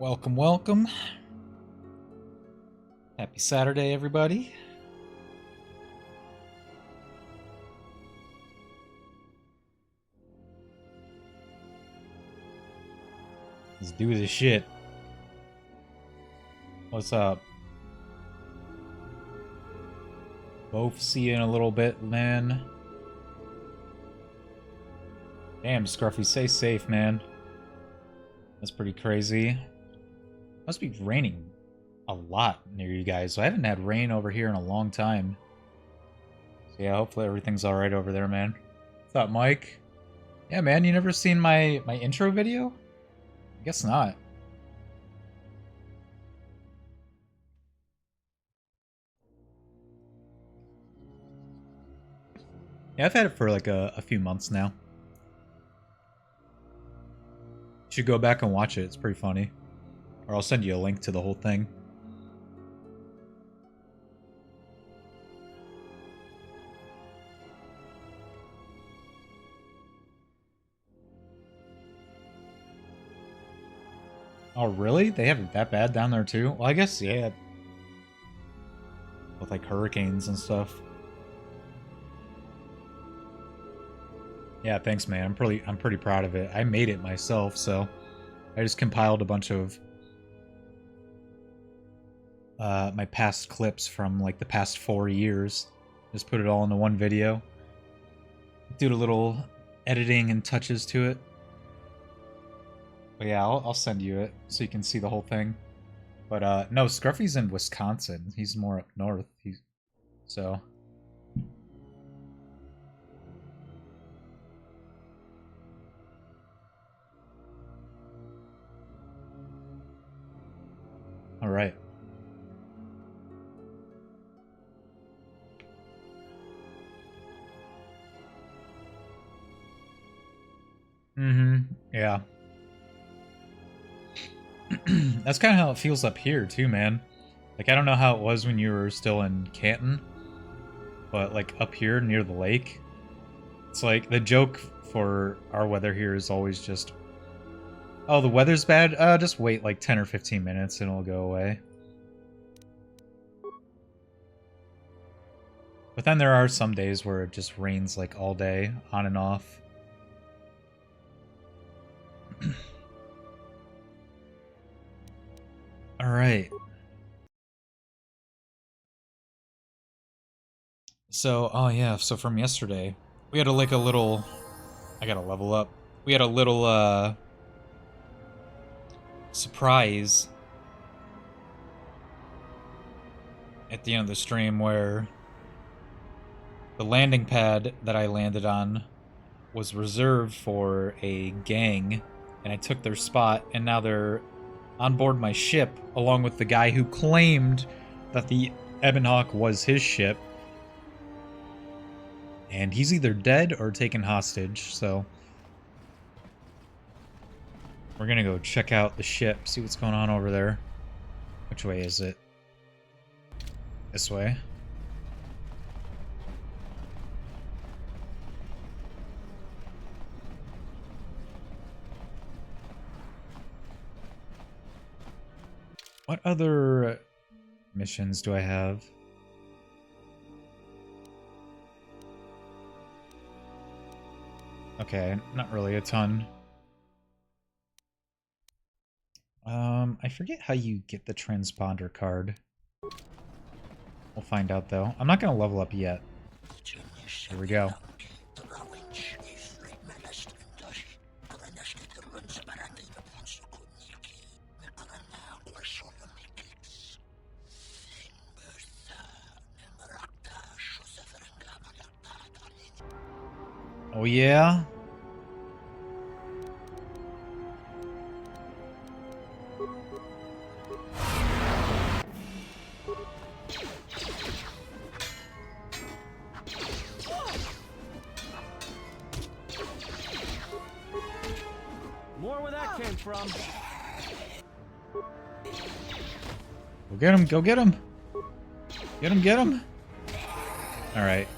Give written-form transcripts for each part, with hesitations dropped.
Welcome, welcome. Happy Saturday, everybody. Let's do this shit. What's up? Both see you in a little bit, man. Damn, Scruffy, stay safe, man. That's pretty crazy. Must be raining a lot near you guys. So I haven't had rain over here in a long time. So yeah, hopefully everything's alright over there, man. What's up, Mike? Yeah, man, you never seen my intro video? I guess not. Yeah, I've had it for like a few months now. You should go back and watch it. It's pretty funny. Or I'll send you a link to the whole thing. Oh, really? They have it that bad down there too? Well, I guess, yeah. With like hurricanes and stuff. Yeah, thanks, man. I'm pretty proud of it. I made it myself, so I just compiled a bunch of my past clips from like the past 4 years. Just put it all into one video. Did a little editing and touches to it. But yeah, I'll send you it so you can see the whole thing. But no, Scruffy's in Wisconsin. He's more up north. So. All right. Yeah. That's kind of how it feels up here too, man. Like, I don't know how it was when you were still in Canton, but like up here near the lake, it's like the joke for our weather here is always just, oh, the weather's bad? Just wait like 10 or 15 minutes and it'll go away. But then there are some days where it just rains like all day, on and off. Alright. So, oh yeah, so from yesterday, we had like a little... I gotta level up. We had a little, surprise at the end of the stream where the landing pad that I landed on was reserved for a gang, and I took their spot, and now they're on board my ship, along with the guy who claimed that the Ebon Hawk was his ship. And he's either dead or taken hostage, so we're gonna go check out the ship, see what's going on over there. Which way is it? This way. What other missions do I have? Okay, not really a ton. I forget how you get the transponder card. We'll find out, though. I'm not gonna level up yet. Here we go. Oh yeah? More where that came from. Go get him, go get him! Get him, get him! Alright.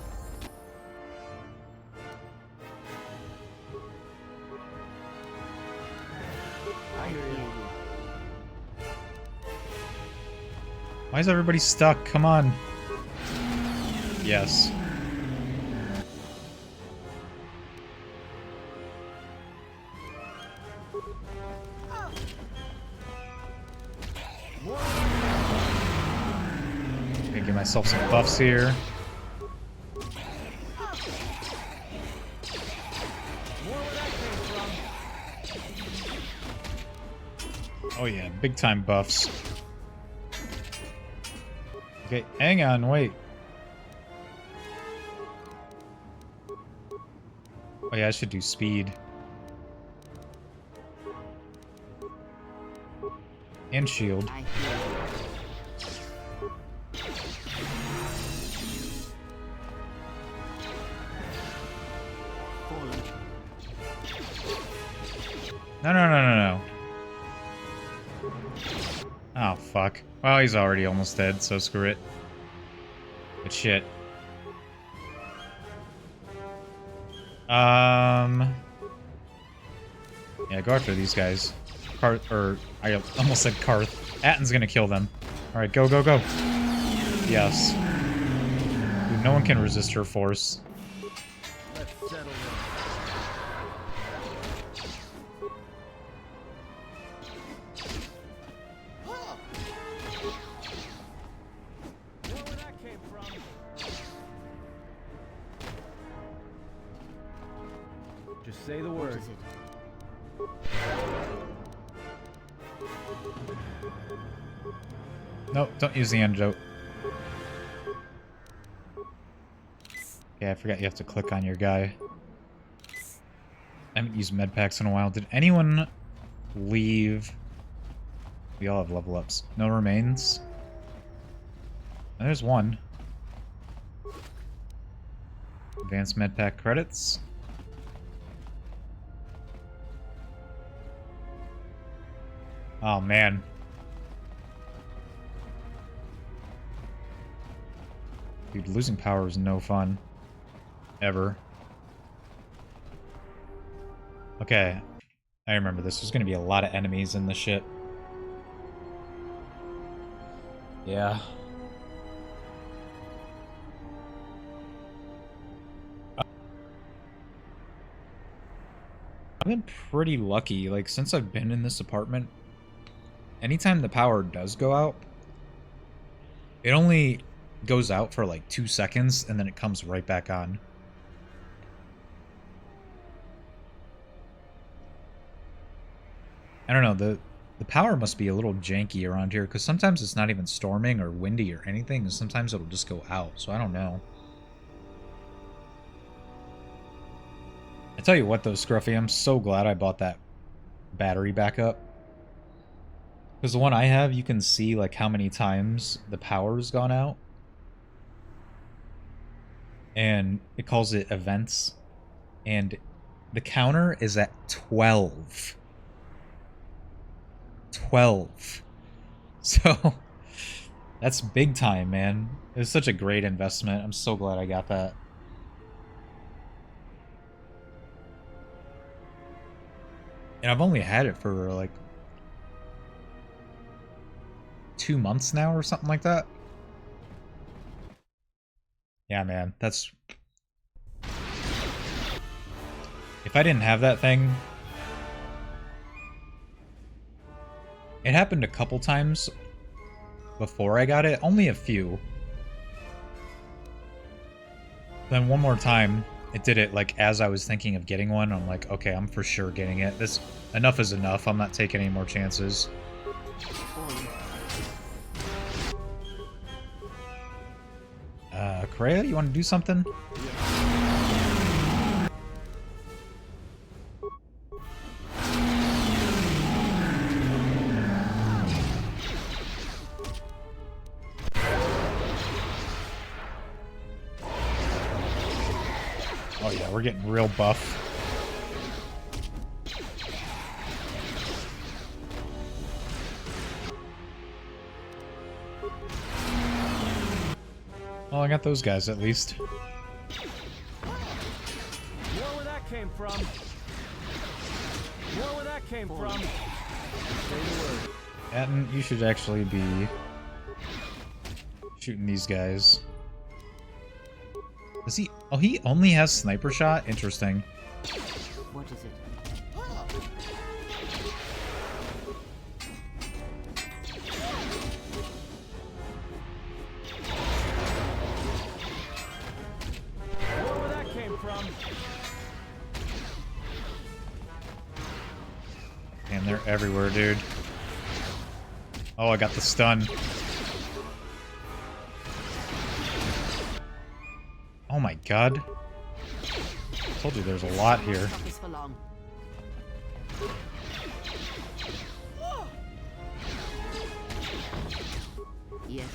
I hear you. Why is everybody stuck? Come on. Yes. Gonna give myself some buffs here. Oh yeah, big time buffs. Okay, hang on, wait. Oh yeah, I should do speed. And shield. No. Oh, fuck. Well, he's already almost dead, so screw it. But shit. Yeah, go after these guys. I almost said Karth. Atten's gonna kill them. Alright, go. Yes. Dude, no one can resist her force. Let's settle this. Where that came from? Just say the word. Nope, don't use the antidote. Yeah, I forgot you have to click on your guy. I haven't used med packs in a while. Did anyone leave? We all have level ups. No remains. Oh, there's one. Advanced med pack credits. Oh man. Dude, losing power is no fun. Ever. Okay. I remember this. There's gonna be a lot of enemies in the ship. Yeah. I've been pretty lucky. Like, since I've been in this apartment, anytime the power does go out, it only goes out for like 2 seconds and then it comes right back on. I don't know, the power must be a little janky around here because sometimes it's not even storming or windy or anything, and sometimes it'll just go out, so I don't know. I tell you what though, Scruffy, I'm so glad I bought that battery backup. Because the one I have, you can see like how many times the power's gone out. And it calls it events. And the counter is at 12. 12. So, that's big time, man. It was such a great investment. I'm so glad I got that. And I've only had it for like 2 months now or something like that. Yeah, man, that's... If I didn't have that thing... It happened a couple times before I got it, only a few. Then one more time, it did it like as I was thinking of getting one. I'm like, okay, I'm for sure getting it. This enough is enough. I'm not taking any more chances. Kreia, you want to do something? Oh yeah, we're getting real buff. Well, I got those guys at least. More where that came from. More where that came from. Say the word. Atten, you should actually be Shooting these guys. Does he? Oh, he only has sniper shot? Interesting. What is it? More where that came from. Damn, they're everywhere, dude. Oh, I got the stun. Oh my god. Told you there's a lot here. Stop this for long. Yes.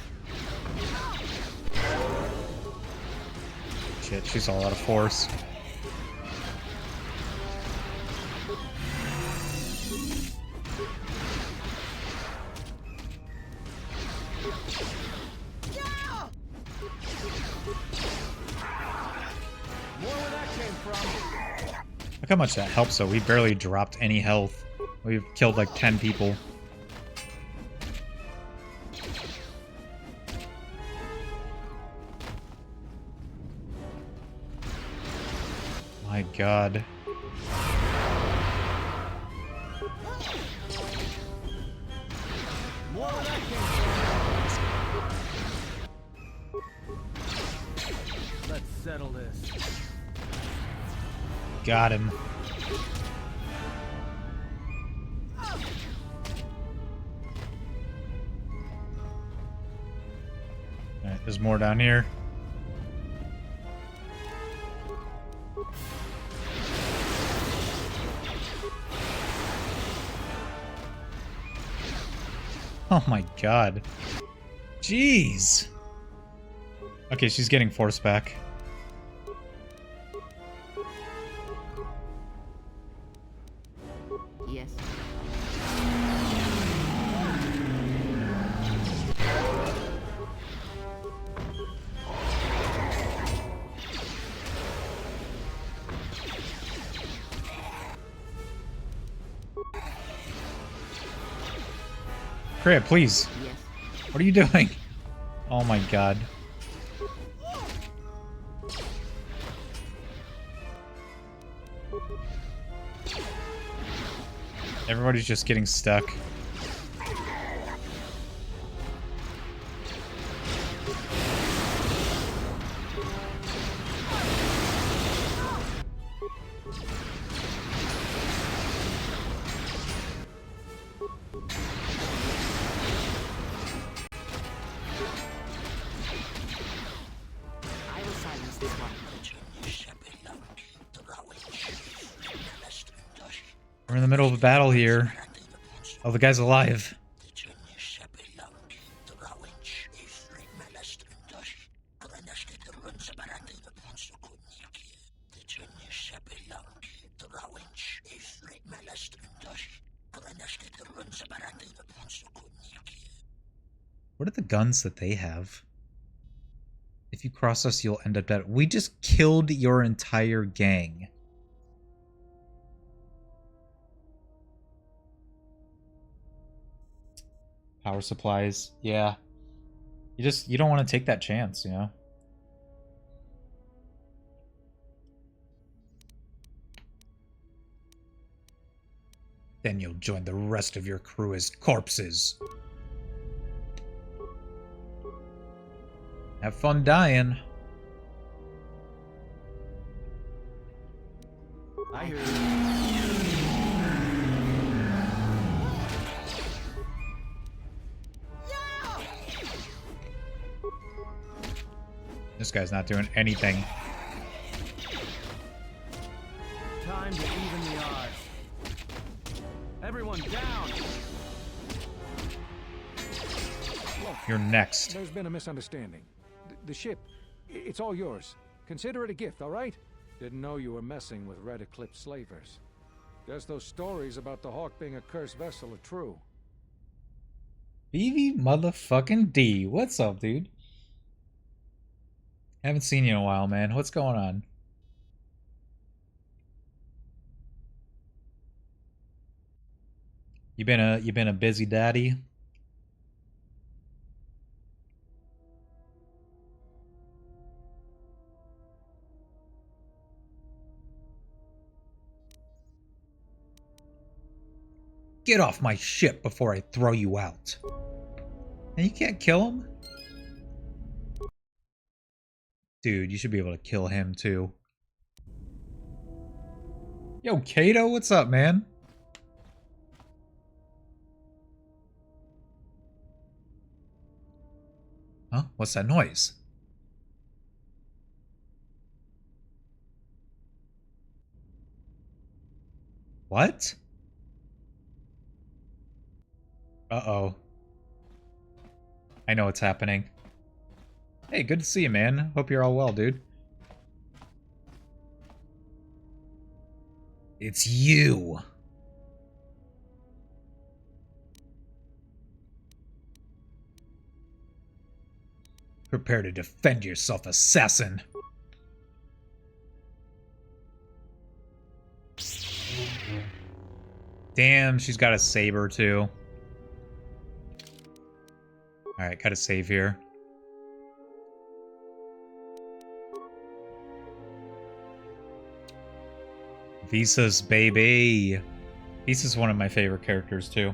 Shit, she's all out of force. More where that came from. Look how much that helps, though. We barely dropped any health. We've killed like 10 people. My god. More where that came from. Let's settle this. Got him. Alright, there's more down here. Oh my god. Jeez. Okay, she's getting force back. Yes. Kreia, please. Yes. What are you doing? Oh my god. Everybody's just getting stuck. I will silence this one. We're in the middle of a battle here. Oh, the guy's alive. What are the guns that they have? If you cross us, you'll end up dead. We just killed your entire gang. Power supplies. Yeah. You don't want to take that chance, you know? Then you'll join the rest of your crew as corpses. Have fun dying. I hear you. This guy's not doing anything. Time to even the odds. Everyone down. You're next. There's been a misunderstanding. The ship, it's all yours. Consider it a gift, all right? Didn't know you were messing with Red Eclipse slavers. Guess those stories about the Hawk being a cursed vessel are true. BV motherfucking D. What's up, dude? Haven't seen you in a while, man. What's going on? You been a busy daddy? Get off my ship before I throw you out. And you can't kill him? Dude, you should be able to kill him too. Yo, Kato, what's up, man? Huh? What's that noise? What? Uh-oh. I know what's happening. Hey, good to see you, man. Hope you're all well, dude. It's you! Prepare to defend yourself, assassin! Damn, she's got a saber, too. Alright, gotta save here. Visa's baby! Visa's one of my favorite characters, too.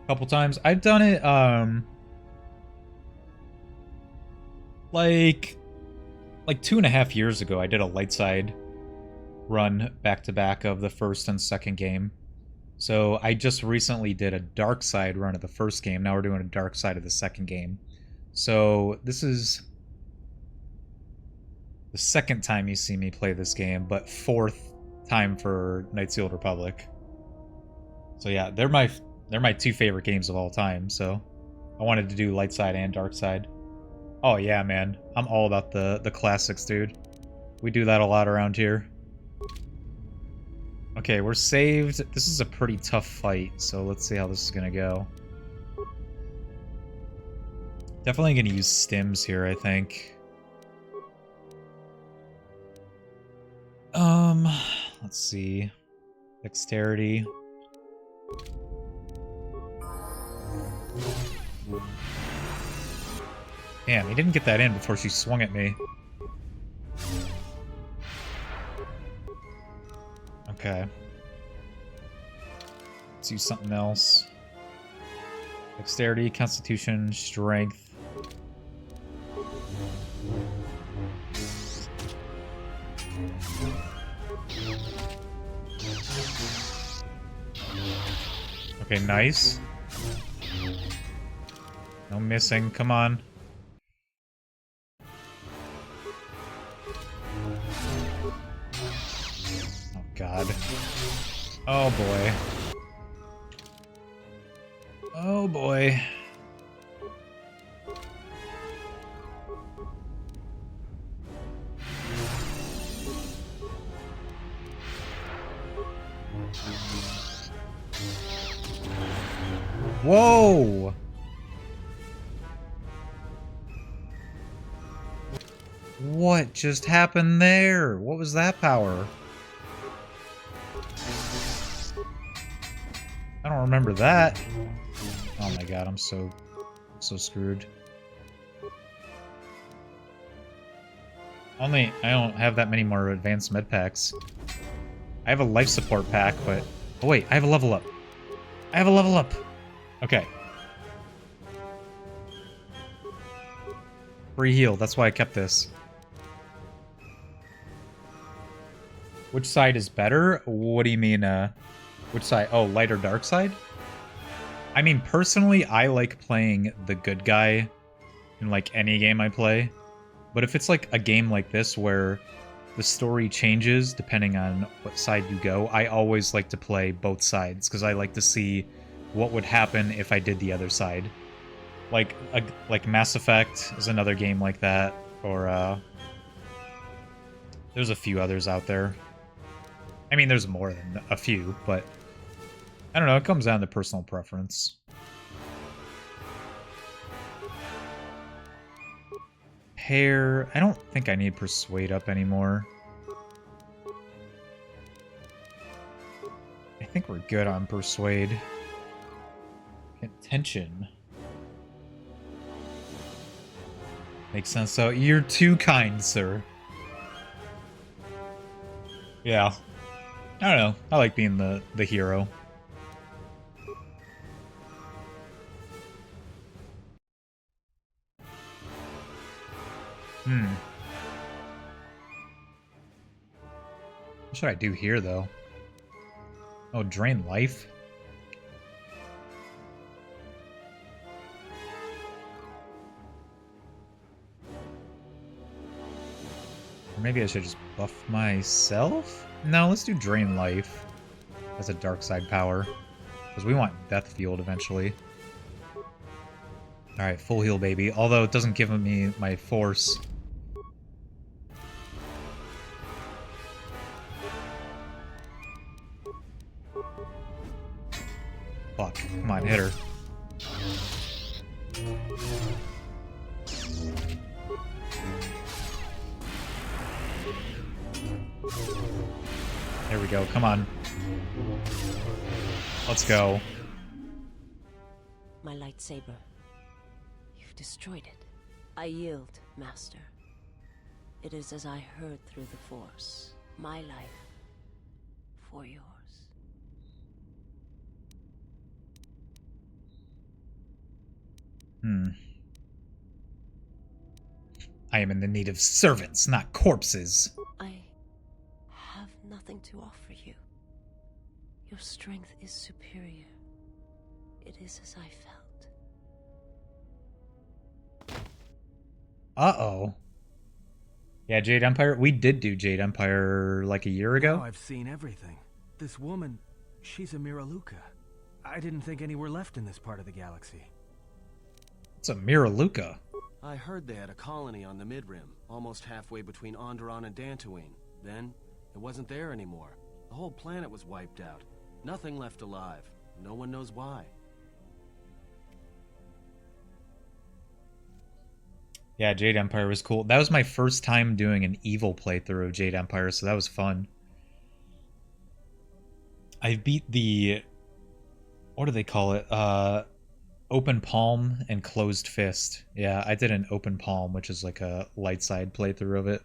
A couple times. I've done it, like 2.5 years ago, I did a light side run back-to-back of the first and second game. So I just recently did a dark side run of the first game. Now we're doing a dark side of the second game. So this is the second time you see me play this game, but fourth time for Knights of the Old Republic. So yeah, they're my two favorite games of all time. So I wanted to do light side and dark side. Oh yeah, man, I'm all about the classics, dude. We do that a lot around here. Okay, we're saved. This is a pretty tough fight, so let's see how this is gonna go. Definitely gonna use stims here, I think. Let's see. Dexterity. Damn, he didn't get that in before she swung at me. Okay. Let's use something else. Dexterity, Constitution, Strength. Okay, nice. No missing, come on. Oh god. Oh boy. Oh boy. Whoa! What just happened there? What was that power? I don't remember that. Oh my god, I'm so screwed. I don't have that many more advanced med packs. I have a life support pack, but... Oh wait, I have a level up. I have a level up! Okay. Free heal, that's why I kept this. Which side is better? What do you mean, which side? Oh, light or dark side? I mean, personally, I like playing the good guy in, like, any game I play. But if it's, like, a game like this where the story changes depending on what side you go, I always like to play both sides, because I like to see what would happen if I did the other side. Like Mass Effect is another game like that, or, there's a few others out there. I mean, there's more than a few, but I don't know, it comes down to personal preference. Hair, I don't think I need Persuade up anymore. I think we're good on Persuade. Attention. Makes sense, so you're too kind, sir. Yeah. I don't know. I like being the hero. What should I do here, though? Oh, drain life? Or maybe I should just buff myself? No, let's do drain life as a dark side power. Because we want Death Field eventually. Alright, full heal, baby. Although it doesn't give me my force. Fuck. Come on, hit her. There we go. Come on. Let's go. My lightsaber. You've destroyed it. I yield, Master. It is as I heard through the Force. My life for yours. I am in the need of servants, not corpses. I have nothing to offer you. Your strength is superior. It is as I felt. Uh-oh. Yeah, Jade Empire. We did do Jade Empire like a year ago. Now I've seen everything. This woman, she's a Miraluka. I didn't think any were left in this part of the galaxy. It's a Miraluka. I heard they had a colony on the Midrim, almost halfway between Onderon and Dantooine. Then, it wasn't there anymore. The whole planet was wiped out. Nothing left alive. No one knows why. Yeah, Jade Empire was cool. That was my first time doing an evil playthrough of Jade Empire, so that was fun. I beat the... what do they call it? Open palm and closed fist. Yeah, I did an open palm, which is like a light side playthrough of it.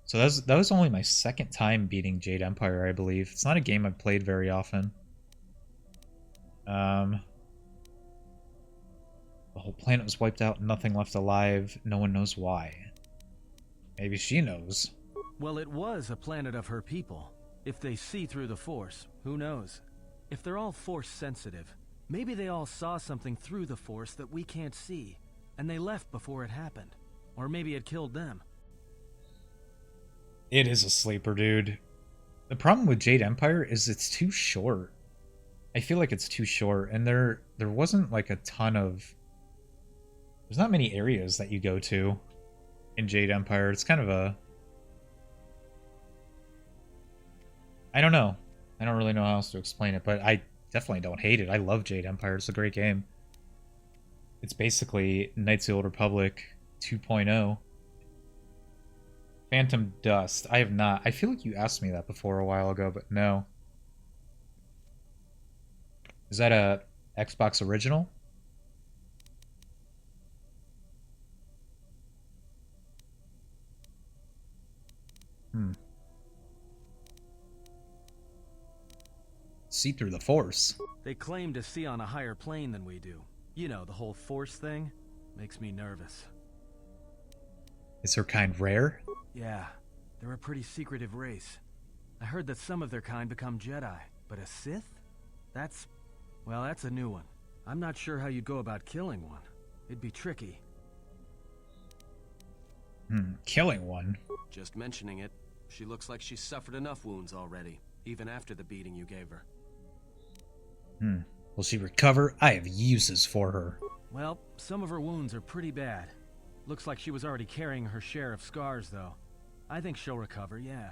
So that was only my second time beating Jade Empire, I believe. It's not a game I've played very often. The whole planet was wiped out, nothing left alive. No one knows why. Maybe she knows. Well, it was a planet of her people. If they see through the Force, who knows? If they're all Force sensitive, maybe they all saw something through the Force that we can't see, and they left before it happened. Or maybe it killed them. It is a sleeper, dude. The problem with Jade Empire is it's too short. I feel like it's too short, and there wasn't like a ton of... there's not many areas that you go to in Jade Empire. It's kind of a... I don't know. I don't really know how else to explain it, but I definitely don't hate it. I love Jade Empire. It's a great game. It's basically Knights of the Old Republic 2.0. Phantom Dust. I have not. I feel like you asked me that before a while ago, but no. Is that a Xbox original? See through the Force. They claim to see on a higher plane than we do. You know, the whole Force thing makes me nervous. Is her kind rare? Yeah, they're a pretty secretive race. I heard that some of their kind become Jedi, but a Sith? That's a new one. I'm not sure how you'd go about killing one. It'd be tricky. Killing one? Just mentioning it, she looks like she's suffered enough wounds already, even after the beating you gave her. Will she recover? I have uses for her. Well, some of her wounds are pretty bad. Looks like she was already carrying her share of scars, though. I think she'll recover, yeah.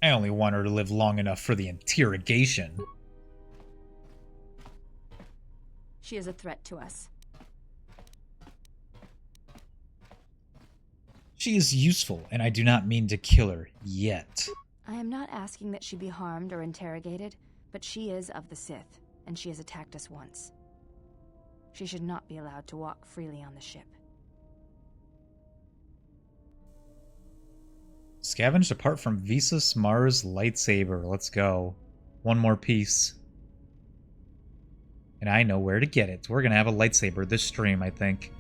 I only want her to live long enough for the interrogation. She is a threat to us. She is useful, and I do not mean to kill her yet. I am not asking that she be harmed or interrogated, but she is of the Sith, and she has attacked us once. She should not be allowed to walk freely on the ship. Scavenged apart from Visas Mars lightsaber. Let's go. One more piece. And I know where to get it. We're gonna have a lightsaber this stream, I think.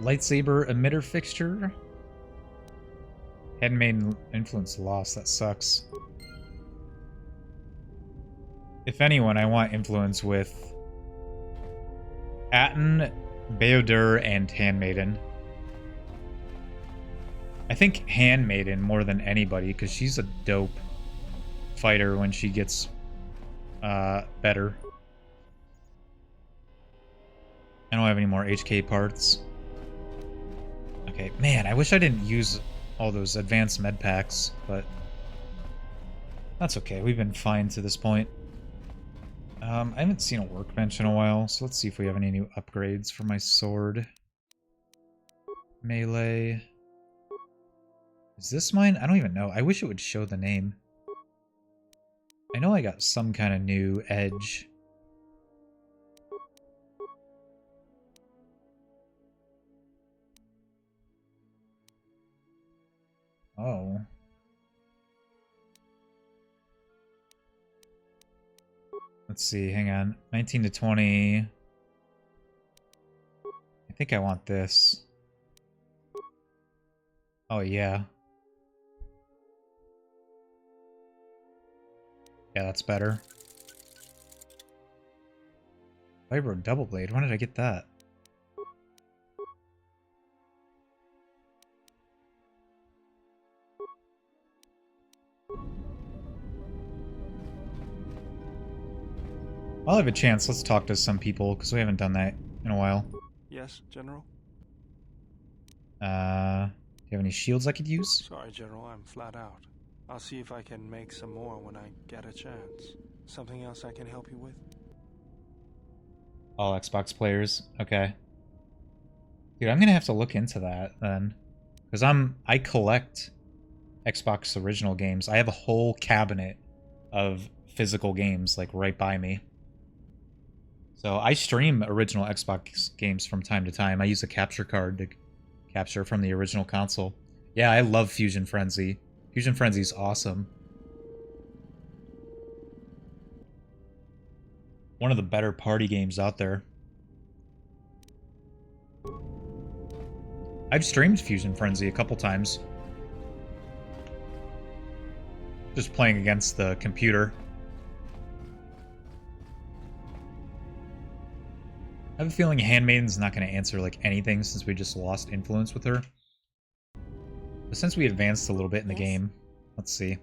Lightsaber emitter fixture. Handmaiden influence lost. That sucks. If anyone, I want influence with Atten, Beodur, and Handmaiden. I think Handmaiden more than anybody, because she's a dope fighter when she gets better. I don't have any more HK parts. Okay, man, I wish I didn't use all those advanced med packs, but that's okay. We've been fine to this point. I haven't seen a workbench in a while, so let's see if we have any new upgrades for my sword. Melee. Is this mine? I don't even know. I wish it would show the name. I know I got some kind of new edge. Oh. Let's see, hang on. 19 to 20. I think I want this. Oh, yeah. Yeah, that's better. Vibro double blade. When did I get that? I'll have a chance. Let's talk to some people, because we haven't done that in a while. Yes, General? Do you have any shields I could use? Sorry, General, I'm flat out. I'll see if I can make some more when I get a chance. Something else I can help you with? All Xbox players. Okay. Dude, I'm gonna have to look into that, then. Because I collect Xbox original games. I have a whole cabinet of physical games, like, right by me. So I stream original Xbox games from time to time. I use a capture card to capture from the original console. Yeah, I love Fusion Frenzy. Fusion Frenzy's awesome. One of the better party games out there. I've streamed Fusion Frenzy a couple times. Just playing against the computer. I have a feeling Handmaiden's not going to answer like anything since we just lost influence with her. But since we advanced a little bit in the game, let's see.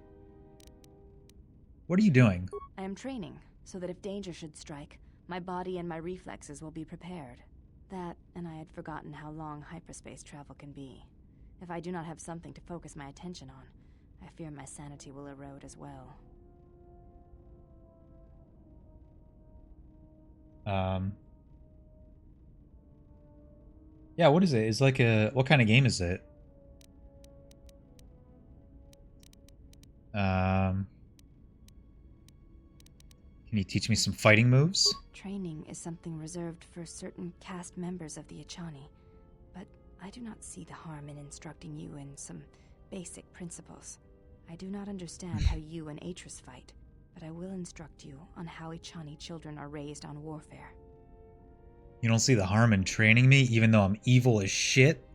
What are you doing? I am training, so that if danger should strike, my body and my reflexes will be prepared. That, and I had forgotten how long hyperspace travel can be. If I do not have something to focus my attention on, I fear my sanity will erode as well. Yeah, what is it? It's like a... What kind of game is it? Can you teach me some fighting moves? Training is something reserved for certain caste members of the Echani, but I do not see the harm in instructing you in some basic principles. I do not understand how you and Atris fight, but I will instruct you on how Echani children are raised on warfare. You don't see the harm in training me, even though I'm evil as shit?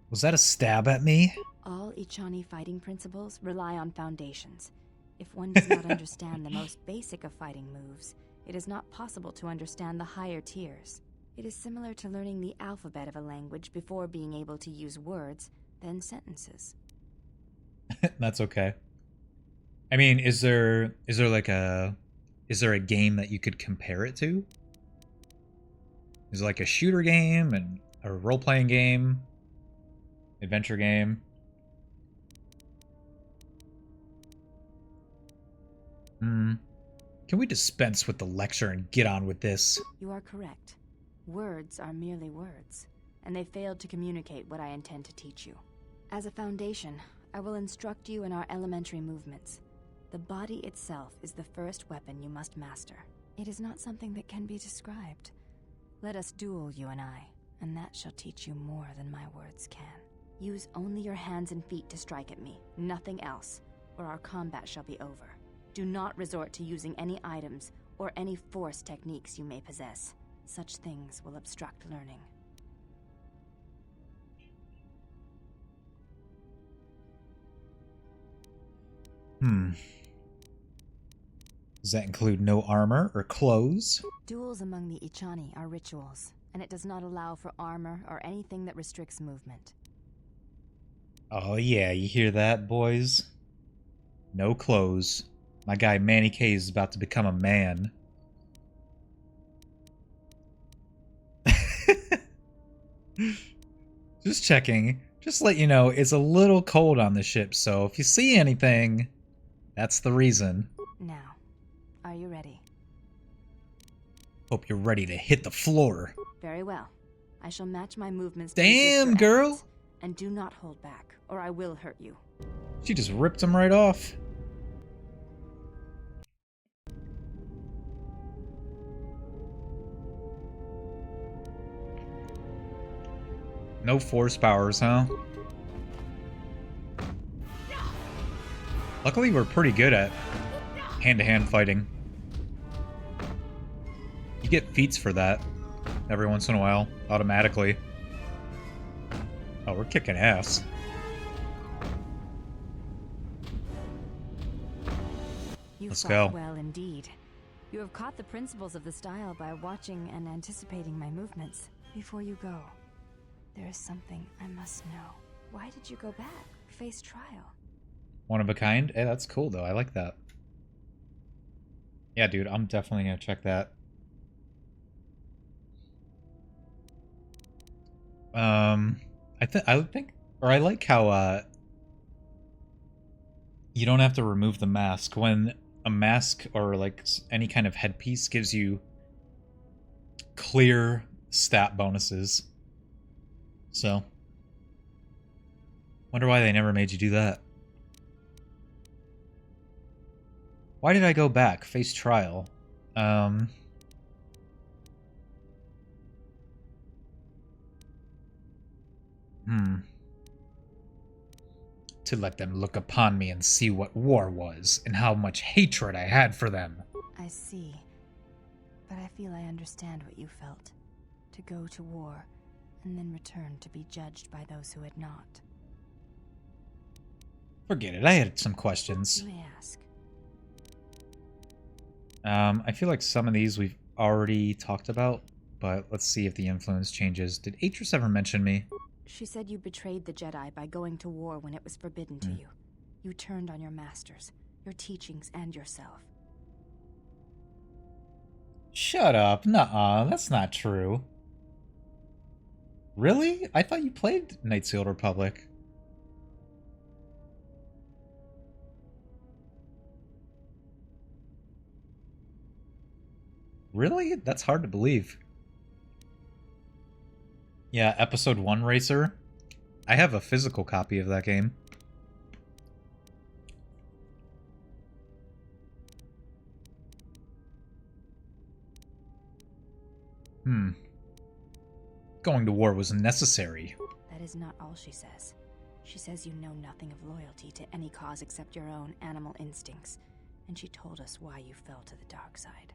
Was that a stab at me? All Echani fighting principles rely on foundations. If one does not understand the most basic of fighting moves, it is not possible to understand the higher tiers. It is similar to learning the alphabet of a language before being able to use words, then sentences. That's okay. I mean, is there a game that you could compare it to? Is it like a shooter game and a role-playing game? Adventure game? Can we dispense with the lecture and get on with this? You are correct. Words are merely words, and they failed to communicate what I intend to teach you. As a foundation, I will instruct you in our elementary movements. The body itself is the first weapon you must master. It is not something that can be described. Let us duel, you and I, and that shall teach you more than my words can. Use only your hands and feet to strike at me, nothing else, or our combat shall be over. Do not resort to using any items or any force techniques you may possess. Such things will obstruct learning. Does that include no armor or clothes? Duels among the Ichani are rituals, and it does not allow for armor or anything that restricts movement. Oh yeah, you hear that, boys? No clothes. My guy Manny K is about to become a man. Just checking. Just to let you know, it's a little cold on the ship, so if you see anything, that's the reason. Now, are you ready? Hope you're ready to hit the floor. Very well. I shall match my movements. Damn, girl! And do not hold back, or I will hurt you. She just ripped him right off. No force powers, huh? Luckily, we're pretty good at hand-to-hand fighting. You get feats for that every once in a while, automatically. Oh, we're kicking ass. You Let's fought go. well indeed. You have caught the principles of the style by watching and anticipating my movements. Before you go, there is something I must know. Why did you go back? Face trial. One of a kind? Hey, that's cool, though. I like that. Yeah, dude, I'm definitely gonna check that. I like how, you don't have to remove the mask. When a mask or, like, any kind of headpiece gives you clear stat bonuses. So, wonder why they never made you do that. Why did I go back? Face trial. To let them look upon me and see what war was, and how much hatred I had for them. I see. But I feel I understand what you felt. To go to war, and then return to be judged by those who had not. Forget it, I had some questions. You may ask. I feel like some of these we've already talked about, but let's see if the influence changes. Did Atris ever mention me? She said you betrayed the Jedi by going to war when it was forbidden to you. You turned on your masters, your teachings, and yourself. Shut up. Nuh-uh, that's not true. Really? I thought you played Knights of the Old Republic. Really? That's hard to believe. Yeah, Episode 1 Racer. I have a physical copy of that game. Going to war was necessary. That is not all she says. She says you know nothing of loyalty to any cause except your own animal instincts, and she told us why you fell to the dark side.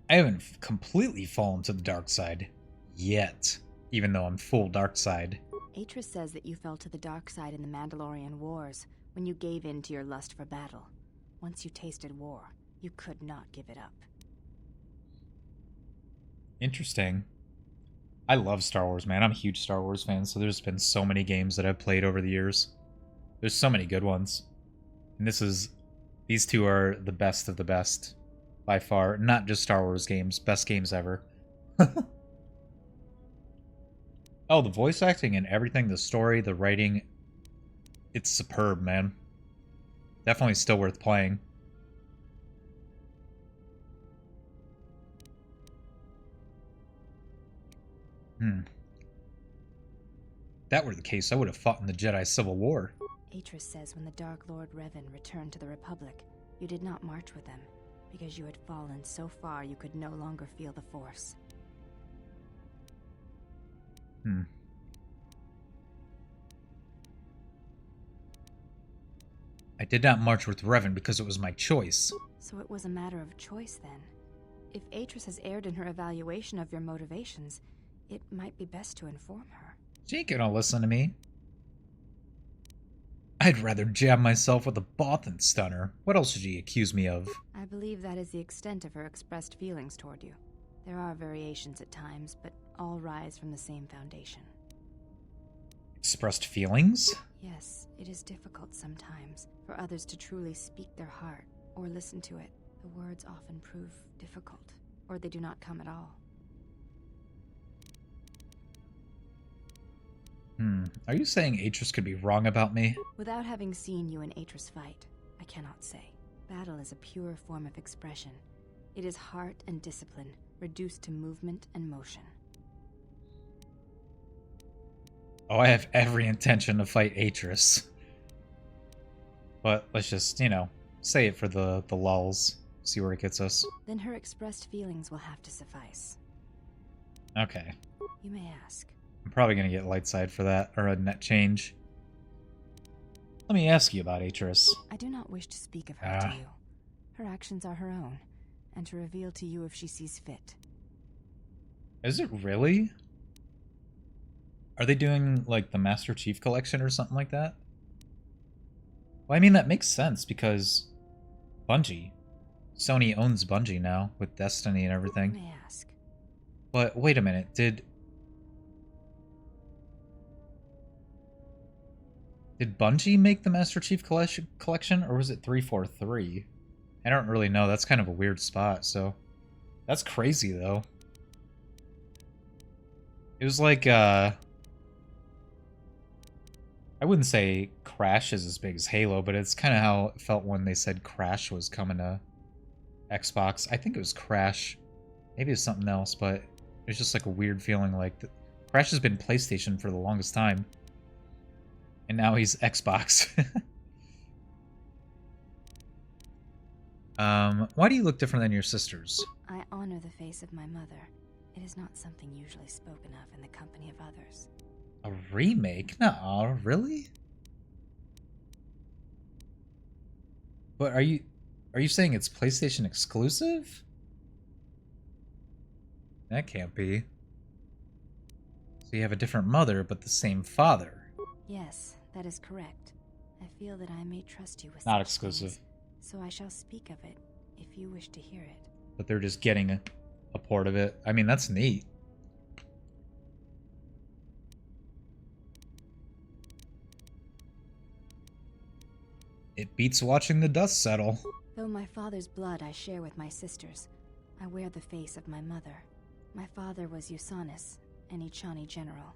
I haven't completely fallen to the dark side. Yet. Even though I'm full dark side. Atris says that you fell to the dark side in the Mandalorian Wars, when you gave in to your lust for battle. Once you tasted war, you could not give it up. Interesting. I love Star Wars, man. I'm a huge Star Wars fan, so there's been so many games that I've played over the years. There's so many good ones. And these two are the best of the best. By far. Not just Star Wars games. Best games ever. Oh, the voice acting and everything, the story, the writing. It's superb, man. Definitely still worth playing. If that were the case, I would have fought in the Jedi Civil War. Atris says when the Dark Lord Revan returned to the Republic, You did not march with them, because you had fallen so far you could no longer feel the Force. I did not march with Revan because it was my choice. So it was a matter of choice then. If Atris has erred in her evaluation of your motivations, it might be best to inform her. She ain't gonna listen to me. I'd rather jab myself with a both than stun her. What else should she accuse me of? I believe that is the extent of her expressed feelings toward you. There are variations at times, but all rise from the same foundation. Expressed feelings? Yes, it is difficult sometimes for others to truly speak their heart or listen to it. The words often prove difficult, or they do not come at all. Are you saying Atris could be wrong about me? Without having seen you and Atris fight, I cannot say. Battle is a pure form of expression. It is heart and discipline, reduced to movement and motion. Oh, I have every intention to fight Atris. But let's just, say it for the lulz. See where it gets us. Then her expressed feelings will have to suffice. Okay. You may ask. I'm probably going to get light side for that, or a net change. Let me ask you about Atris. I do not wish to speak of her to you. Her actions are her own, and to reveal to you if she sees fit. Is it really? Are they doing, like, the Master Chief Collection or something like that? Well, I mean, that makes sense, because Bungie. Sony owns Bungie now, with Destiny and everything. You may ask. But, wait a minute, Did Bungie make the Master Chief Collection, or was it 343? I don't really know. That's kind of a weird spot, so... That's crazy, though. It was like, I wouldn't say Crash is as big as Halo, but it's kind of how it felt when they said Crash was coming to Xbox. I think it was Crash. Maybe it was something else, but it was just like a weird feeling like... Crash has been PlayStation for the longest time. And now he's Xbox. Why do you look different than your sisters? I honor the face of my mother. It is not something usually spoken of in the company of others. A remake? Nuh-uh, really? But are you saying it's PlayStation exclusive? That can't be. So you have a different mother, but the same father. Yes, that is correct. I feel that I may trust you with Not such exclusive. things, so I shall speak of it if you wish to hear it. But they're just getting a port of it. I mean, that's neat. It beats watching the dust settle. Though my father's blood I share with my sisters, I wear the face of my mother. My father was Usanis, an Echani general.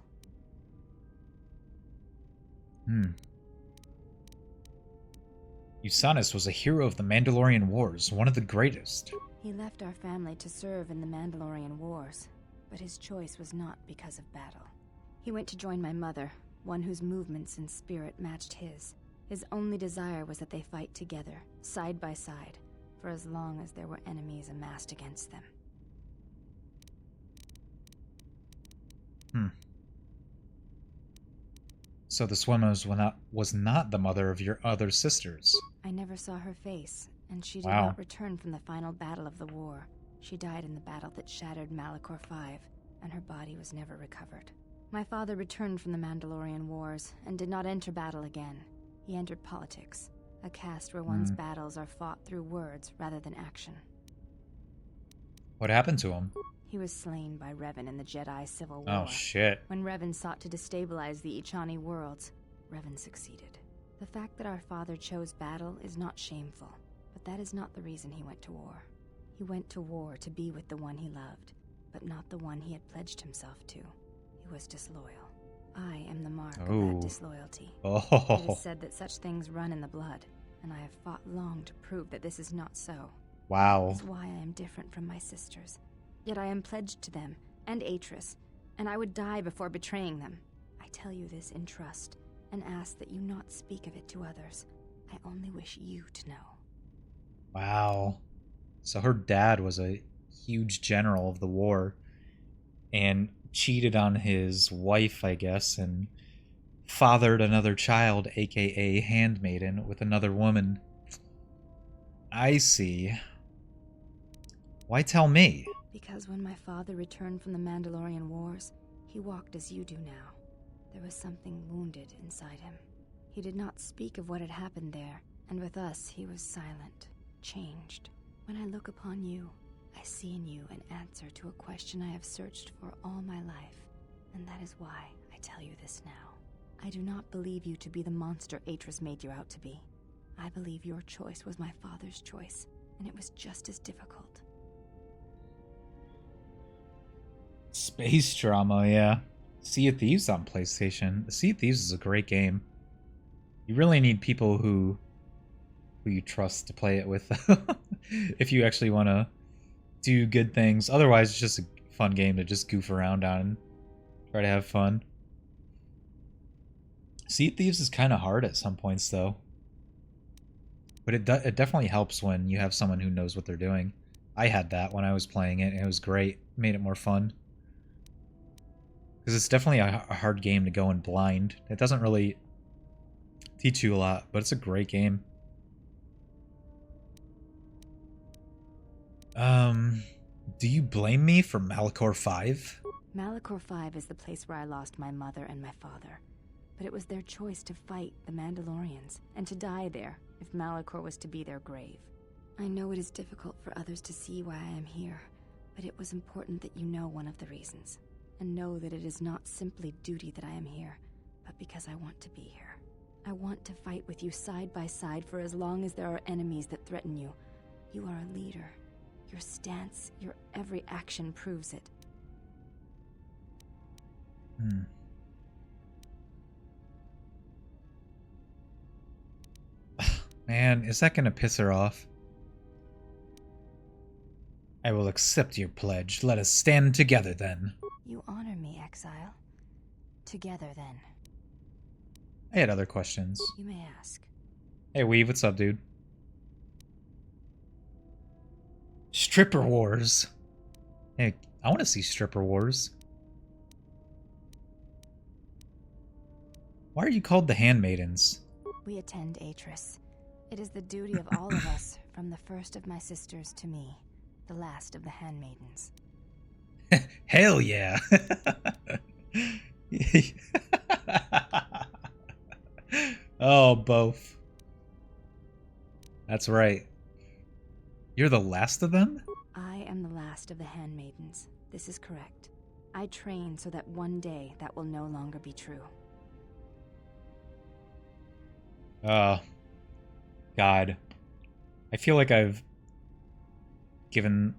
Usanis was a hero of the Mandalorian Wars, one of the greatest. He left our family to serve in the Mandalorian Wars, but his choice was not because of battle. He went to join my mother, one whose movements and spirit matched his. His only desire was that they fight together, side by side, for as long as there were enemies amassed against them. So the Swimmers was not the mother of your other sisters. I never saw her face, and she did Wow. not return from the final battle of the war. She died in the battle that shattered Malachor V, and her body was never recovered. My father returned from the Mandalorian Wars, and did not enter battle again. He entered politics, a caste where one's battles are fought through words rather than action. What happened to him? He was slain by Revan in the Jedi Civil War. Oh, shit. When Revan sought to destabilize the Echani worlds, Revan succeeded. The fact that our father chose battle is not shameful, but that is not the reason he went to war. He went to war to be with the one he loved, but not the one he had pledged himself to. He was disloyal. I am the mark of that disloyalty. It Oh, is said that such things run in the blood, and I have fought long to prove that this is not so. wow. That's why I am different from my sisters. Yet I am pledged to them, and Atris, and I would die before betraying them. I tell you this in trust, and ask that you not speak of it to others. I only wish you to know. Wow. So her dad was a huge general of the war and cheated on his wife, I guess, and fathered another child, aka handmaiden, with another woman. I see. Why tell me? Because when my father returned from the Mandalorian Wars, he walked as you do now. There was something wounded inside him. He did not speak of what had happened there, and with us he was silent, changed. When I look upon you, I see in you an answer to a question I have searched for all my life, and that is why I tell you this now. I do not believe you to be the monster Atris made you out to be. I believe your choice was my father's choice, and it was just as difficult. Space drama, yeah. Sea of Thieves on PlayStation. Sea of Thieves is a great game. You really need people who you trust to play it with if you actually want to do good things. Otherwise, it's just a fun game to just goof around on and try to have fun. Sea of Thieves is kind of hard at some points, though. But it definitely helps when you have someone who knows what they're doing. I had that when I was playing it, and it was great. It made it more fun. Because it's definitely a hard game to go in blind. It doesn't really teach you a lot, but it's a great game. Do you blame me for Malachor 5? Malachor 5 is the place where I lost my mother and my father. But it was their choice to fight the Mandalorians, and to die there, if Malachor was to be their grave. I know it is difficult for others to see why I am here, but it was important that you know one of the reasons. And know that it is not simply duty that I am here, but because I want to be here. I want to fight with you side by side for as long as there are enemies that threaten you. You are a leader. Your stance, your every action proves it. Man, is that gonna piss her off? I will accept your pledge. Let us stand together then. You honor me, exile. Together then. I had other questions. You may ask. Hey Weave, what's up, dude? Stripper Wars. Hey, I want to see Stripper Wars. Why are you called the Handmaidens? We attend Atris. It is the duty of all of us, from the first of my sisters to me, the last of the handmaidens. Hell yeah! Oh, both. That's right. You're the last of them? I am the last of the handmaidens. This is correct. I train so that one day that will no longer be true. God. I feel like I've given...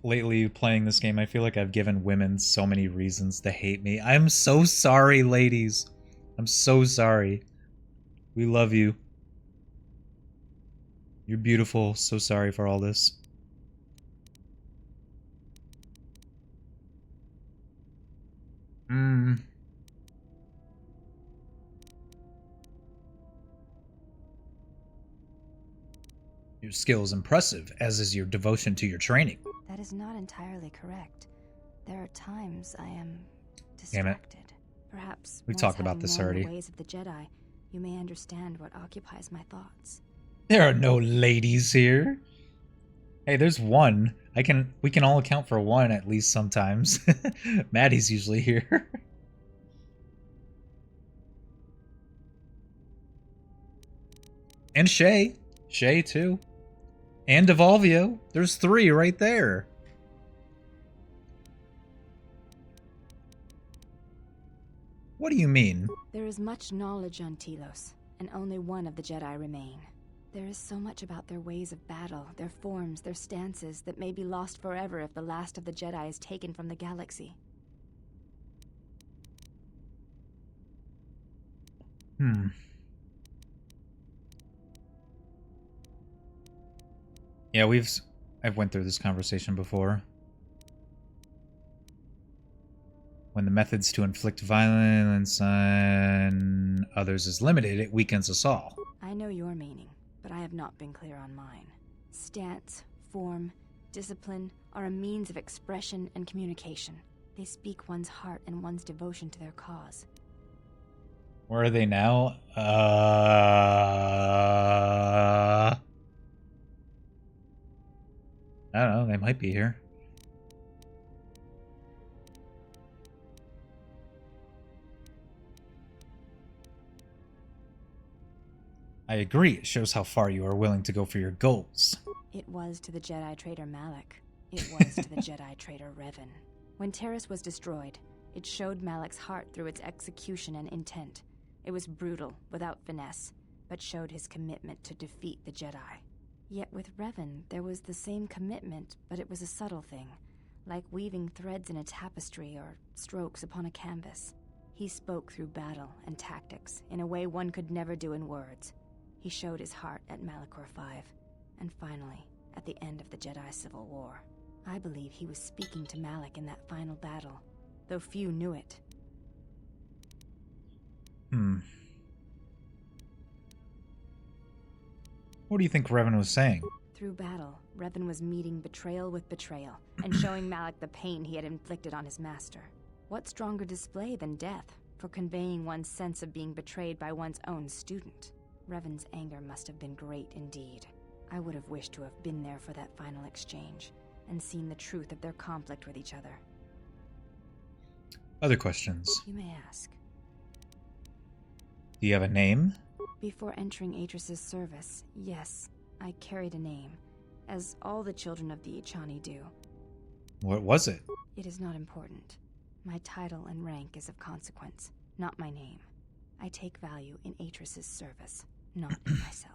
Lately, playing this game, I feel like I've given women so many reasons to hate me. I'm so sorry, ladies. I'm so sorry. We love you. You're beautiful. So sorry for all this. Your skill is impressive, as is your devotion to your training. That is not entirely correct. There are times I am Damn it. distracted. Perhaps We've once talked about having this known already. the ways of the Jedi, you may understand what occupies my thoughts. There are no ladies here. Hey, there's one. We can all account for one at least sometimes. Maddie's usually here. And Shay. Shay too. And Devolvio. There's 3 right there. What do you mean? There is much knowledge on Telos, and only one of the Jedi remain. There is so much about their ways of battle, their forms, their stances, that may be lost forever if the last of the Jedi is taken from the galaxy. Yeah, I've went through this conversation before. When the methods to inflict violence on others is limited, it weakens us all. I know your meaning, but I have not been clear on mine. Stance, form, discipline are a means of expression and communication. They speak one's heart and one's devotion to their cause. Where are they now? I don't know, they might be here. I agree, it shows how far you are willing to go for your goals. It was to the Jedi traitor Malak. It was to the Jedi traitor Revan. When Terrace was destroyed, it showed Malak's heart through its execution and intent. It was brutal, without finesse, but showed his commitment to defeat the Jedi. Yet with Revan, there was the same commitment, but it was a subtle thing, like weaving threads in a tapestry or strokes upon a canvas. He spoke through battle and tactics in a way one could never do in words. He showed his heart at Malachor V, and finally, at the end of the Jedi Civil War. I believe he was speaking to Malak in that final battle, though few knew it. What do you think Revan was saying? Through battle, Revan was meeting betrayal with betrayal, and showing Malak the pain he had inflicted on his master. What stronger display than death, for conveying one's sense of being betrayed by one's own student? Revan's anger must have been great indeed. I would have wished to have been there for that final exchange, and seen the truth of their conflict with each other. Other questions? You may ask. Do you have a name? Before entering Atris's service, yes, I carried a name, as all the children of the Ichani do. What was it? It is not important. My title and rank is of consequence, not my name. I take value in Atris's service, not in myself.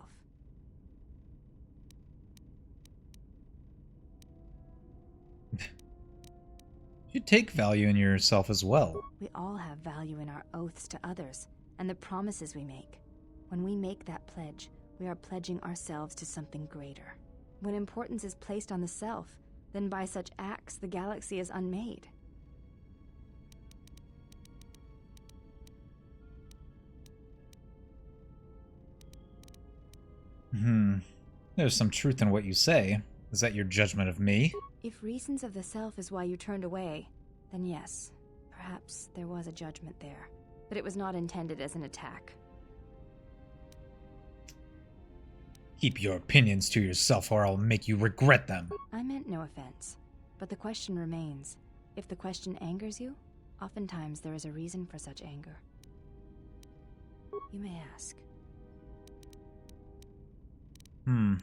You take value in yourself as well. We all have value in our oaths to others, and the promises we make. When we make that pledge, we are pledging ourselves to something greater. When importance is placed on the self, then by such acts the galaxy is unmade. There's some truth in what you say. Is that your judgment of me? If reasons of the self is why you turned away, then yes, perhaps there was a judgment there. But it was not intended as an attack. Keep your opinions to yourself or I'll make you regret them. I meant no offense, but the question remains. If the question angers you, oftentimes there is a reason for such anger. You may ask. Can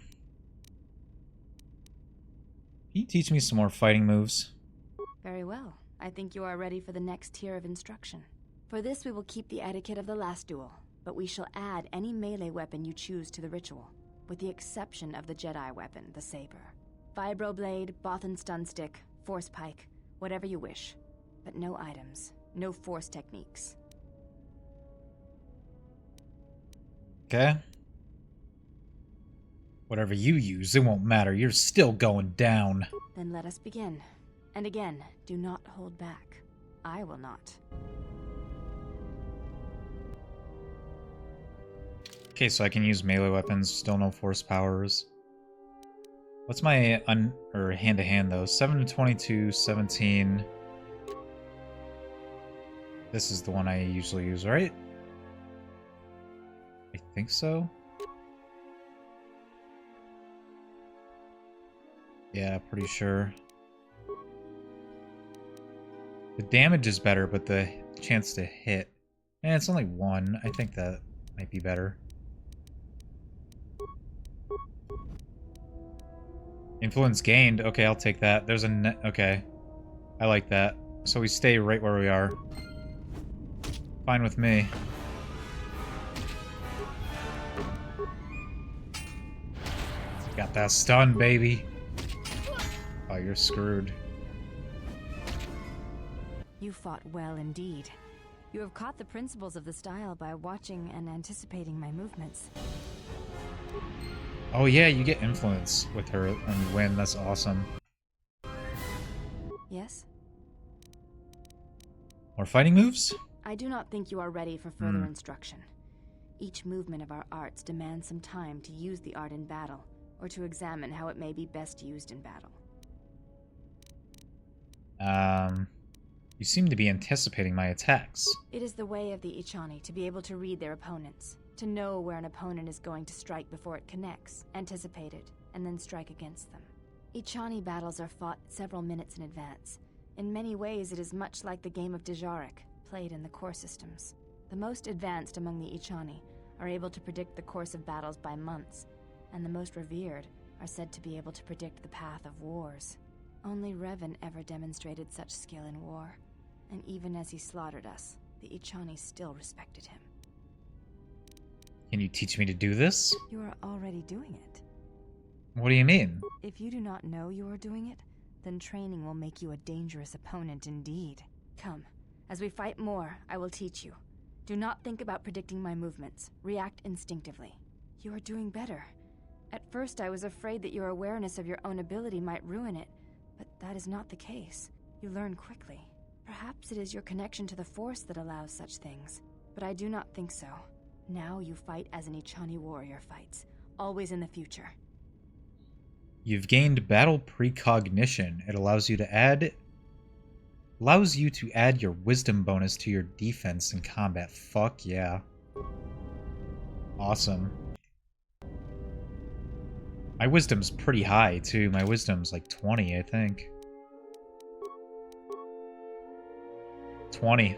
you teach me some more fighting moves? Very well. I think you are ready for the next tier of instruction. For this we will keep the etiquette of the last duel, but we shall add any melee weapon you choose to the ritual, with the exception of the Jedi weapon, the saber. Vibroblade, Bothan stun stick, force pike, whatever you wish. But no items, no force techniques. Okay. Whatever you use, it won't matter. You're still going down. Then let us begin. And again, do not hold back. I will not. Okay, so I can use melee weapons, still no force powers. What's my hand-to-hand though? 7 to 22, 17. This is the one I usually use, right? I think so. Yeah, pretty sure. The damage is better, but the chance to hit... it's only 1. I think that might be better. Influence gained. Okay, I'll take that. There's a okay. I like that. So we stay right where we are. Fine with me. Got that stun, baby. Oh, you're screwed. You fought well indeed. You have caught the principles of the style by watching and anticipating my movements. Oh yeah, you get influence with her when you win. That's awesome. Yes? More fighting moves? I do not think you are ready for further instruction. Each movement of our arts demands some time to use the art in battle, or to examine how it may be best used in battle. You seem to be anticipating my attacks. It is the way of the Ichani to be able to read their opponents, to know where an opponent is going to strike before it connects, anticipate it, and then strike against them. Ichani battles are fought several minutes in advance. In many ways, it is much like the game of Dejarik, played in the core systems. The most advanced among the Ichani are able to predict the course of battles by months, and the most revered are said to be able to predict the path of wars. Only Revan ever demonstrated such skill in war, and even as he slaughtered us, the Ichani still respected him. Can you teach me to do this? You are already doing it. What do you mean? If you do not know you are doing it, then training will make you a dangerous opponent indeed. Come, as we fight more, I will teach you. Do not think about predicting my movements. React instinctively. You are doing better. At first I was afraid that your awareness of your own ability might ruin it, but that is not the case. You learn quickly. Perhaps it is your connection to the Force that allows such things, but I do not think so. Now you fight as an Ichani warrior fights, always in the future. You've gained battle precognition. It allows you to add your wisdom bonus to your defense in combat. Fuck yeah. Awesome. My wisdom's pretty high too. My wisdom's like 20, I think. 20.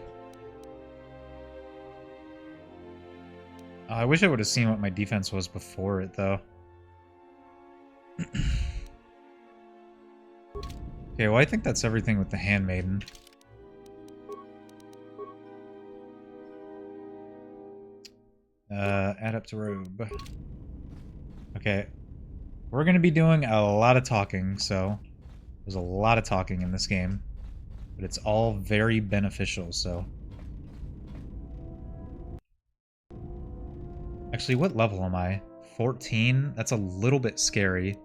I wish I would have seen what my defense was before it, though. Okay, well, I think that's everything with the Handmaiden. Add up to robe. Okay. We're gonna be doing a lot of talking, so... There's a lot of talking in this game. But it's all very beneficial, so... Actually, what level am I? 14? That's a little bit scary.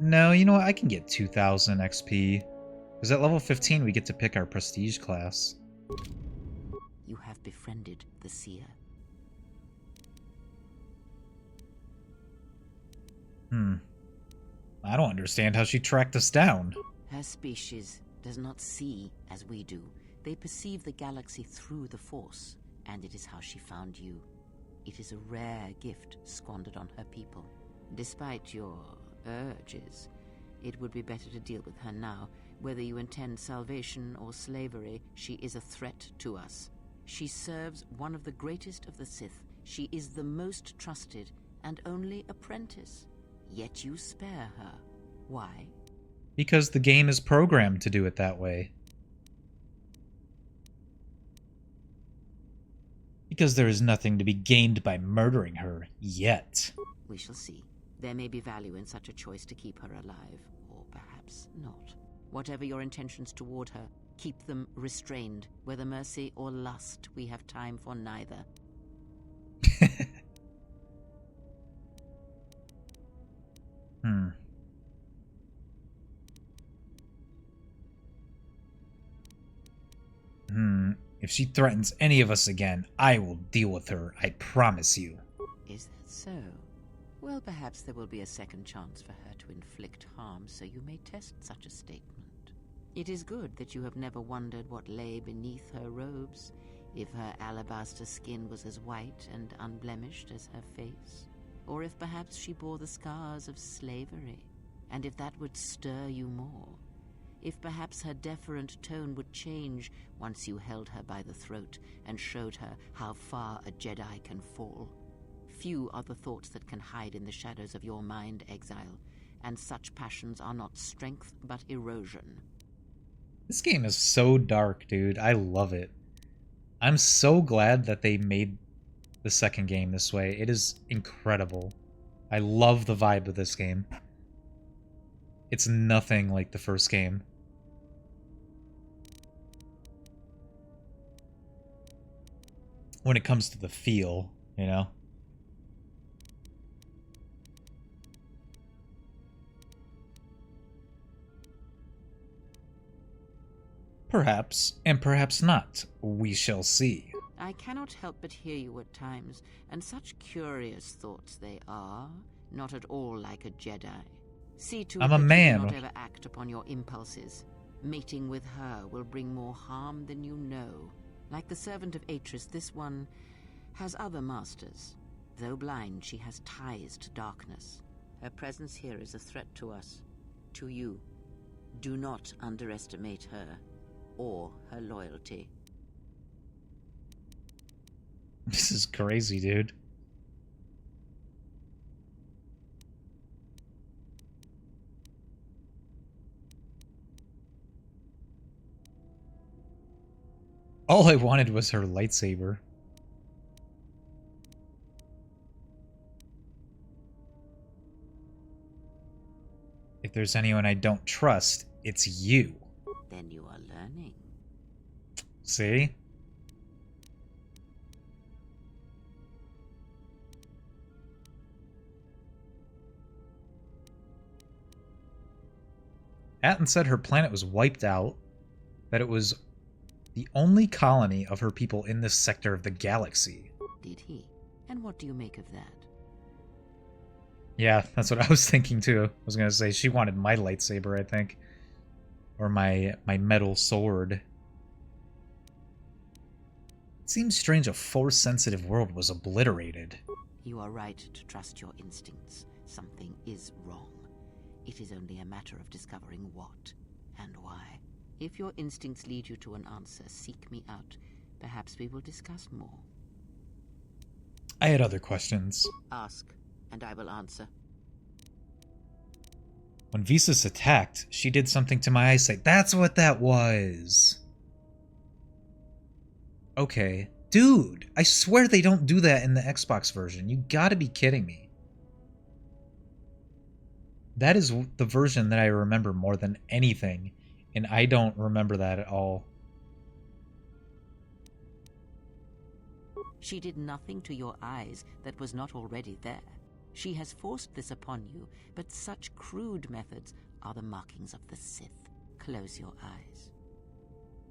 No, you know what? I can get 2,000 XP. Because at level 15, we get to pick our prestige class. You have befriended the seer. I don't understand how she tracked us down. Her species does not see as we do. They perceive the galaxy through the Force, and it is how she found you. It is a rare gift squandered on her people. Despite your urges, it would be better to deal with her now. Whether you intend salvation or slavery, she is a threat to us. She serves one of the greatest of the Sith. She is the most trusted and only apprentice. Yet you spare her. Why? Because the game is programmed to do it that way. Because there is nothing to be gained by murdering her, yet. We shall see. There may be value in such a choice to keep her alive, or perhaps not. Whatever your intentions toward her, keep them restrained. Whether mercy or lust, we have time for neither. If she threatens any of us again, I will deal with her, I promise you. Is that so? Well, perhaps there will be a second chance for her to inflict harm, so you may test such a statement. It is good that you have never wondered what lay beneath her robes, if her alabaster skin was as white and unblemished as her face, or if perhaps she bore the scars of slavery, and if that would stir you more. If perhaps her deferent tone would change once you held her by the throat and showed her how far a Jedi can fall. Few are the thoughts that can hide in the shadows of your mind, exile, and such passions are not strength but erosion. This game is so dark, dude. I love it. I'm so glad that they made the second game this way. It is incredible. I love the vibe of this game. It's nothing like the first game. When it comes to the feel, you know? Perhaps, and perhaps not. We shall see. I cannot help but hear you at times, and such curious thoughts they are, not at all like a Jedi. See to it I'm a that man. you do not ever act upon your impulses. Mating with her will bring more harm than you know. Like the servant of Atris, this one has other masters. Though blind, she has ties to darkness. Her presence here is a threat to us, to you. Do not underestimate her, or her loyalty. This is crazy, dude. All I wanted was her lightsaber. If there's anyone I don't trust, it's you. Then you are learning. See? Atton said her planet was wiped out, that it was the only colony of her people in this sector of the galaxy. Did he? And what do you make of that? Yeah, that's what I was thinking too. I was gonna say she wanted my lightsaber, I think. Or my metal sword. It seems strange a Force-sensitive world was obliterated. You are right to trust your instincts. Something is wrong. It is only a matter of discovering what and why. If your instincts lead you to an answer, seek me out. Perhaps we will discuss more. I had other questions. Ask, and I will answer. When Visas attacked, she did something to my eyesight. That's what that was! Okay. Dude, I swear they don't do that in the Xbox version. You gotta be kidding me. That is the version that I remember more than anything, and I don't remember that at all. She did nothing to your eyes that was not already there. She has forced this upon you, but such crude methods are the markings of the Sith. Close your eyes.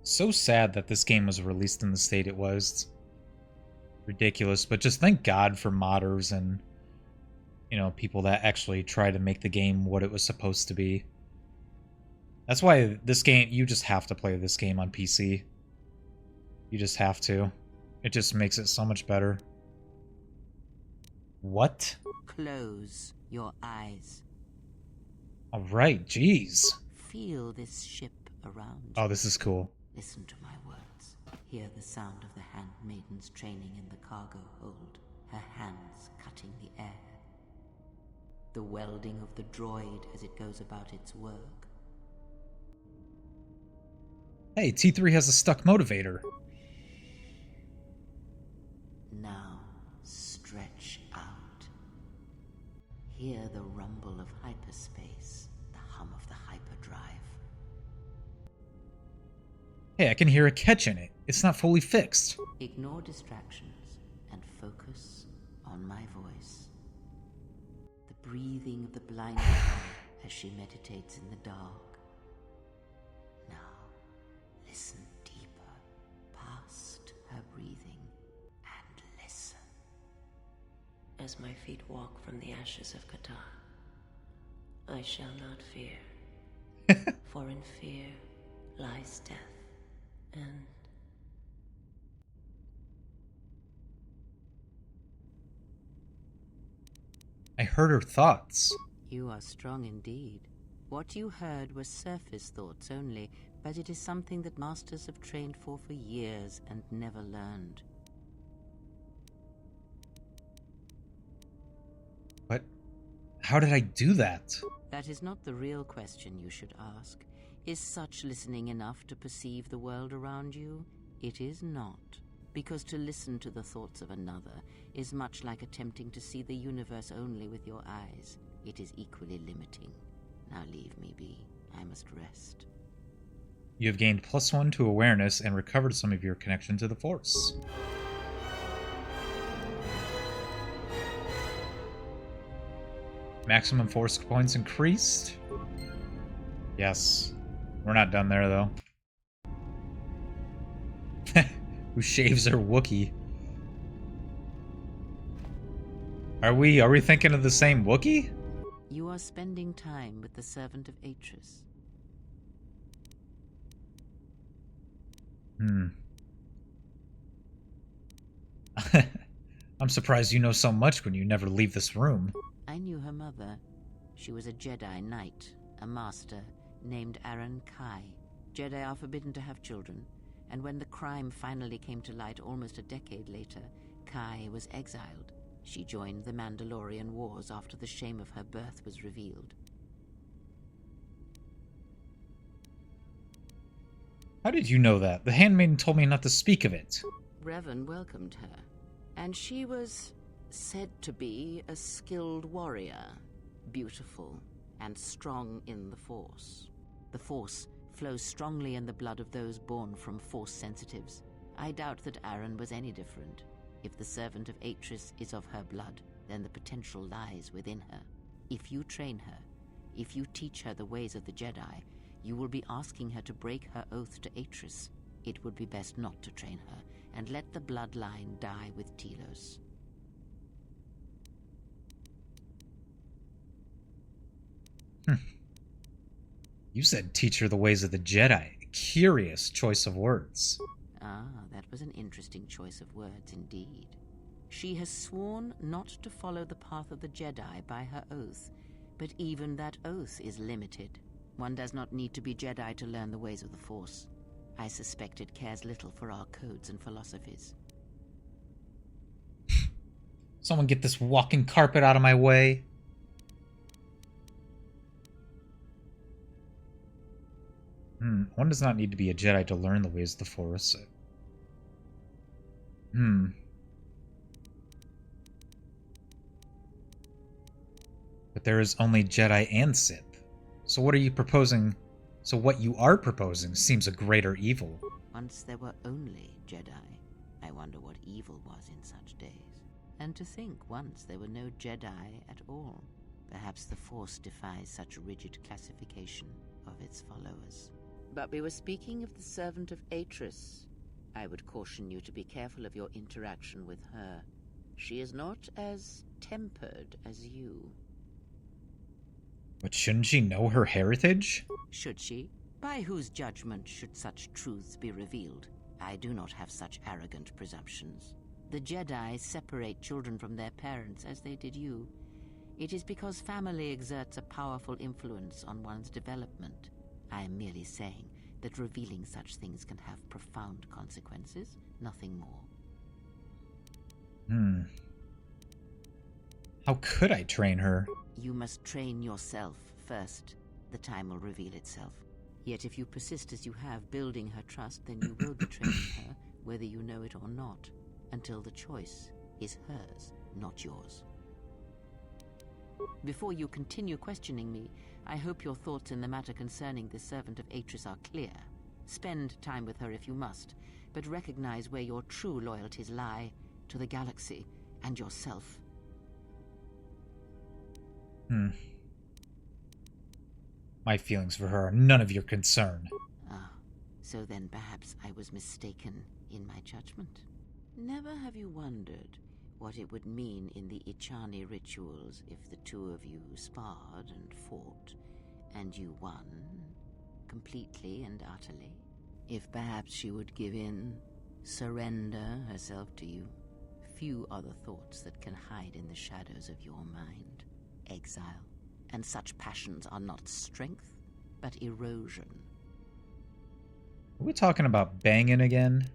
So sad that this game was released in the state it was. Ridiculous, but just thank God for modders and, you know, people that actually try to make the game what it was supposed to be. That's why this game, you just have to play this game on PC. You just have to. It just makes it so much better. What? Close your eyes. Alright, jeez. Feel this ship around you. Oh, this is cool. Listen to my words. Hear the sound of the handmaidens training in the cargo hold, her hands cutting the air. The welding of the droid as it goes about its work. Hey, T3 has a stuck motivator. Now, stretch out. Hear the rumble of hyperspace, the hum of the hyperdrive. Hey, I can hear a catch in it. It's not fully fixed. Ignore distractions and focus on my voice. The breathing of the blind girl as she meditates in the dark. Now, listen deeper, past her breathing, and listen. As my feet walk from the ashes of KOTOR, I shall not fear. For in fear lies death, and... I heard her thoughts. You are strong indeed. What you heard was surface thoughts only, but it is something that masters have trained for years and never learned. What? How did I do that? That is not the real question you should ask. Is such listening enough to perceive the world around you? It is not. Because to listen to the thoughts of another is much like attempting to see the universe only with your eyes. It is equally limiting. Now leave me be. I must rest. You have gained +1 to awareness and recovered some of your connection to the Force. Maximum Force points increased? Yes. We're not done there, though. Who shaves her Wookiee? Are we thinking of the same Wookiee? You are spending time with the servant of Atris. I'm surprised you know so much when you never leave this room. I knew her mother. She was a Jedi Knight, a master, named Aaron Kai. Jedi are forbidden to have children, and when the crime finally came to light almost a decade later, Kai was exiled. She joined the Mandalorian Wars after the shame of her birth was revealed. How did you know that? The handmaiden told me not to speak of it. Revan welcomed her, and she was said to be a skilled warrior, beautiful and strong in the Force. The Force flows strongly in the blood of those born from Force sensitives. I doubt that Aaron was any different. If the servant of Atris is of her blood, then the potential lies within her. If you train her, if you teach her the ways of the Jedi, you will be asking her to break her oath to Atris. It would be best not to train her, and let the bloodline die with Telos. You said teach her the ways of the Jedi. Curious choice of words. Ah, that was an interesting choice of words indeed. She has sworn not to follow the path of the Jedi by her oath, but even that oath is limited. One does not need to be Jedi to learn the ways of the Force. I suspect it cares little for our codes and philosophies. Someone get this walking carpet out of my way. One does not need to be a Jedi to learn the ways of the Force. But there is only Jedi and Sith. So what are you proposing? So what you are proposing seems a greater evil. Once there were only Jedi. I wonder what evil was in such days. And to think once there were no Jedi at all. Perhaps the Force defies such rigid classification of its followers. But we were speaking of the servant of Atris. I would caution you to be careful of your interaction with her. She is not as tempered as you. But shouldn't she know her heritage? Should she? By whose judgment should such truths be revealed? I do not have such arrogant presumptions. The Jedi separate children from their parents as they did you. It is because family exerts a powerful influence on one's development. I am merely saying that revealing such things can have profound consequences, nothing more. How could I train her? You must train yourself first. The time will reveal itself. Yet if you persist as you have, building her trust, then you will be training her, whether you know it or not, until the choice is hers, not yours. Before you continue questioning me, I hope your thoughts in the matter concerning the servant of Atris are clear. Spend time with her if you must, but recognize where your true loyalties lie, to the galaxy and yourself. My feelings for her are none of your concern. Ah, so then perhaps I was mistaken in my judgment. Never have you wondered what it would mean in the Ichani rituals if the two of you sparred and fought, and you won, completely and utterly? If perhaps she would give in, surrender herself to you? Few are the thoughts that can hide in the shadows of your mind. Exile. And such passions are not strength, but erosion. Are we talking about banging again?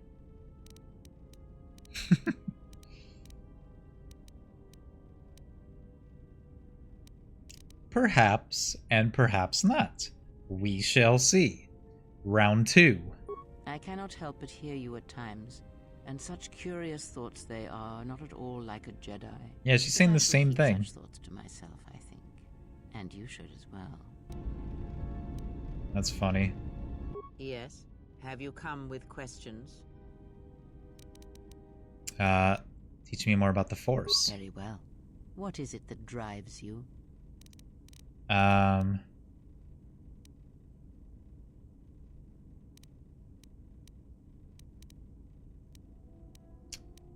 Perhaps, and perhaps not. We shall see. Round 2. I cannot help but hear you at times, and such curious thoughts they are, not at all like a Jedi. Yeah, she's saying the same keep thing. Such thoughts to myself, I think, and you should as well. That's funny. Yes. Have you come with questions? Teach me more about the Force. Very well. What is it that drives you?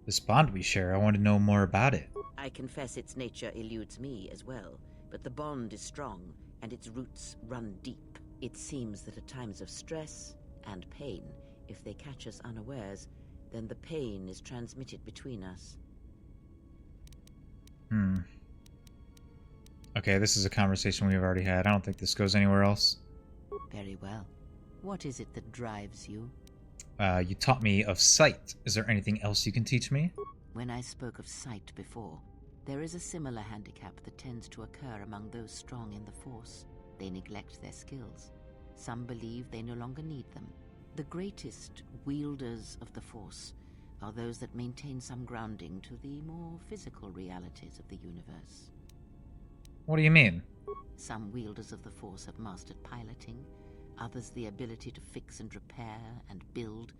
This bond we share, I want to know more about it. I confess its nature eludes me as well, but the bond is strong, and its roots run deep. It seems that at times of stress and pain, if they catch us unawares, then the pain is transmitted between us. Okay, this is a conversation we've already had. I don't think this goes anywhere else. Very well. What is it that drives you? You taught me of sight. Is there anything else you can teach me? When I spoke of sight before, there is a similar handicap that tends to occur among those strong in the Force. They neglect their skills. Some believe they no longer need them. The greatest wielders of the Force are those that maintain some grounding to the more physical realities of the universe. What do you mean? Some wielders of the Force have mastered piloting, others the ability to fix and repair and build,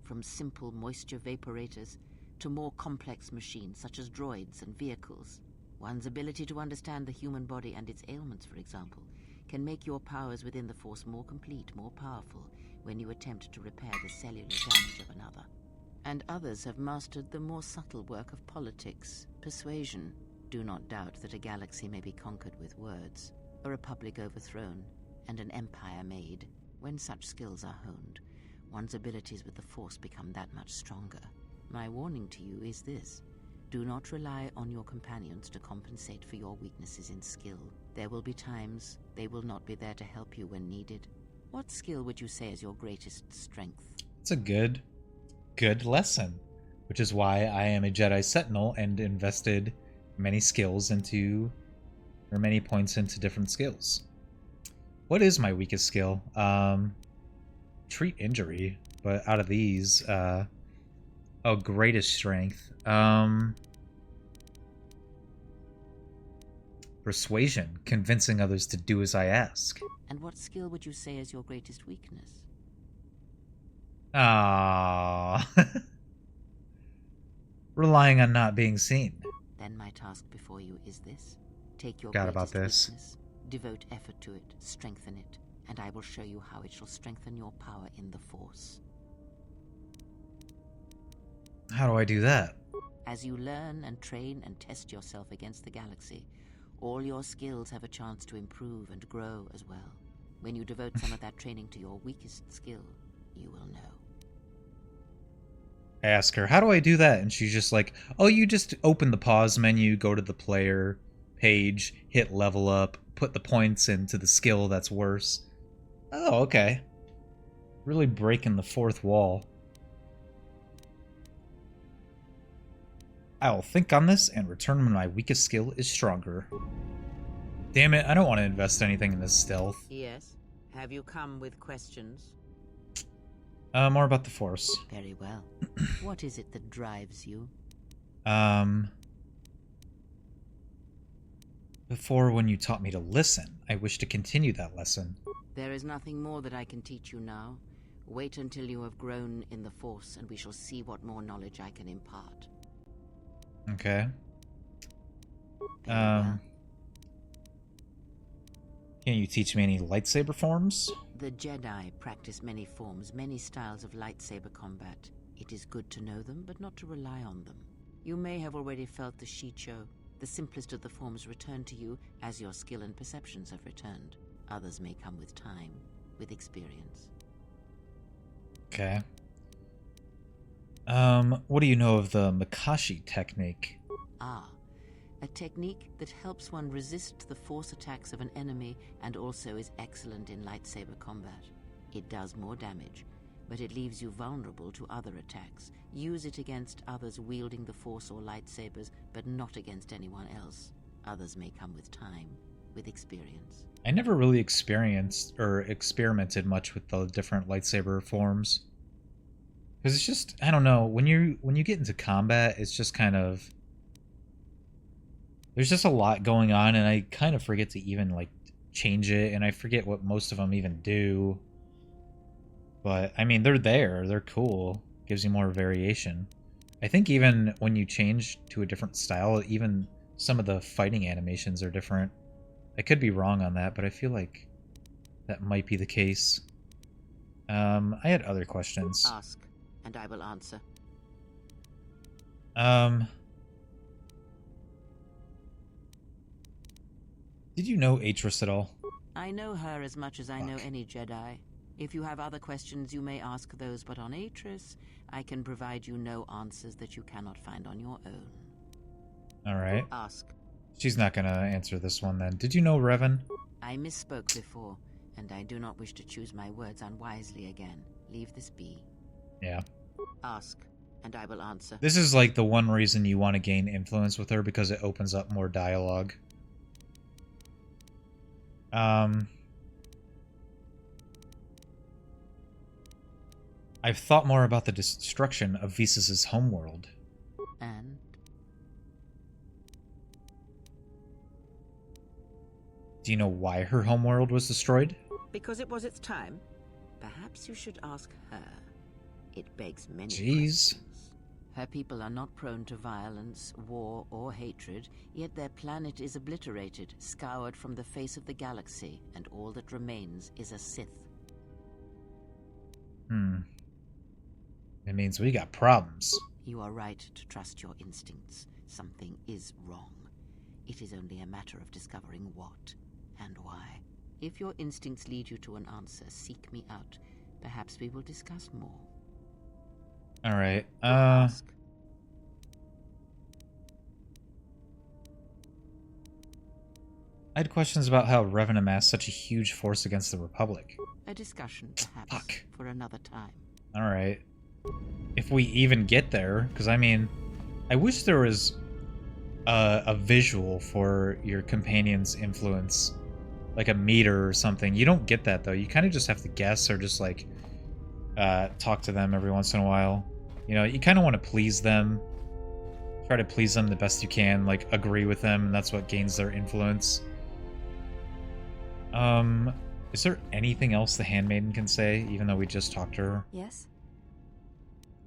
from simple moisture vaporators to more complex machines such as droids and vehicles. One's ability to understand the human body and its ailments, for example, can make your powers within the Force more complete, more powerful, when you attempt to repair the cellular damage of another. And others have mastered the more subtle work of politics, persuasion. Do not doubt that a galaxy may be conquered with words, a republic overthrown, and an empire made. When such skills are honed, one's abilities with the Force become that much stronger. My warning to you is this: do not rely on your companions to compensate for your weaknesses in skill. There will be times they will not be there to help you when needed. What skill would you say is your greatest strength? It's a good lesson, which is why I am a Jedi Sentinel and invested many skills into, or many points into different skills. What is my weakest skill? Treat injury, but out of these, greatest strength. Persuasion, convincing others to do as I ask. And what skill would you say is your greatest weakness? Relying on not being seen. Then my task before you is this: take your Forgot about greatest this. weakness, devote effort to it, strengthen it, and I will show you how it shall strengthen your power in the Force. How do I do that? As you learn and train and test yourself against the galaxy, all your skills have a chance to improve and grow as well. When you devote some of that training to your weakest skill, you will know. I ask her, how do I do that? And she's just like, oh, you just open the pause menu, go to the player page, hit level up, put the points into the skill that's worse. Oh, okay. Really breaking the fourth wall. I'll think on this and return when my weakest skill is stronger. Damn it, I don't want to invest anything in this stealth. Yes? Have you come with questions? More about the Force. Very well. What is it that drives you? Before, when you taught me to listen, I wish to continue that lesson. There is nothing more that I can teach you now. Wait until you have grown in the Force, and we shall see what more knowledge I can impart. Okay. Very well. Can you teach me any lightsaber forms? The Jedi practice many forms, many styles of lightsaber combat. It is good to know them, but not to rely on them. You may have already felt the Shicho. The simplest of the forms return to you as your skill and perceptions have returned. Others may come with time, with experience. Okay. What do you know of the Makashi technique? Ah, a technique that helps one resist the force attacks of an enemy and also is excellent in lightsaber combat. It does more damage, but it leaves you vulnerable to other attacks. Use it against others wielding the Force or lightsabers, but not against anyone else. Others may come with time, with experience. I never really experienced or experimented much with the different lightsaber forms. Because it's just, I don't know, when you get into combat, it's just kind of, there's just a lot going on, and I kind of forget to even like change it, and I forget what most of them even do. But I mean, they're cool. Gives you more variation. I think even when you change to a different style, even some of the fighting animations are different. I could be wrong on that, but I feel like that might be the case. I had other questions. Ask, and I will answer. Did you know Atris at all? I know her as much as I know any Jedi. If you have other questions, you may ask those, but on Atris, I can provide you no answers that you cannot find on your own. Alright. Ask. She's not gonna answer this one then. Did you know Revan? I misspoke before, and I do not wish to choose my words unwisely again. Leave this be. Yeah. Ask, and I will answer. This is like the one reason you want to gain influence with her, because it opens up more dialogue. I've thought more about the destruction of Visas' homeworld. And? Do you know why her homeworld was destroyed? Because it was its time. Perhaps you should ask her. It begs many Jeez. questions. Her people are not prone to violence, war, or hatred, yet their planet is obliterated, scoured from the face of the galaxy, and all that remains is a Sith. It means we got problems. You are right to trust your instincts. Something is wrong. It is only a matter of discovering what and why. If your instincts lead you to an answer, seek me out. Perhaps we will discuss more. Alright, Ask. I had questions about how Revan amassed such a huge force against the Republic. A discussion, perhaps, for another time. Alright. If we even get there, because I mean, I wish there was a visual for your companion's influence. Like a meter or something. You don't get that, though. You kind of just have to guess or just, like, talk to them every once in a while. You know, you kind of want to please them. Try to please them the best you can. Like, agree with them, and that's what gains their influence. Is there anything else the Handmaiden can say, even though we just talked to her? Yes?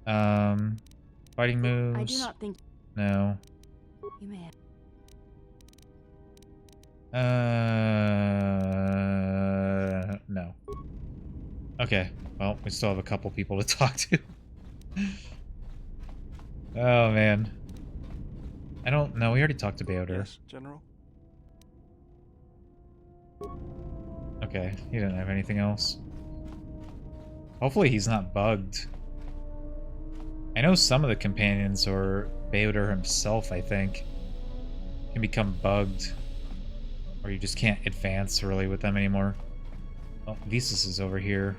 Fighting moves? I do not think... No. You may have... No. Okay, well, we still have a couple people to talk to. Oh, man. I don't know, we already talked to Beoder. Yes, General? Okay, he didn't have anything else. Hopefully he's not bugged. I know some of the companions, or Beoder himself, I think, can become bugged. Or you just can't advance, really, with them anymore. Oh, Visas is over here.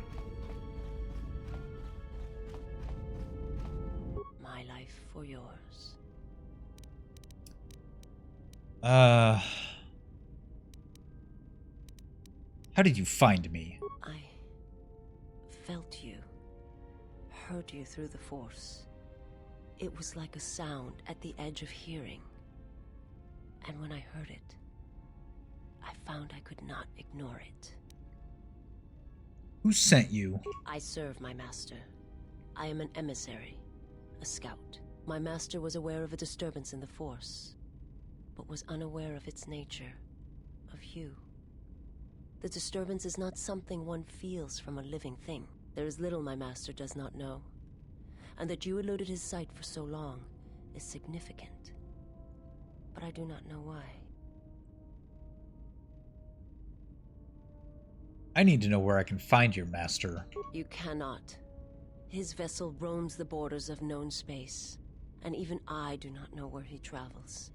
My life for yours. How did you find me? I felt you, heard you through the Force. It was like a sound at the edge of hearing. And when I heard it, I found I could not ignore it. Who sent you? I serve my master. I am an emissary, a scout. My master was aware of a disturbance in the Force, but was unaware of its nature, of you. The disturbance is not something one feels from a living thing. There is little my master does not know, and that you eluded his sight for so long is significant. But I do not know why. I need to know where I can find your master. You cannot. His vessel roams the borders of known space, and even I do not know where he travels.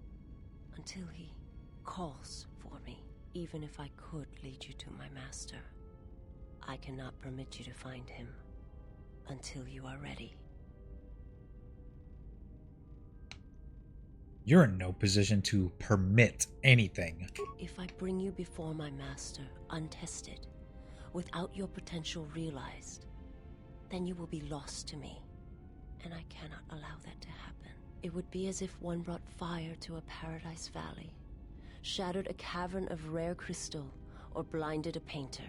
Until he calls for me. Even if I could lead you to my master, I cannot permit you to find him until you are ready. You're in no position to permit anything. If I bring you before my master untested, without your potential realized, then you will be lost to me, and I cannot allow that to happen. It would be as if one brought fire to a paradise valley, shattered a cavern of rare crystal, or blinded a painter.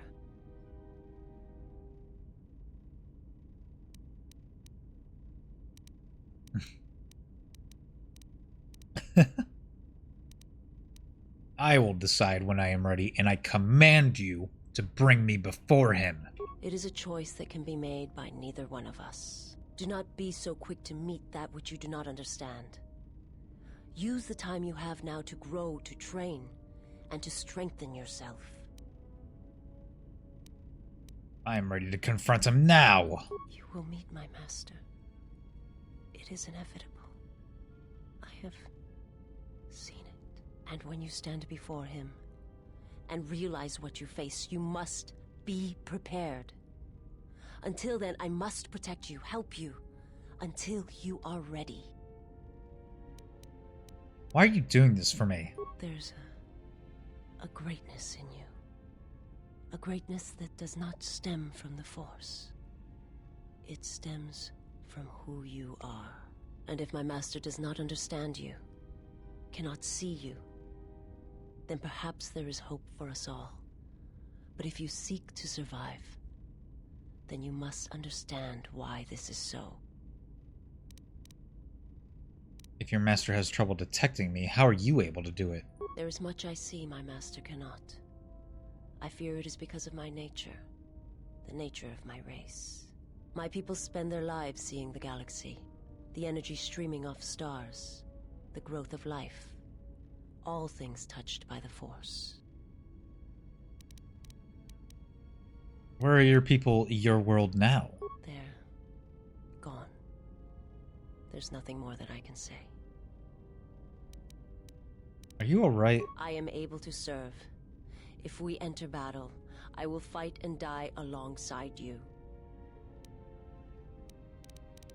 I will decide when I am ready, and I command you to bring me before him. It is a choice that can be made by neither one of us. Do not be so quick to meet that which you do not understand. Use the time you have now to grow, to train, and to strengthen yourself. I am ready to confront him now. You will meet my master. It is inevitable. I have seen it. And when you stand before him and realize what you face, you must be prepared. Until then, I must protect you, help you, until you are ready. Why are you doing this for me? There's a greatness in you. A greatness that does not stem from the Force. It stems from who you are. And if my master does not understand you, cannot see you, then perhaps there is hope for us all. But if you seek to survive, then you must understand why this is so. If your master has trouble detecting me, how are you able to do it? There is much I see my master cannot. I fear it is because of my nature, the nature of my race. My people spend their lives seeing the galaxy, the energy streaming off stars, the growth of life, all things touched by the Force. Where are your people, your world now? They're gone. There's nothing more that I can say. Are you alright? I am able to serve. If we enter battle, I will fight and die alongside you.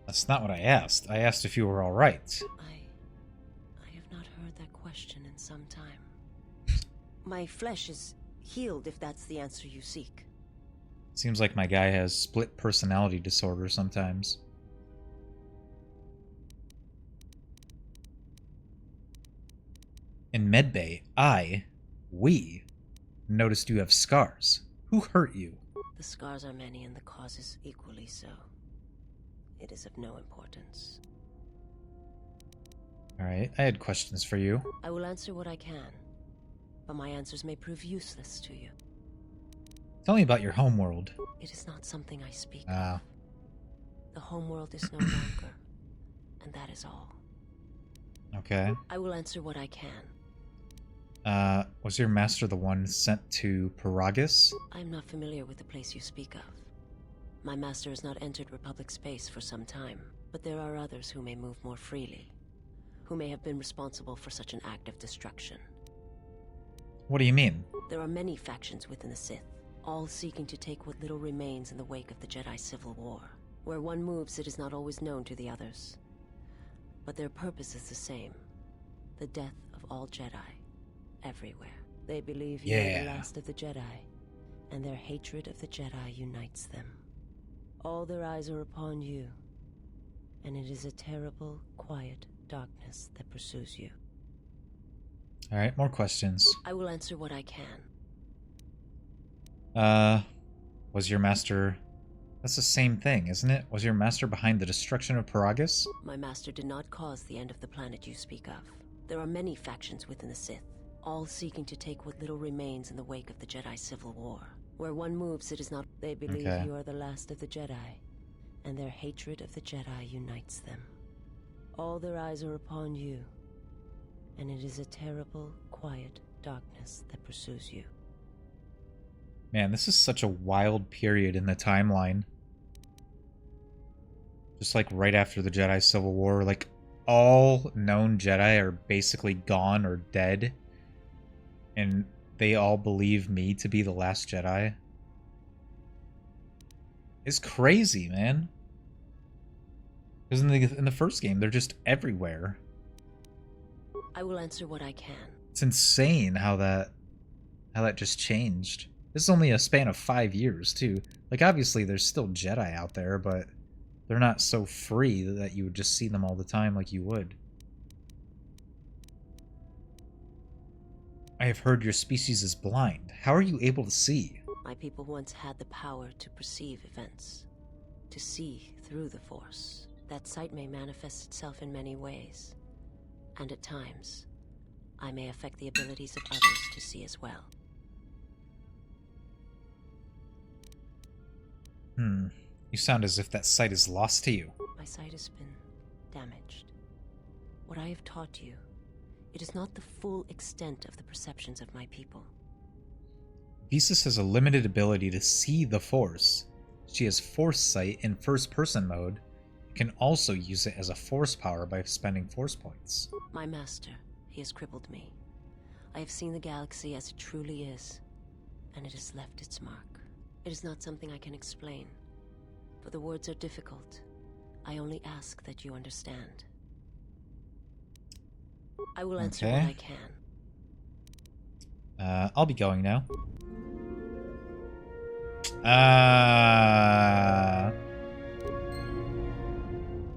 That's not what I asked. I asked if you were alright. I have not heard that question in some time. My flesh is healed, if that's the answer you seek. Seems like my guy has split personality disorder sometimes. In Medbay, we noticed you have scars. Who hurt you? The scars are many and the causes equally so. It is of no importance. Alright, I had questions for you. I will answer what I can, but my answers may prove useless to you. Tell me about your homeworld. It is not something I speak of. The homeworld is no longer, and that is all. Okay. I will answer what I can. Was your master the one sent to Paragus? I am not familiar with the place you speak of. My master has not entered Republic space for some time, but there are others who may move more freely, who may have been responsible for such an act of destruction. What do you mean? There are many factions within the Sith, all seeking to take what little remains in the wake of the Jedi Civil War. Where one moves, it is not always known to the others. But their purpose is the same. The death of all Jedi, everywhere. They believe you are the last of the Jedi, and their hatred of the Jedi unites them. All their eyes are upon you, and it is a terrible, quiet darkness that pursues you. Alright, more questions. I will answer what I can. Was your master... That's the same thing, isn't it? Was your master behind the destruction of Paragus? My master did not cause the end of the planet you speak of. There are many factions within the Sith, all seeking to take what little remains in the wake of the Jedi Civil War. Where one moves, it is not... They believe you are the last of the Jedi, and their hatred of the Jedi unites them. All their eyes are upon you, and it is a terrible, quiet darkness that pursues you. Man, this is such a wild period in the timeline. Just like right after the Jedi Civil War, like all known Jedi are basically gone or dead. And they all believe me to be the last Jedi. It's crazy, man. Because in the first game, they're just everywhere. I will answer what I can. It's insane how that just changed. This is only a span of 5 years, too. Like, obviously, there's still Jedi out there, but they're not so free that you would just see them all the time like you would. I have heard your species is blind. How are you able to see? My people once had the power to perceive events, to see through the Force. That sight may manifest itself in many ways, and at times, I may affect the abilities of others to see as well. You sound as if that sight is lost to you. My sight has been damaged. What I have taught you, it is not the full extent of the perceptions of my people. Visas has a limited ability to see the Force. She has Force Sight in first-person mode. You can also use it as a Force power by spending Force points. My master, he has crippled me. I have seen the galaxy as it truly is, and it has left its mark. It is not something I can explain, for the words are difficult. I only ask that you understand. I will answer what I can. I'll be going now.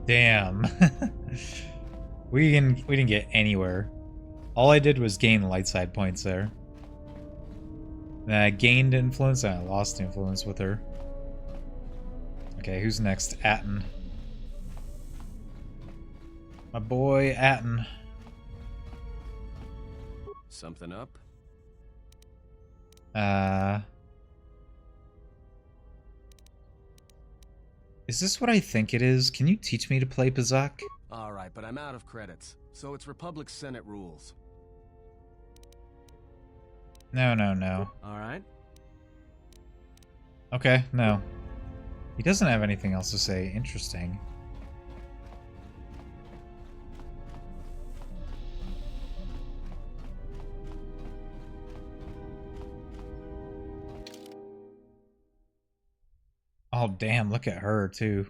Damn. we didn't get anywhere. All I did was gain light side points there. And I gained influence and I lost influence with her. Okay, who's next? Atten. My boy Atten. Something up? Is this what I think it is? Can you teach me to play Pazak? Alright, but I'm out of credits, so it's Republic Senate rules. No. Alright? Okay, no. He doesn't have anything else to say. Interesting. Oh, damn, look at her, too.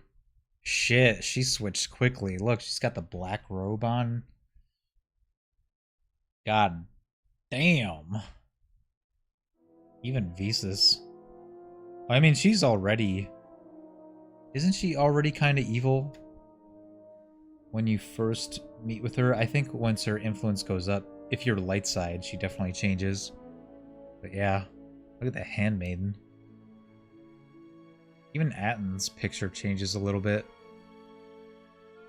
Shit, she switched quickly. Look, she's got the black robe on. God damn. Even Visas. I mean, she's already... Isn't she already kind of evil? When you first meet with her, I think once her influence goes up, if you're light side, she definitely changes. But yeah, look at the handmaiden. Even Atten's picture changes a little bit.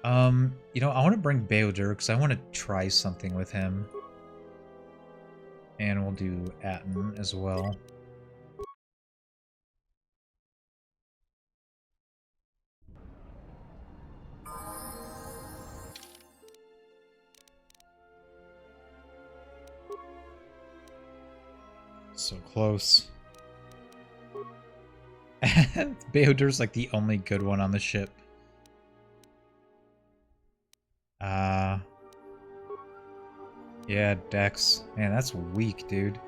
You know, I want to bring Beodur because I want to try something with him. And we'll do Atten as well. So close. Beodur's like the only good one on the ship. Yeah, Dex. Man, that's weak, dude.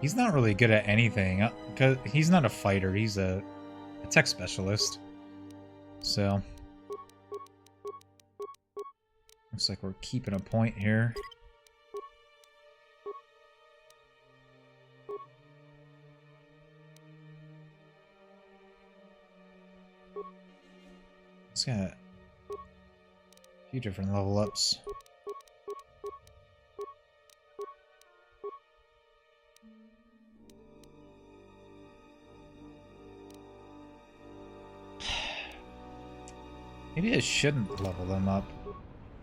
He's not really good at anything. Cause he's not a fighter, he's a tech specialist. So. Looks like we're keeping a point here. It's got a few different level ups. Maybe I shouldn't level them up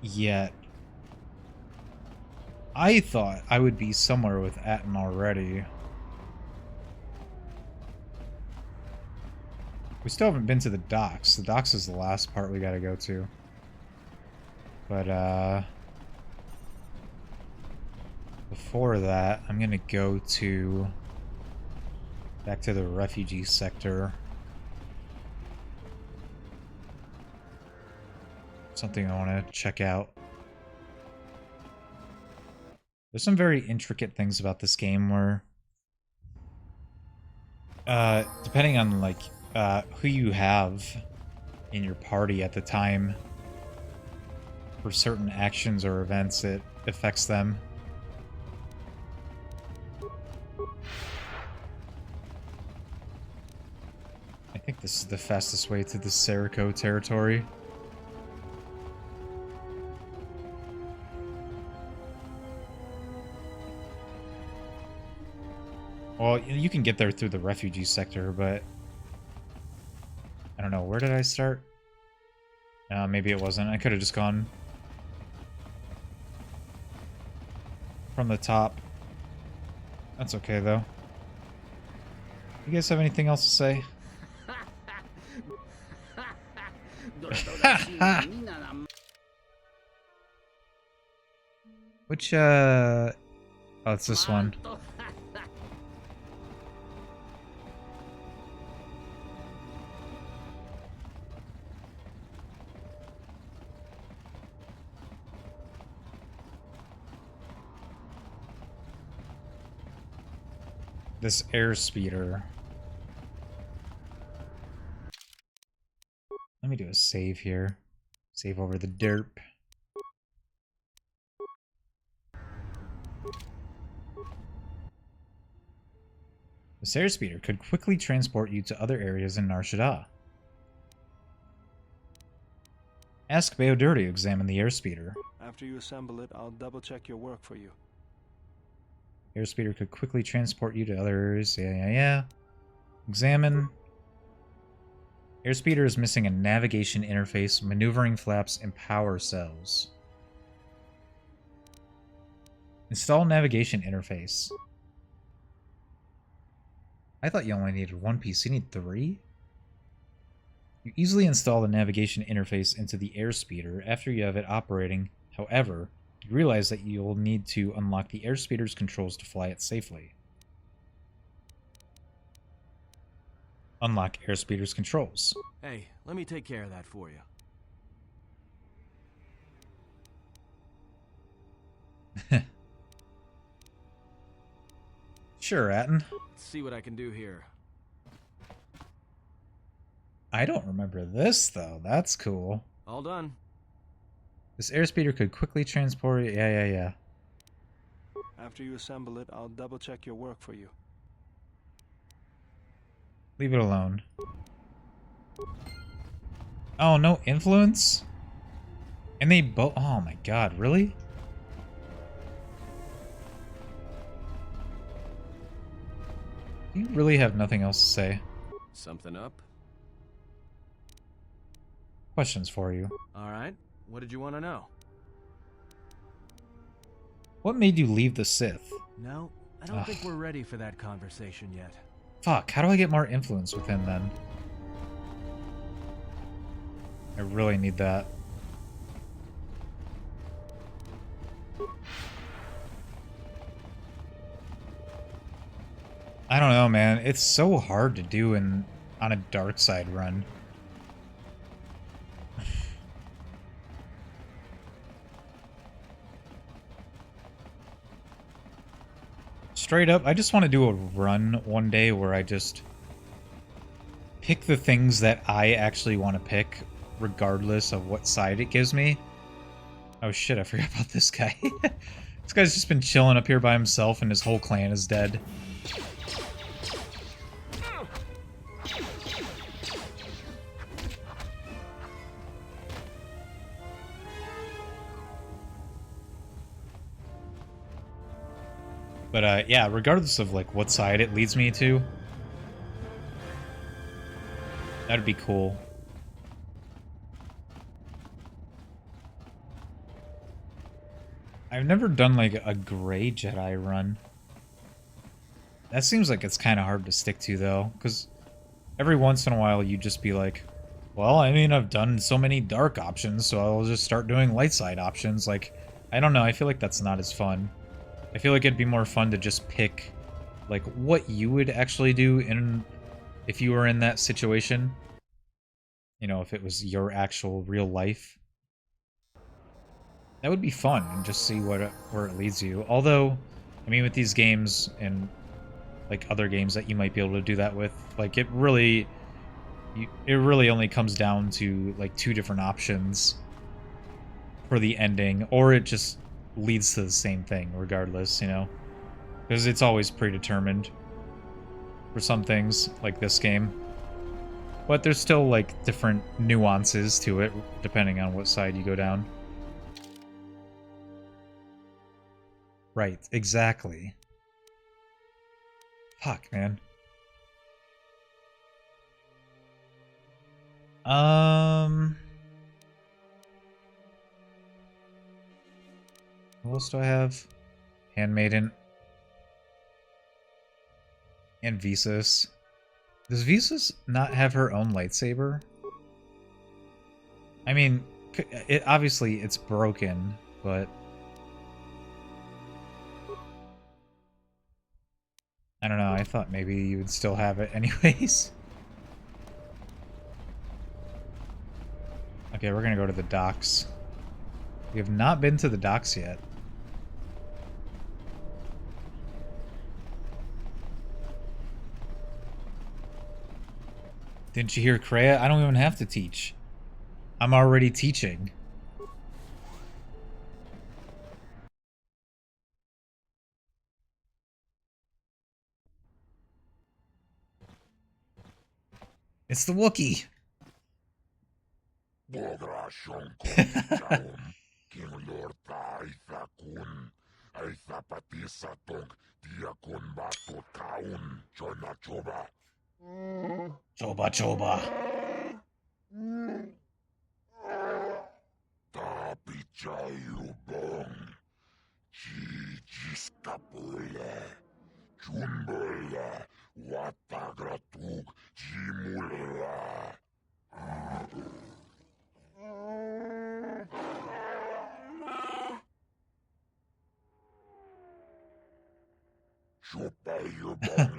yet. I thought I would be somewhere with Atten already. We still haven't been to the docks. The docks is the last part we gotta go to. But, before that, I'm gonna go to... back to the refugee sector. Something I want to check out. There's some very intricate things about this game where... depending on, like... who you have in your party at the time for certain actions or events, it affects them. I think this is the fastest way to the Serico territory. Well, you can get there through the refugee sector, but... I don't know, where did I start? Maybe it wasn't. I could have just gone from the top. That's okay, though. You guys have anything else to say? Which, oh, it's this one. This air speeder. Let me do a save here. Save over the derp. This air speeder could quickly transport you to other areas in Nar Shaddaa. Ask Bayodur to examine the air speeder. After you assemble it, I'll double-check your work for you. Airspeeder could quickly transport you to others. Yeah. Examine. Airspeeder is missing a navigation interface, maneuvering flaps, and power cells. Install navigation interface. I thought you only needed one piece. You need 3? You easily install the navigation interface into the airspeeder after you have it operating. However, you realize that you'll need to unlock the airspeeder's controls to fly it safely. Unlock airspeeder's controls. Hey, let me take care of that for you. Sure, Atten. Let's see what I can do here. I don't remember this, though. That's cool. All done. This airspeeder could quickly transport... Yeah. After you assemble it, I'll double-check your work for you. Leave it alone. Oh, no influence? And they both... Oh my god, really? You really have nothing else to say. Something up? Questions for you. Alright, what did you want to know? What made you leave the Sith? No, I don't think we're ready for that conversation yet. Fuck, how do I get more influence with him then? I really need that. I don't know, man. It's so hard to do on a dark side run. Straight up, I just want to do a run one day where I just pick the things that I actually want to pick, regardless of what side it gives me. Oh shit, I forgot about this guy. This guy's just been chilling up here by himself and his whole clan is dead. But yeah, regardless of like what side it leads me to, that'd be cool. I've never done like a gray Jedi run. That seems like it's kind of hard to stick to though, because every once in a while you just be like, well, I mean, I've done so many dark options, so I'll just start doing light side options. Like, I don't know, I feel like that's not as fun. I feel like it'd be more fun to just pick, like, what you would actually do if you were in that situation. You know, if it was your actual real life. That would be fun, and just see where it leads you. Although, I mean, with these games, and, like, other games that you might be able to do that with, like, it really only comes down to, like, 2 different options for the ending, or it just leads to the same thing regardless, you know, because it's always predetermined for some things like this game, but there's still like different nuances to it depending on what side you go down. Right, exactly. Fuck, man. What else do I have? Handmaiden. And Visas. Does Visas not have her own lightsaber? I mean, obviously it's broken, but I don't know. I thought maybe you would still have it anyways. Okay, we're gonna go to the docks. We have not been to the docks yet. Didn't you hear Kreia? I don't even have to teach. I'm already teaching. It's the Wookiee. Choba choba.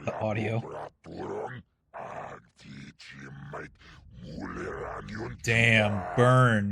The audio. Damn, burn.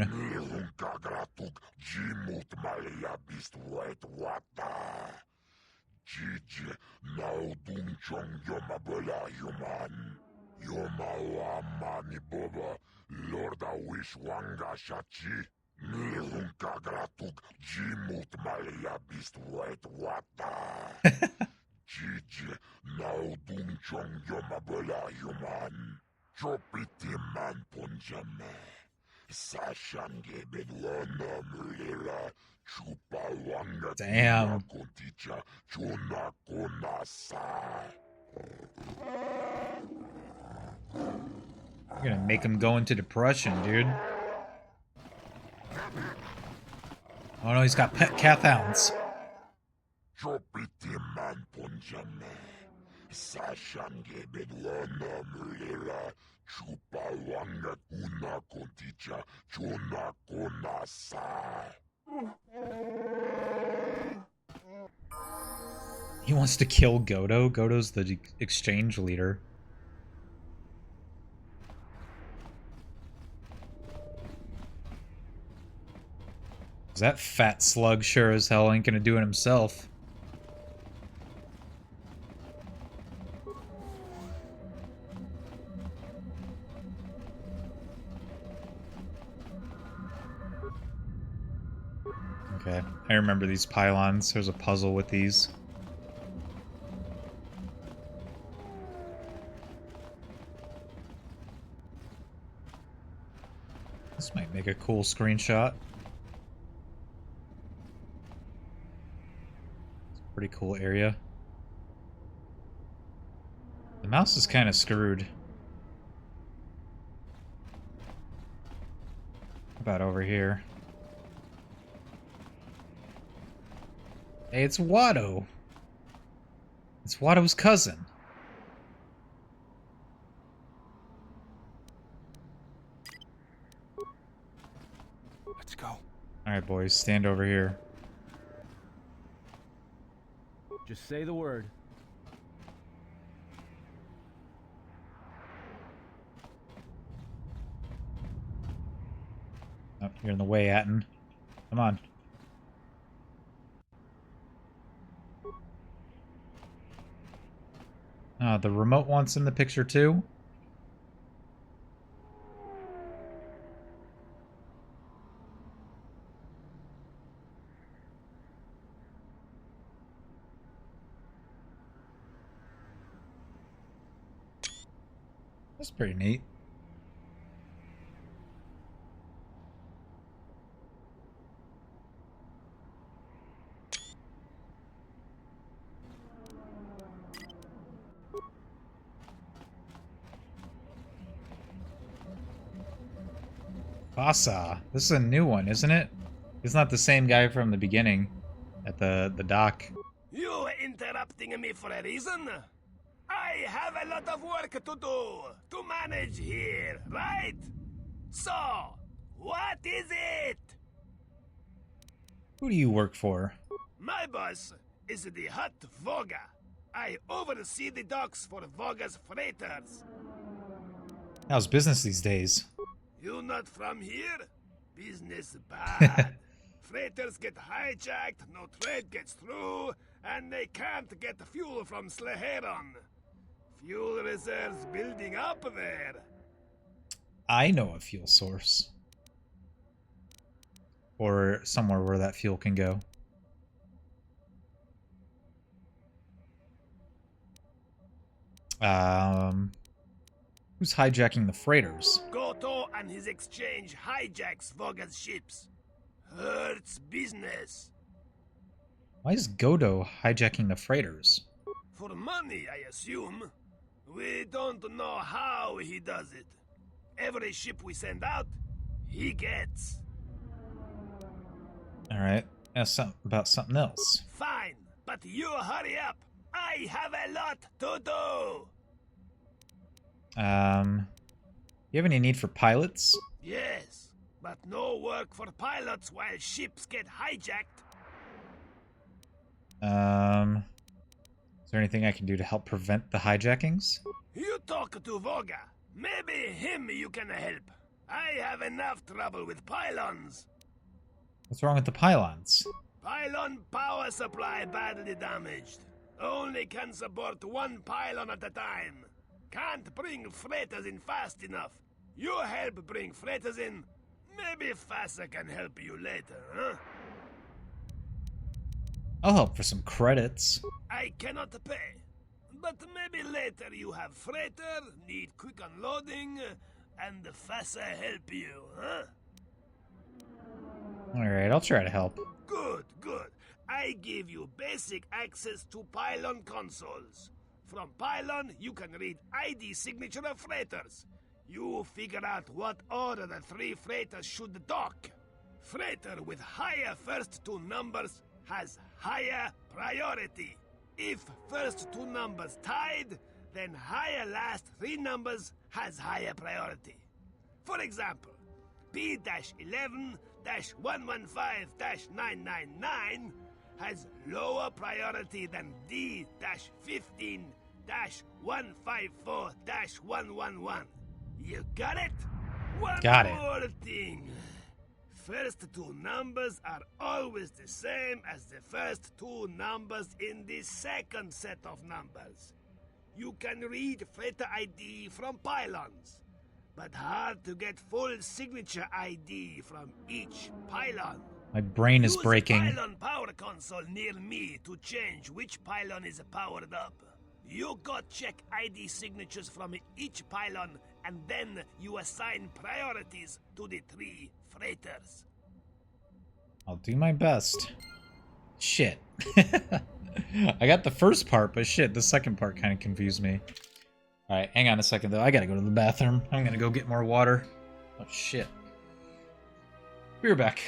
Damn. You're gonna make him go into depression, dude. Oh no, he's got pet cat hounds. He wants to kill Godo. Godo's the exchange leader. That fat slug sure as hell ain't gonna do it himself. Okay, I remember these pylons. There's a puzzle with these. This might make a cool screenshot. Pretty cool area. The mouse is kind of screwed. How about over here? Hey, it's Watto. It's Watto's cousin. Let's go. Alright, boys, stand over here. Just say the word. Oh, you're in the way, Atten. Come on. The remote wants in the picture too? That's pretty neat. Vasa. This is a new one, isn't it? He's not the same guy from the beginning at the dock. You interrupting me for a reason? I have a lot of work to do, to manage here, right? So, What is it? Who do you work for? My boss is the Hut Voga. I oversee the docks for Voga's freighters. How's business these days? You not from here? Business bad. Freighters get hijacked, no trade gets through, and they can't get fuel from Sleheron. Fuel reserves building up there. I know a fuel source. Or somewhere where that fuel can go. Who's hijacking the freighters? KOTOR and his exchange hijacks Voga's ships. Hurts business. Why is Godo hijacking the freighters? For money, I assume. We don't know how he does it. Every ship we send out, he gets. Alright, that's about something else. Fine, but you hurry up. I have a lot to do. You have any need for pilots? Yes, but no work for pilots while ships get hijacked. Is there anything I can do to help prevent the hijackings? You talk to Voga. Maybe him you can help. I have enough trouble with pylons. What's wrong with the pylons? Pylon power supply badly damaged. Only can support one pylon at a time. Can't bring freighters in fast enough. You help bring freighters in. Maybe Fassa can help you later, huh? I'll help for some credits. I cannot pay. But maybe later you have freighter, need quick unloading, and Fassa help you, huh? Alright, I'll try to help. Good, good. I give you basic access to pylon consoles. From pylon, you can read ID signature of freighters. You figure out what order the 3 freighters should dock. Freighter with higher first 2 numbers has higher priority. If first 2 numbers tied, then higher last 3 numbers has higher priority. For example, B-11-115-999 has lower priority than D-15-154-111. You got it? One Got it. more thing. First 2 numbers are always the same as the first 2 numbers in the second set of numbers. You can read freighter ID from pylons, but hard to get full signature ID from each pylon. My brain is Use breaking. pylon power console near me to change which pylon is powered up. You got check ID signatures from each pylon, and then you assign priorities to the 3 freighters. I'll do my best. Shit. I got the first part, but shit, the second part kind of confused me. Alright, hang on a second though. I gotta go to the bathroom. I'm gonna go get more water. Oh shit. We're back.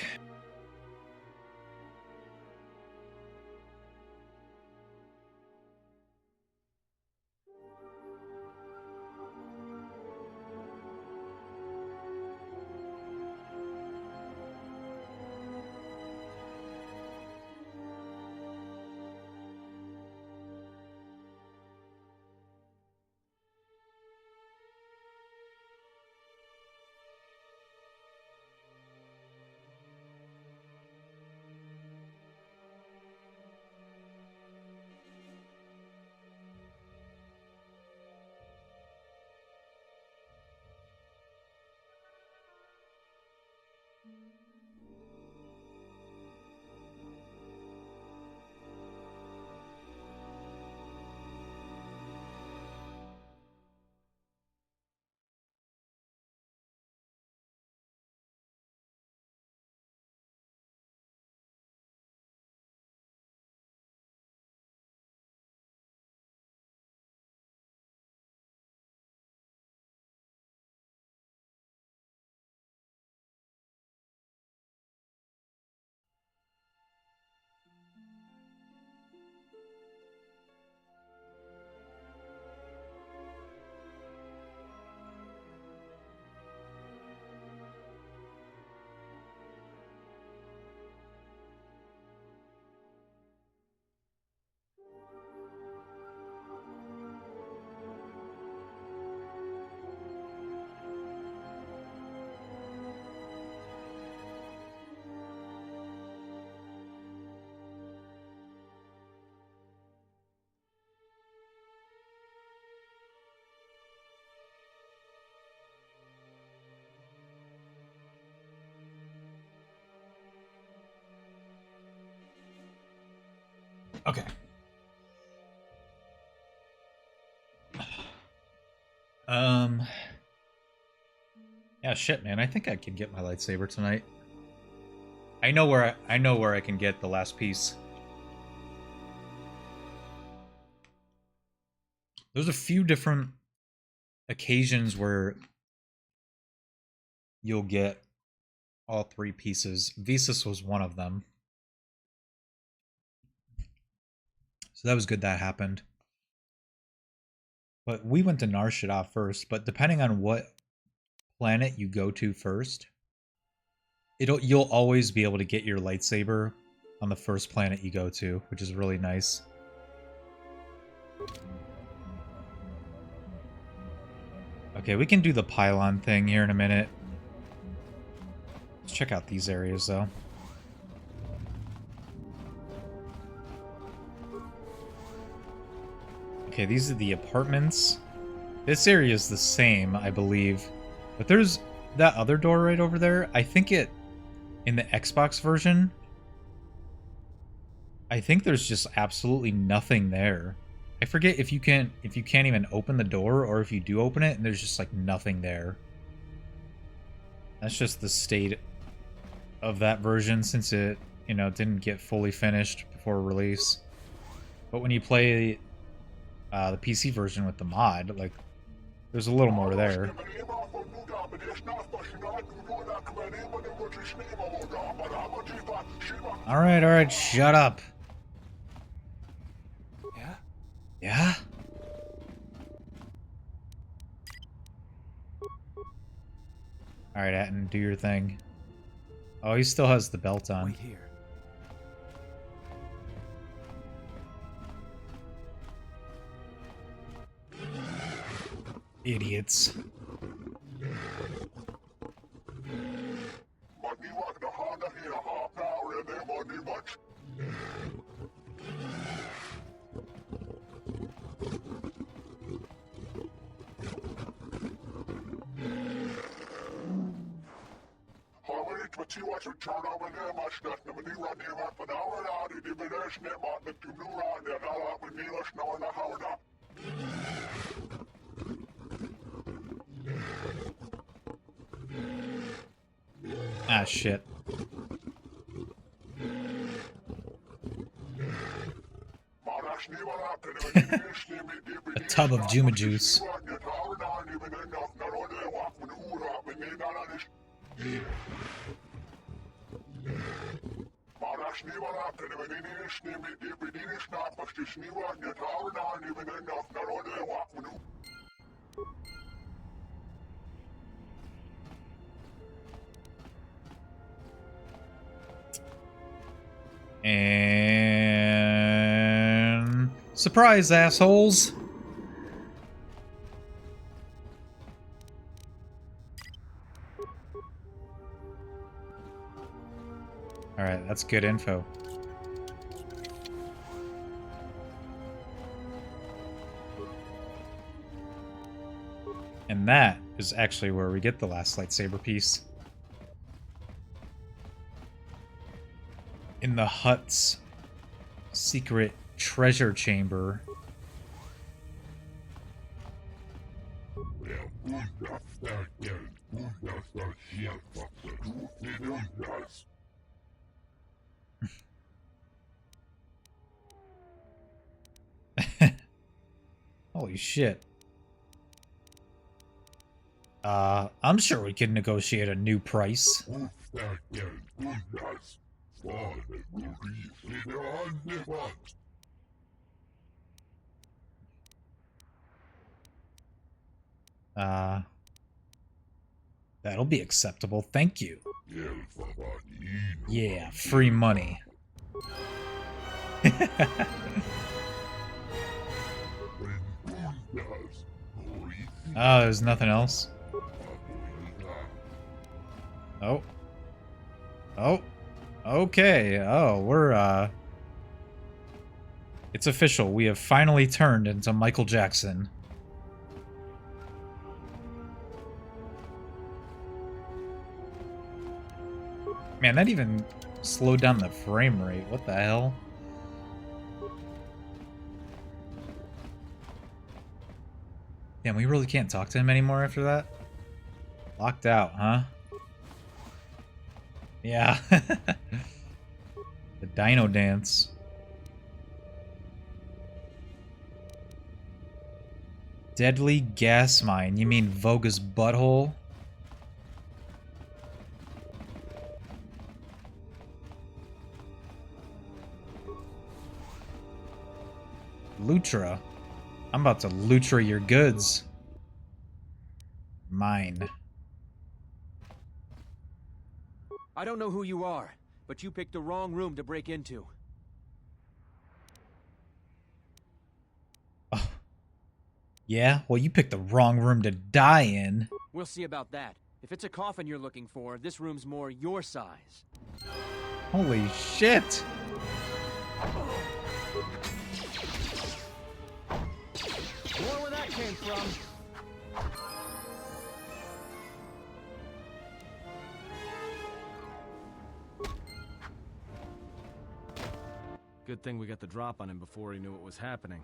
Okay. Yeah, shit, man. I think I can get my lightsaber tonight. I know where I can get the last piece. There's a few different occasions where you'll get all 3 pieces. Visas was one of them. So that was good that happened. But we went to Nar Shaddaa first, but depending on what planet you go to first, you'll always be able to get your lightsaber on the first planet you go to, which is really nice. Okay, we can do the pylon thing here in a minute. Let's check out these areas, though. Okay, these are the apartments. This area is the same, I believe. But there's that other door right over there. I think in the Xbox version, I think there's just absolutely nothing there. I forget if you can't even open the door, or if you do open it and there's just like nothing there. That's just the state of that version, since it, you know, didn't get fully finished before release. But when you play the PC version with the mod, like, there's a little more there. Alright, shut up. Yeah? Yeah? Alright, Atten, do your thing. Oh, he still has the belt on. Wait here. Idiots. Ah, shit. A tub of Juma juice. And surprise, assholes. All right, that's good info. And that is actually where we get the last lightsaber piece. In the hut's secret treasure chamber. Holy shit. I'm sure we can negotiate a new price. That'll be acceptable, thank you. Yeah, free money. Oh, there's nothing else? Oh. Oh. Okay. Oh, we're, it's official. We have finally turned into Michael Jackson. Man, that even slowed down the frame rate. What the hell? Damn, we really can't talk to him anymore after that? Locked out, huh? Yeah. The dino dance. Deadly gas mine. You mean Voga's butthole? Lutra. I'm about to Lutra your goods. Mine. I don't know who you are, but you picked the wrong room to break into. Oh. Yeah? Well, you picked the wrong room to die in. We'll see about that. If it's a coffin you're looking for, this room's more your size. Holy shit! More where that came from. Good thing we got the drop on him before he knew what was happening.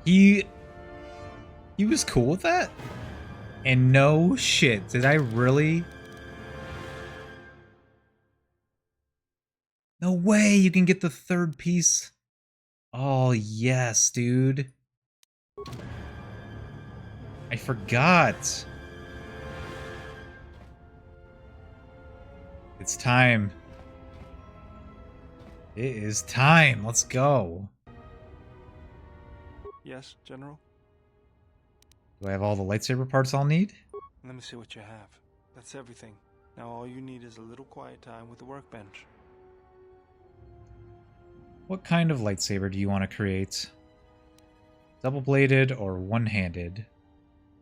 He was cool with that? And no shit, did I really? No way you can get the third piece. Oh, yes, dude. I forgot. It's time. It is time. Let's go. Yes, General? Do I have all the lightsaber parts I'll need? Let me see what you have. That's everything. Now all you need is a little quiet time with the workbench. What kind of lightsaber do you want to create? Double-bladed or one-handed?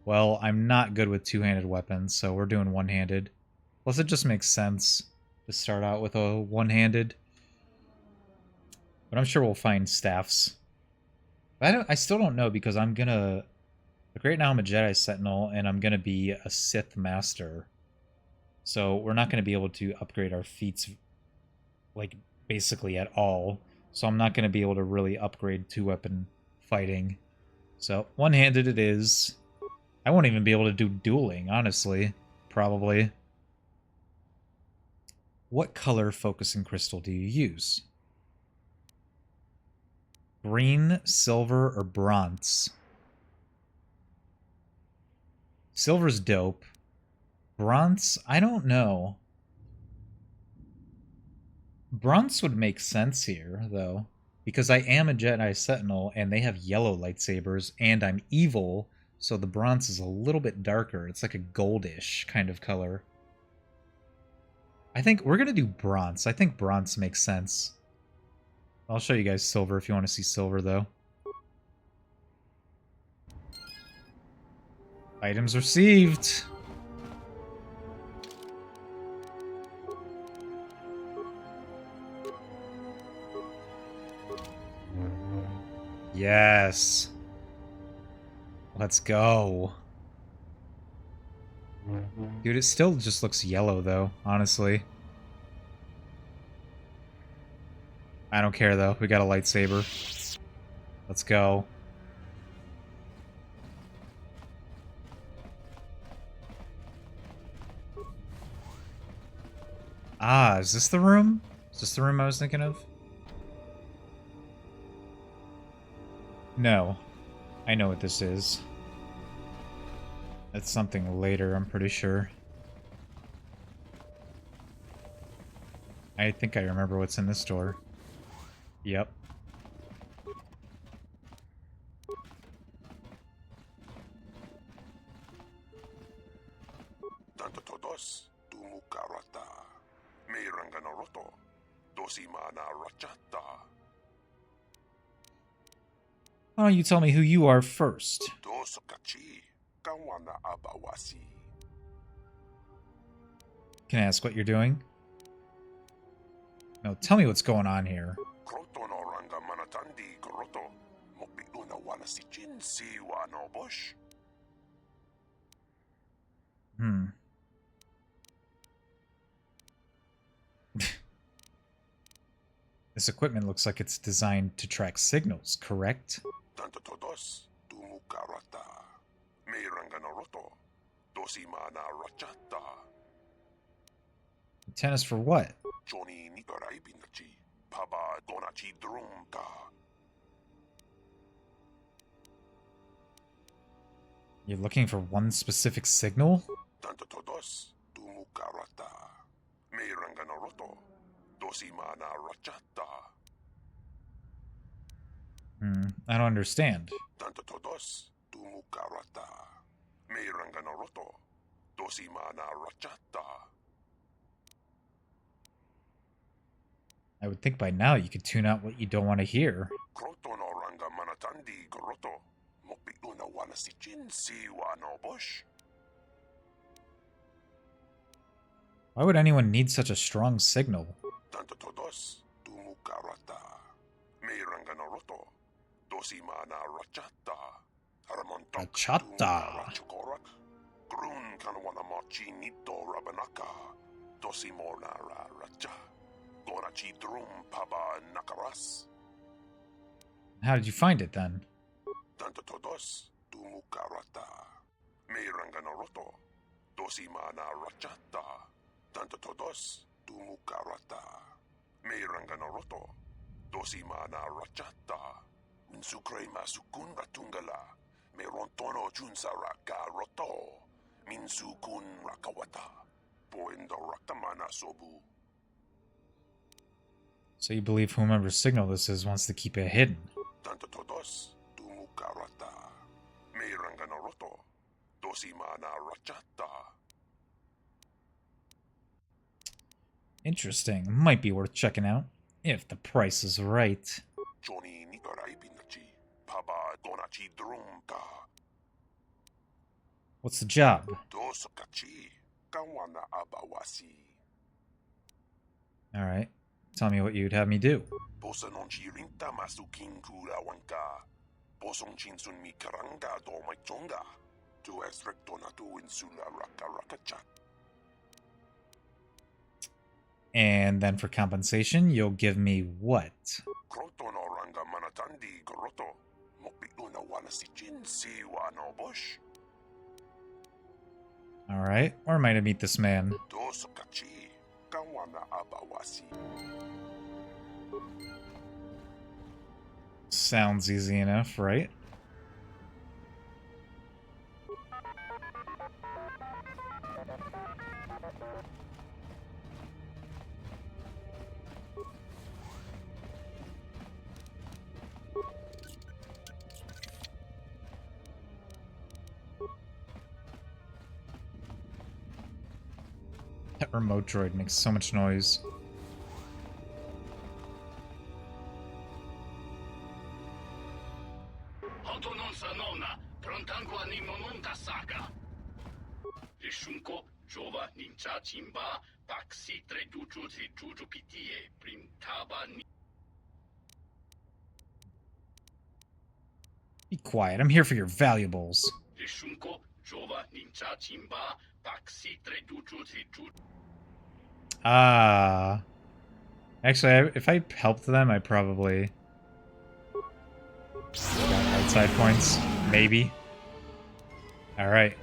Well, I'm not good with two-handed weapons, so we're doing one-handed. Plus, it just makes sense to start out with a one-handed. But I'm sure we'll find staffs. I still don't know because I'm gonna... Like right now I'm a Jedi Sentinel and I'm gonna be a Sith Master. So we're not gonna be able to upgrade our feats, like, basically at all. So I'm not gonna be able to really upgrade two-weapon fighting. So, one-handed it is. I won't even be able to do dueling, honestly. Probably. What color focusing crystal do you use? Green, silver, or bronze? Silver's dope. Bronze? I don't know. Bronze would make sense here, though. Because I am a Jedi Sentinel, and they have yellow lightsabers, and I'm evil, so the bronze is a little bit darker. It's like a goldish kind of color. I think we're going to do bronze. I think bronze makes sense. I'll show you guys silver if you want to see silver, though. Items received. Yes. Let's go. Dude, it still just looks yellow, though, honestly. I don't care, though. We got a lightsaber. Let's go. Ah, is this the room? Is this the room I was thinking of? No. I know what this is. That's something later, I'm pretty sure. I think I remember what's in this door. Yep. Why don't you tell me who you are first? Can I ask what you're doing? No, tell me what's going on here. Hmm. This equipment looks like it's designed to track signals, correct? Tanto todos tumukarata. Meiranganaroto. Dosimana rachata. Tennis for what? Johnny Nikarai Binachi. Paba Donachi Drumka. You're looking for one specific signal? Tanto todos tumukarata. Meiranganaroto. Dosimana rachata. I don't understand. Tanto todos tumukarata. Meiranganaroto. Dosimana rachata. I would think by now you could tune out what you don't want to hear. Krotonoranga manatandi goroto. Mopituna wanasichin siwa no bush. Why would anyone need such a strong signal? Tanto todos tumukarata. Meiranganaroto. Dosimana rachata. Haramontok Rachata. tumukarachikorak. Grun kanwana mochi nito rabanaka. Dosimona racha. Donachi drum paba nakaras. How did you find it then? Tanto todos tumukarata. Meiranganaroto. Dosimana rachata. Tanto todos tumukarata. Meiranganaroto. Dosimana rachata. Minsukre masukun ratungala. Merontono junsaraka roto. Minsukun rakawata. Poendo raktamana sobu. So you believe whomever's signal this is wants to keep it hidden? Tanto todos tumukarata. Meiranganaroto. Dosimana rachata. Interesting. Might be worth checking out. If the price is right. Johnny Nikarai Binachi. Paba Donachi Drumka. What's the job? Dosokachi. Kawana abawasi. Alright. Tell me what you'd have me do. Bosanonchi rinta masukin kurawanka. Bosonchinsun mi karanga do maichonga. Tu esrectonatu insula raka rakachat. And then for compensation, you'll give me what? Krotonoranga manatandi goroto. Mopituna wanasichin siwa no bush. Alright. Where am I to meet this man? Dosokachi. Kawana abawasi. Sounds easy enough, right? That remote droid makes so much noise. Be quiet, I'm here for your valuables. Ah. Actually, if I helped them, I probably got outside points. Maybe. Alright.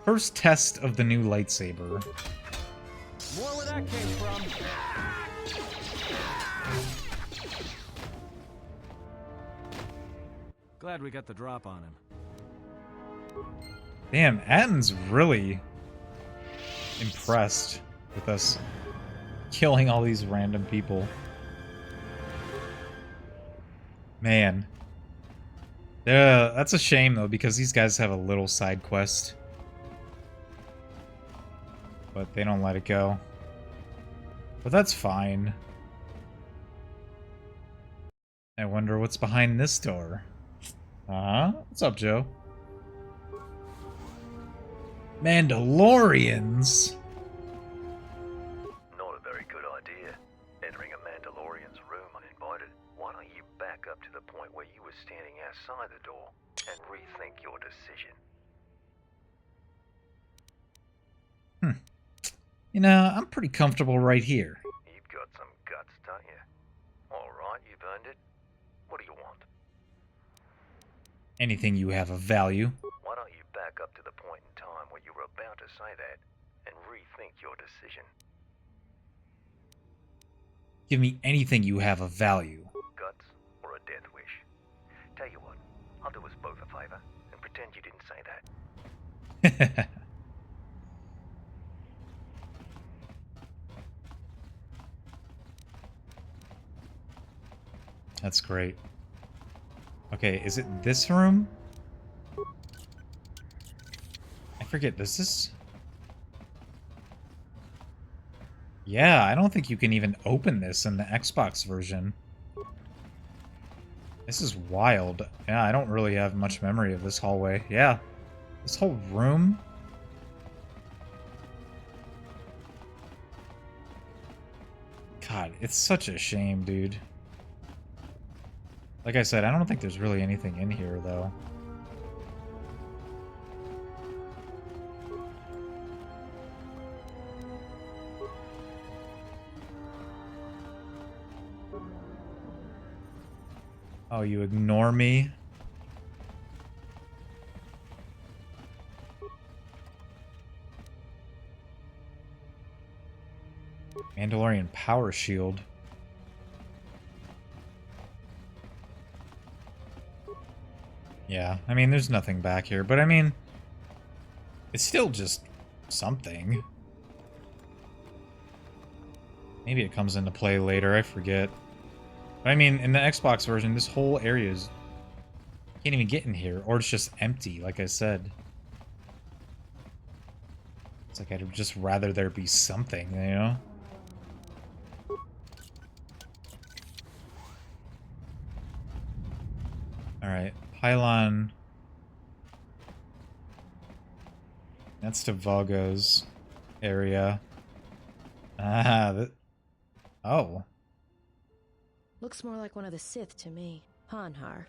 First test of the new lightsaber. More where that came from. Glad we got the drop on him. Damn, Atten's really impressed with us killing all these random people. Man. That's a shame, though, because these guys have a little side quest. But they don't let it go. But that's fine. I wonder what's behind this door. What's up, Joe? Mandalorians? Not a very good idea. Entering a Mandalorian's room uninvited. Why don't you back up to the point where you were standing outside the door and rethink your decision? You know, I'm pretty comfortable right here. You've got some guts, don't you? Alright, you've earned it. What do you want? anything you have of value. Why don't you back up to the point in time where you were about to say that and rethink your decision? Give me anything you have of value. Guts or a death wish? Tell you what, I'll do us both a favor and pretend you didn't say that. That's great. Okay, is it this room? I forget, does this... Yeah, I don't think you can even open this in the Xbox version. This is wild. Yeah, I don't really have much memory of this hallway. Yeah, this whole room... God, it's such a shame, dude. Like I said, I don't think there's really anything in here, though. Oh, you ignore me? Mandalorian power shield. Yeah, I mean, there's nothing back here, but I mean, it's still just something. Maybe it comes into play later, I forget. But I mean, in the Xbox version, this whole area is... can't even get in here, or it's just empty, like I said. It's like I'd just rather there be something, you know? Alright, pylon. That's to Valgo's area. Ah, oh. Looks more like one of the Sith to me. Hanhar.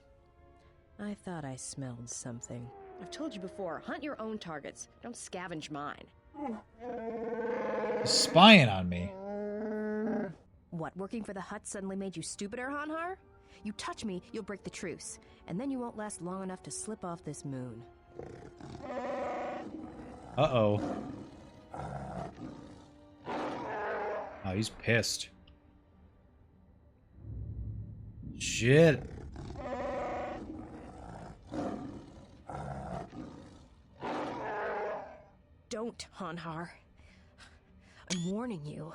I thought I smelled something. I've told you before, hunt your own targets. Don't scavenge mine. Spying on me. What, working for the Hutt suddenly made you stupider, Hanhar? You touch me, you'll break the truce. And then you won't last long enough to slip off this moon. Uh-oh. Oh, he's pissed. Shit. Don't, Hanhar. I'm warning you.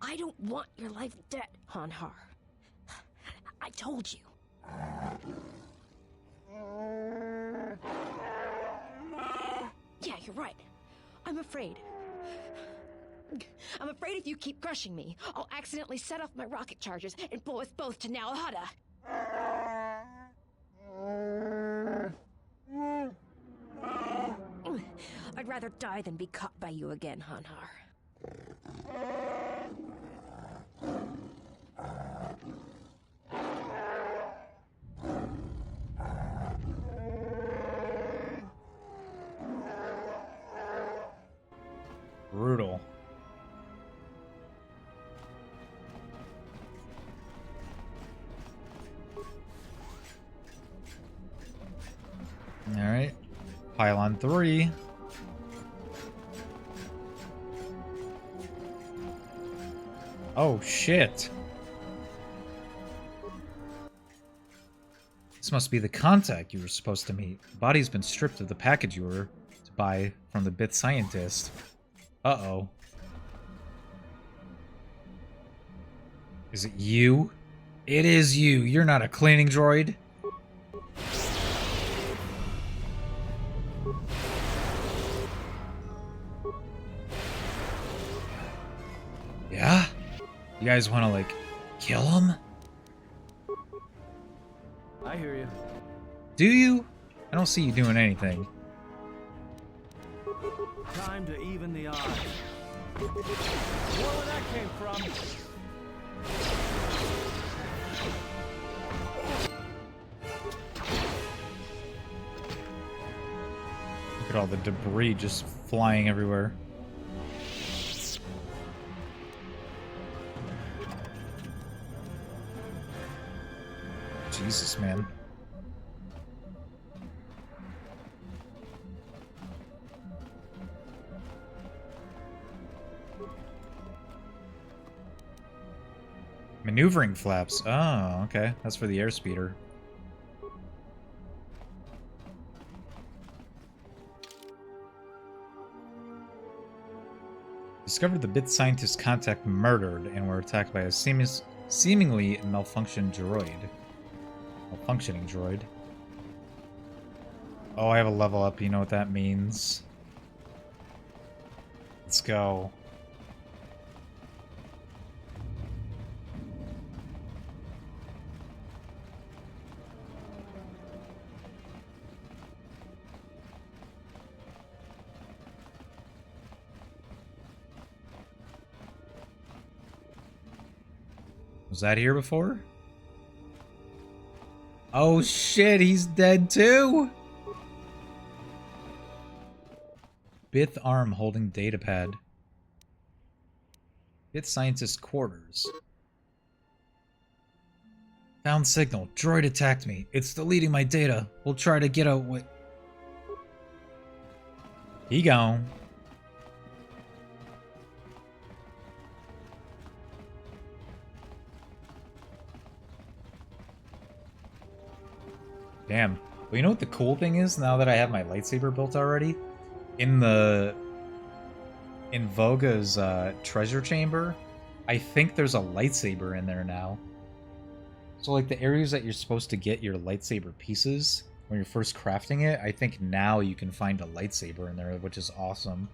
I don't want your life dead, Hanhar. I told you. Yeah, you're right. I'm afraid. I'm afraid if you keep crushing me, I'll accidentally set off my rocket charges and blow us both to Nal Hutta. I'd rather die than be caught by you again, Hanhar. Brutal. Alright. Pylon 3. Oh, shit. This must be the contact you were supposed to meet. The body's been stripped of the package you were to buy from the bit scientist. Uh-oh. Is it you? It is you. You're not a cleaning droid. Yeah? You guys want to, like, kill him? I hear you. Do you? I don't see you doing anything. Time to even the odds. Where that came from? Look at all the debris just flying everywhere. Jesus, man. Maneuvering flaps. Oh, okay. That's for the airspeeder. Discovered the bit scientist contact murdered and were attacked by a seemingly malfunctioning droid. Malfunctioning droid. Oh, I have a level up. You know what that means. Let's go. Was that here before? Oh shit, he's dead too? Bith arm holding datapad. Bith scientist quarters. Found signal. Droid attacked me. It's deleting my data. We'll try to get out with... He gone. Damn. Well, you know what the cool thing is now that I have my lightsaber built already? In Voga's treasure chamber, I think there's a lightsaber in there now. So like the areas that you're supposed to get your lightsaber pieces when you're first crafting it, I think now you can find a lightsaber in there, which is awesome.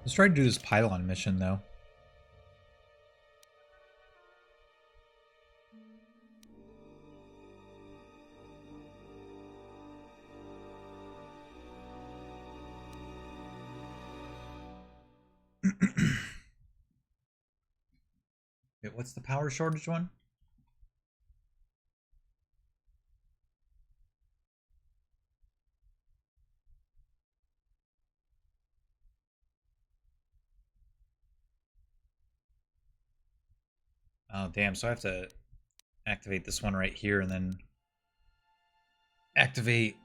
Let's try to do this pylon mission, though. Wait, what's the power shortage one? Oh, damn, so I have to activate this one right here and then activate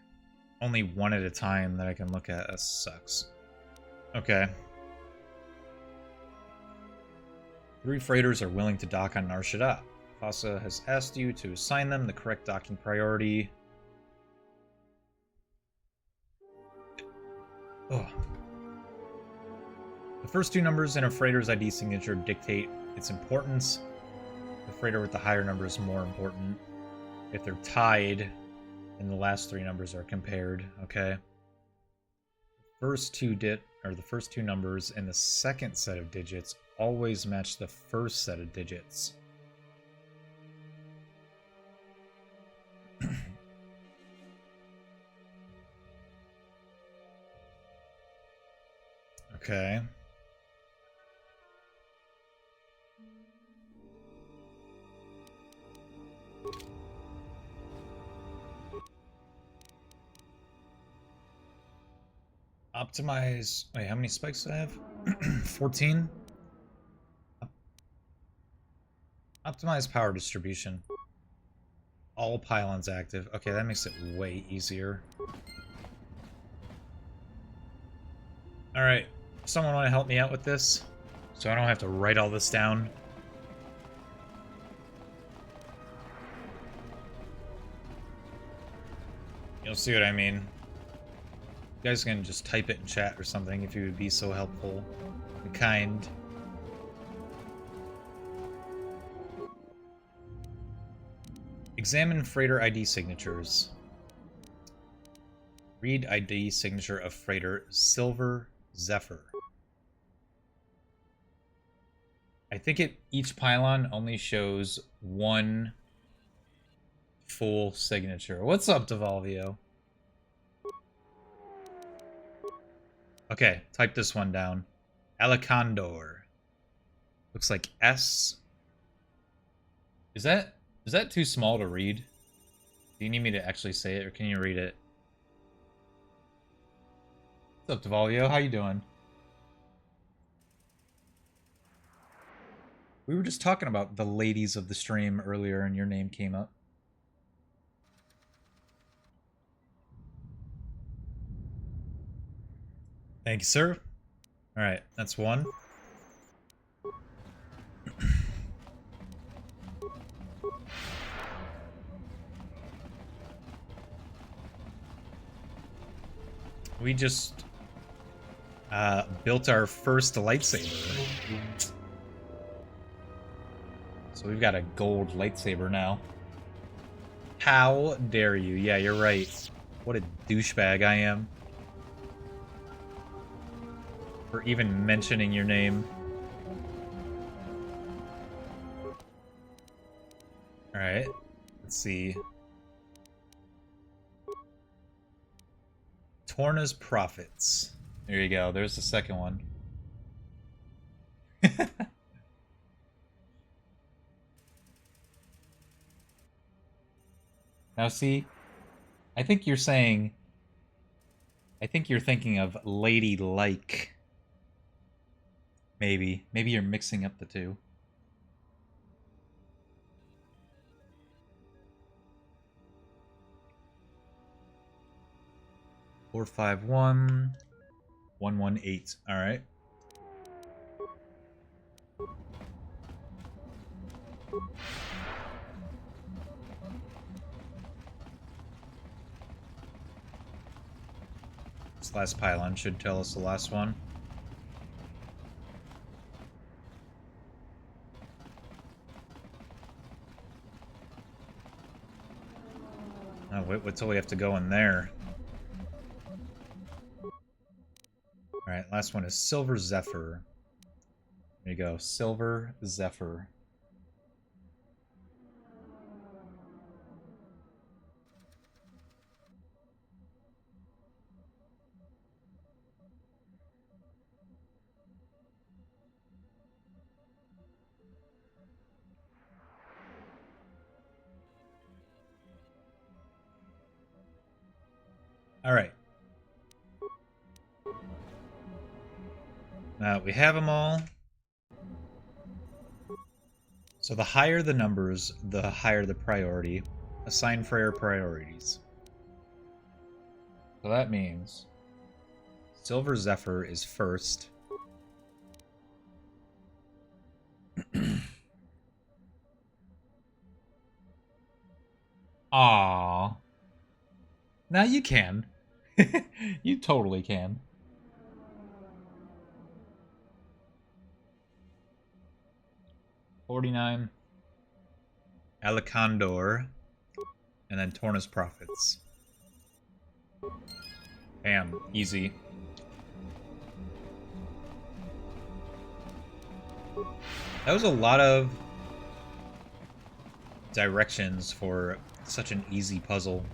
only one at a time that I can look at. That sucks. Okay. 3 freighters are willing to dock on Nar Shaddaa. Fasa has asked you to assign them the correct docking priority. Oh. The first 2 numbers in a freighter's ID signature dictate its importance. The freighter with the higher number is more important. If they're tied, then the last 3 numbers are compared. Okay. The first two numbers in the second set of digits always match the first set of digits. Okay. Optimize... Wait, how many spikes do I have? 14? Optimize power distribution. All pylons active. Okay, that makes it way easier. Alright, someone want to help me out with this? So I don't have to write all this down. You'll see what I mean. You guys can just type it in chat or something if you would be so helpful and kind. Examine freighter ID signatures. Read ID signature of freighter Silver Zephyr. I think each pylon only shows 1 full signature. What's up, Devolvio? Okay, type this one down. Alicondor. Looks like S. Is that too small to read? Do you need me to actually say it, or can you read it? What's up, Devalio? How you doing? We were just talking about the ladies of the stream earlier, and your name came up. Thank you, sir. Alright, that's one. We just built our first lightsaber. So we've got a gold lightsaber now. How dare you? Yeah, you're right. What a douchebag I am. For even mentioning your name. Alright, let's see. Torna's Profits. There you go, there's the second one. Now see, I think you're saying... I think you're thinking of ladylike. Maybe. Maybe you're mixing up the two. Four, 5, 1, 1, 1, 8. All right. This last pylon should tell us the last one. Oh, wait till we have to go in there. Alright, last one is Silver Zephyr. There you go, Silver Zephyr. Alright. We have them all. So the higher the numbers, the higher the priority. Assign Freyr priorities. So that means Silver Zephyr is first. Aww. Now you can. You totally can. $49. Alicandor. And then Torna's Profits. Bam. Easy. That was a lot of directions for such an easy puzzle.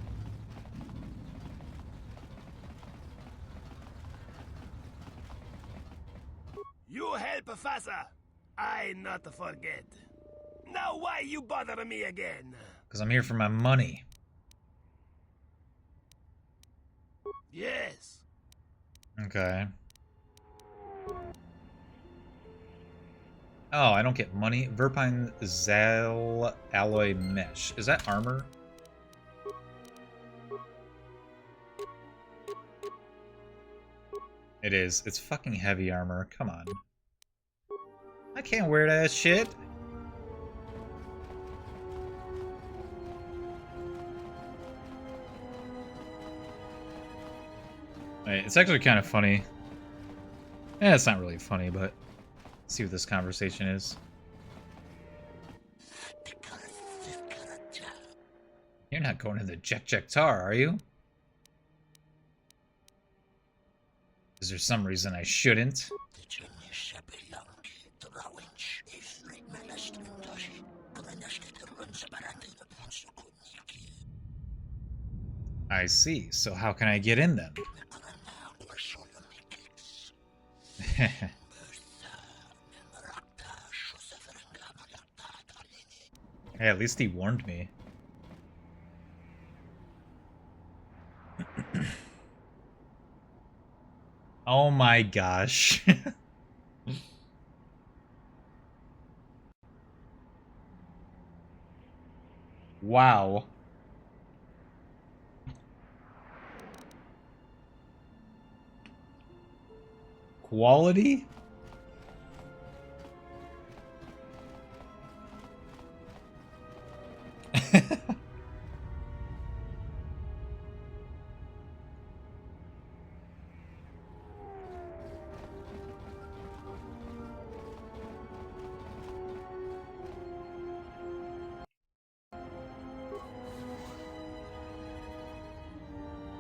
You help faster. I not forget. Now why you bother me again? Because I'm here for my money. Yes. Okay. Oh, I don't get money. Verpine Zal Alloy Mesh. Is that armor? It is. It's fucking heavy armor. Come on. I can't wear that shit. Wait, it's actually kind of funny. Yeah, it's not really funny, but let's see what this conversation is. You're not going to the Jek-Jek-Tar, are you? Is there some reason I shouldn't? I see. So how can I get in then? Hey, at least he warned me. Oh my gosh. Wow. Quality?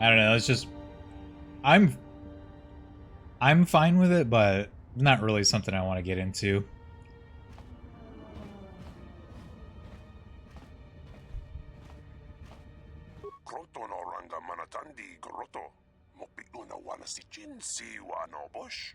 I don't know, it's just I'm fine with it, but not really something I want to get into. Kroton oranga manatandi groto. Mokpiklo na wana si Jin si wano bush.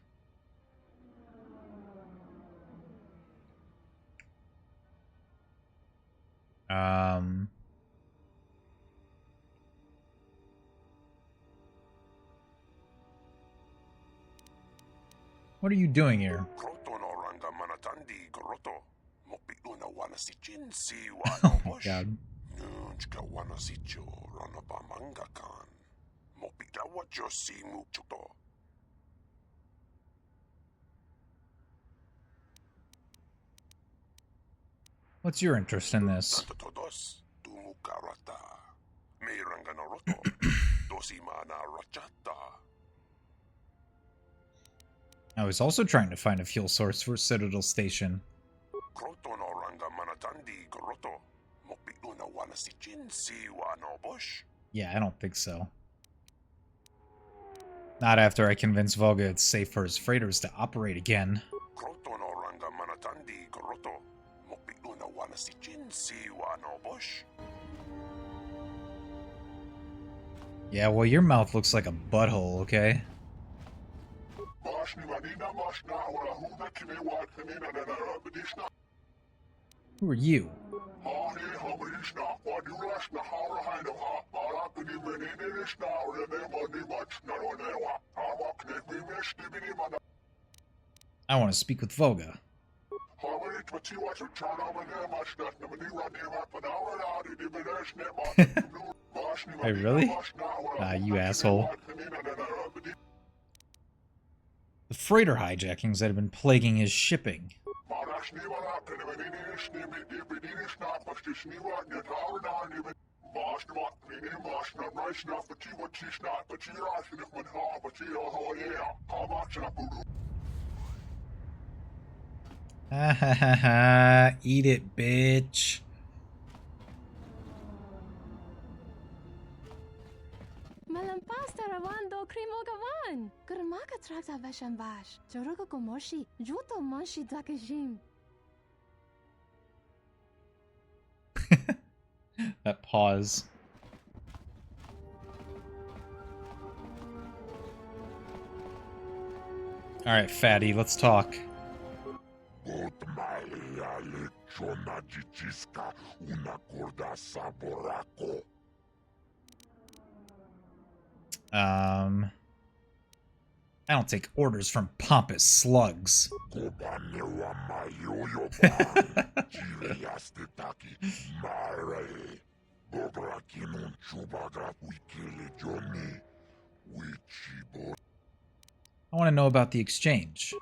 What are you doing here? Kroton oranga manatandi groto. Mokpiklo na wana si Jin si Oh wano my bush. god. Nunchka wana si jo rana ba manga kan. Mokpikla wajo si mukchuto. What's your interest in this? Todos tumukarata. Meiranga noroto. Dosi mana rachata. I was also trying to find a fuel source for Citadel Station. Kroton oranga manatandi groto. Mokpiklo na wana si Jin si wano bush. Yeah, I don't think so. Not after I convince Volga it's safe for his freighters to operate again. Kroton oranga manatandi groto. Mokpiklo na wana si Jin si wano bush. Yeah, well, your mouth looks like a butthole, okay? Who are you? I want to speak with Volga. Hey, really? Ah, you asshole. The freighter hijackings that have been plaguing his shipping. Ha ha ha ha. Eat it, bitch. Malampas tarawando krimo gawan. Gurmaka trakta vashambash. Jorugo gomoshi. Juto monshi dakajim. That pause. Alright, fatty, let's talk. I don't take orders from pompous slugs. I want to know about the exchange.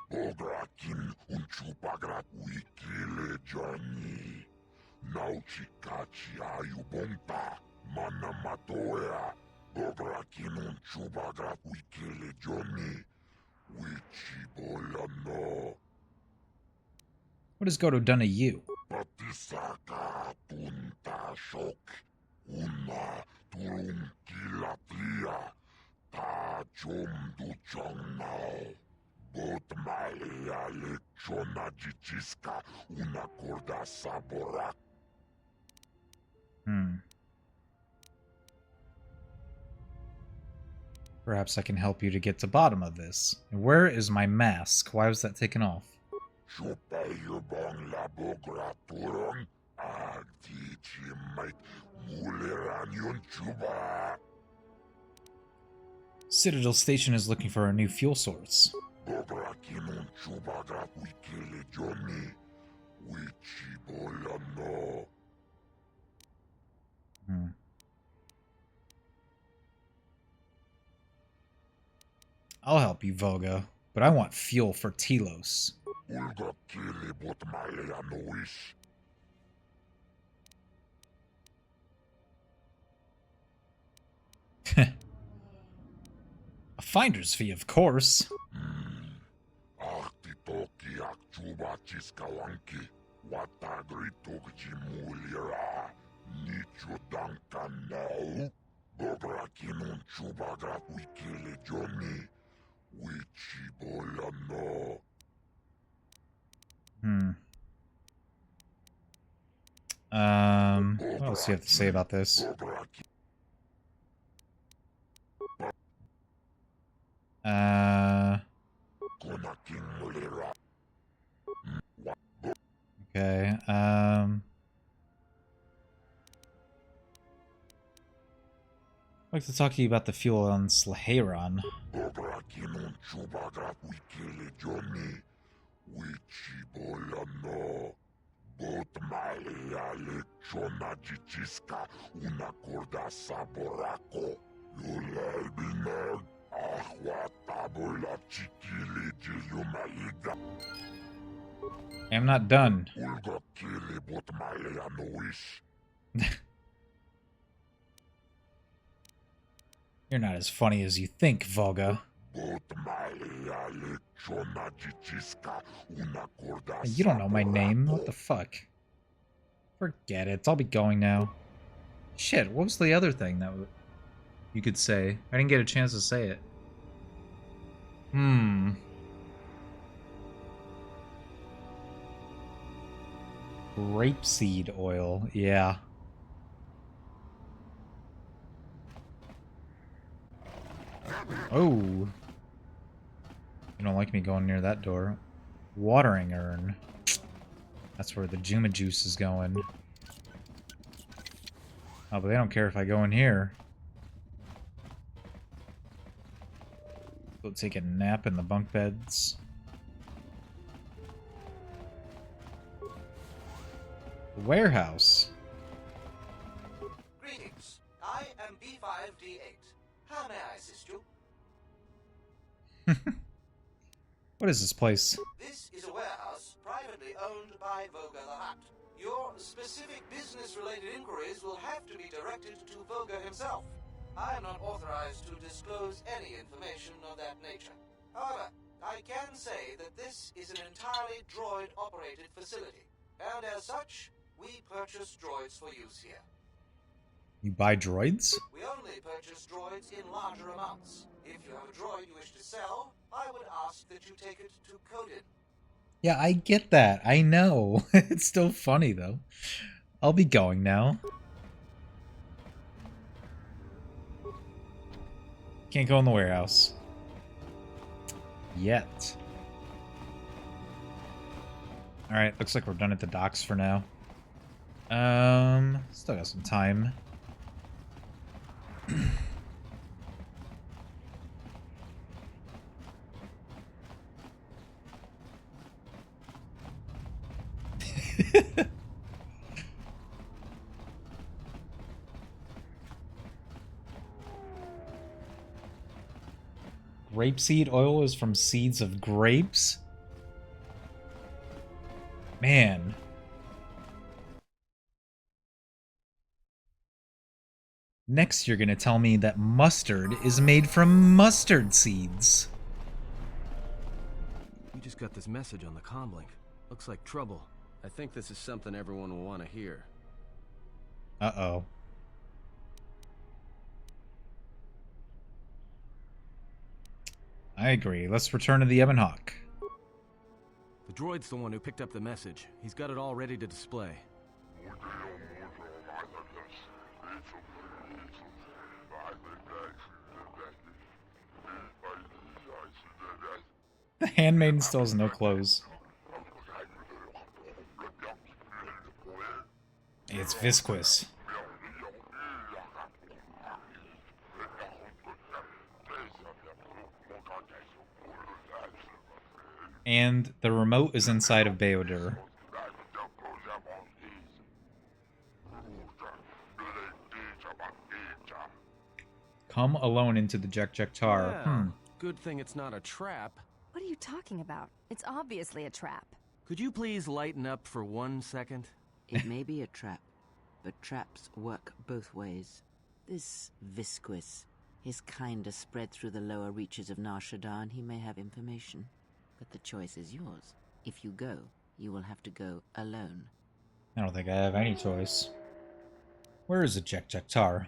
What has Goto done to you? Perhaps I can help you to get to the bottom of this. Where is my mask? Why was that taken off? Citadel Station is looking for a new fuel source. I'll help you, Voga, but I want fuel for Telos. A finder's fee, of course. What else do you have to say about this? Okay, I'd like to talk to you about the fuel on Slaheron. I'm not done. You're not as funny as you think, Voga. You don't know my name. What the fuck? Forget it. I'll be going now. Shit, what was the other thing that you could say? I didn't get a chance to say it. Grapeseed oil, yeah. Oh. You don't like me going near that door. Watering urn. That's where the Juma juice is going. Oh, but they don't care if I go in here. Go take a nap in the bunk beds. The warehouse. Greetings. I am B5D8. How may I assist you? What is this place? This is a warehouse privately owned by Voga the Hutt. Your specific business-related inquiries will have to be directed to Voga himself. I am not authorized to disclose any information of that nature. However, I can say that this is an entirely droid-operated facility, and as such, we purchase droids for use here. You buy droids? We only purchase droids in larger amounts. If you have a droid you wish to sell, I would ask that you take it to Coded. Yeah, I get that. I know. It's still funny, though. I'll be going now. Can't go in the warehouse. Yet. Alright, looks like we're done at the docks for now. Still got some time. Grapeseed oil is from seeds of grapes? Man. Next, you're gonna tell me that mustard is made from mustard seeds. We just got this message on the comlink. Looks like trouble. I think this is something everyone will want to hear. Uh-oh. I agree. Let's return to the Ebon Hawk. The droid's the one who picked up the message. He's got it all ready to display. The handmaiden still has no clothes. It's Visquis. And the remote is inside of Beodur. Come alone into the Jekjektar. Well, good thing it's not a trap. What are you talking about? It's obviously a trap. Could you please lighten up for 1 second? It may be a trap, but traps work both ways. This Visquis, his kind is spread through the lower reaches of Nar Shaddaa, and he may have information. But the choice is yours. If you go, you will have to go alone. I don't think I have any choice. Where is the Jekjektar?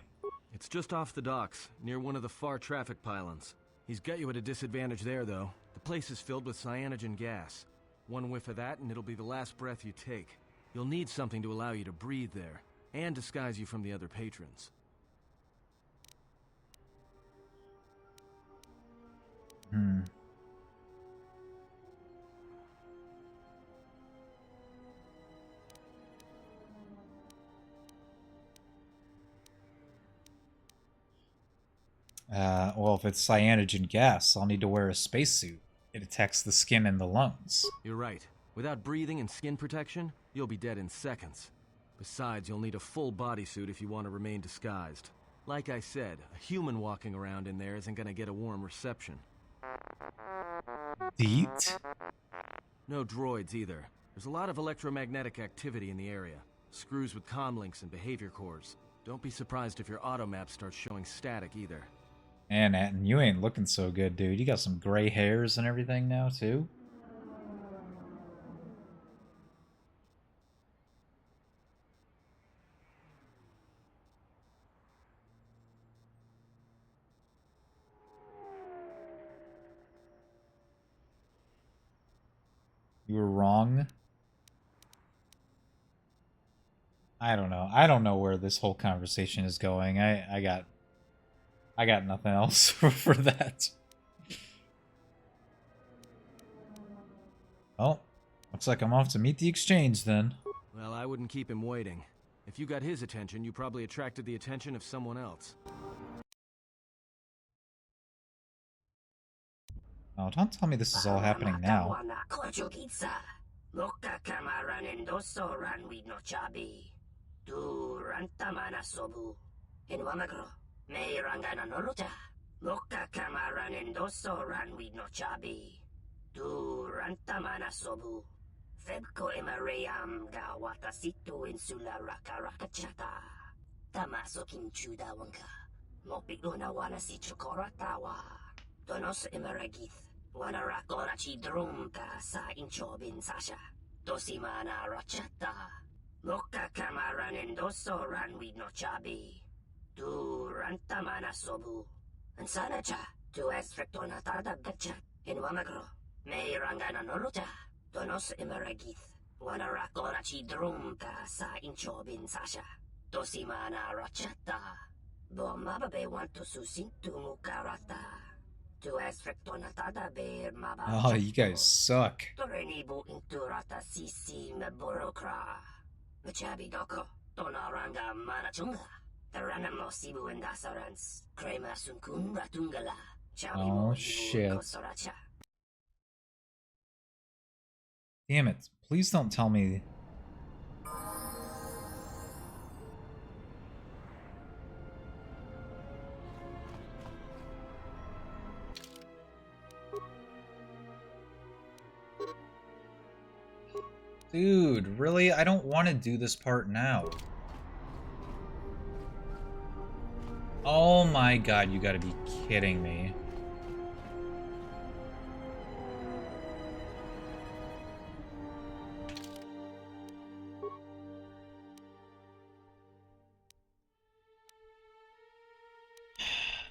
It's just off the docks, near one of the far traffic pylons. He's got you at a disadvantage there, though. The place is filled with cyanogen gas. One whiff of that and it'll be the last breath you take. You'll need something to allow you to breathe there, and disguise you from the other patrons. Well, if it's cyanogen gas, I'll need to wear a spacesuit. It attacks the skin and the lungs. You're right. Without breathing and skin protection, you'll be dead in seconds. Besides, you'll need a full bodysuit if you want to remain disguised. Like I said, a human walking around in there isn't gonna get a warm reception. Deet? No droids either. There's a lot of electromagnetic activity in the area. Screws with comlinks and behavior cores. Don't be surprised if your automap starts showing static either. Man, Atten, you ain't looking so good, dude. You got some gray hairs and everything now, too? You were wrong. I don't know. I don't know where this whole conversation is going. I got nothing else for that. Well, looks like I'm off to meet the exchange then. Well, I wouldn't keep him waiting. If you got his attention, you probably attracted the attention of someone else. Oh, don't tell me this is all happening now. May rangana nolocha. Loka kamara nendoso ranwi no chabi. Du rantamana sobu. Febko emareyam ga watasitu insula raka raka chata. Tamaso kinchuda wanka. Mopiguna wana si chokoratawa. Donos emaragith. Wana rakora chi drumka sa inchobin sasha. Dosimana rachata. Loka kamara nendoso ranwi no chabi. Tu rantamana sobu. Ansana cha. Tu estrictona tarda betcha. In wamagro. May rangana nolocha. Donos emeragith. Wana rakora chi drumka sa inchobin sasha. Dosimana rachata. Bo mababe want to susintu mukarata. Tu estrictona tarda bear maba. Oh, you guys suck. Torenibu inturata sisi meborokra. Machabi doko. Tonaranga manachunga. Taranamo sibu and dasarans. Krema sunkun ratungala. Oh shit. Damn it. Please don't tell me. Dude, really? I don't want to do this part now. Oh my god, you gotta be kidding me.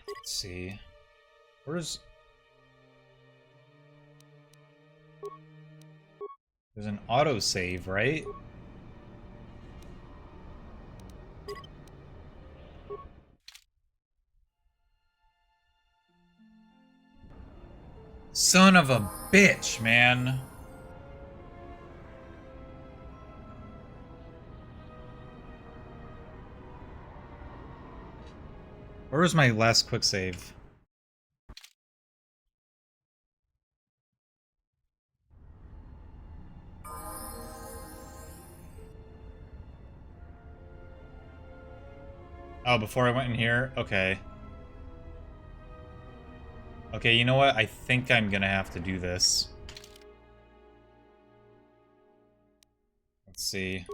Let's see. Where's... There's an autosave, right? Son of a bitch, man. Where was my last quick save? Oh, before I went in here? Okay. Okay, you know what? I think I'm gonna have to do this. Let's see.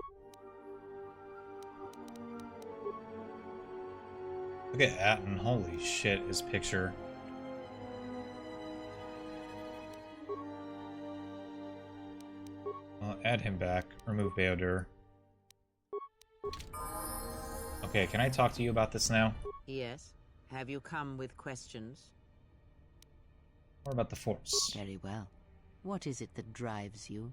Look at Atten. Holy shit, his picture. I'll add him back. Remove Beodur. Okay, can I talk to you about this now? Yes. Have you come with questions? Or about the Force? Very well. What is it that drives you?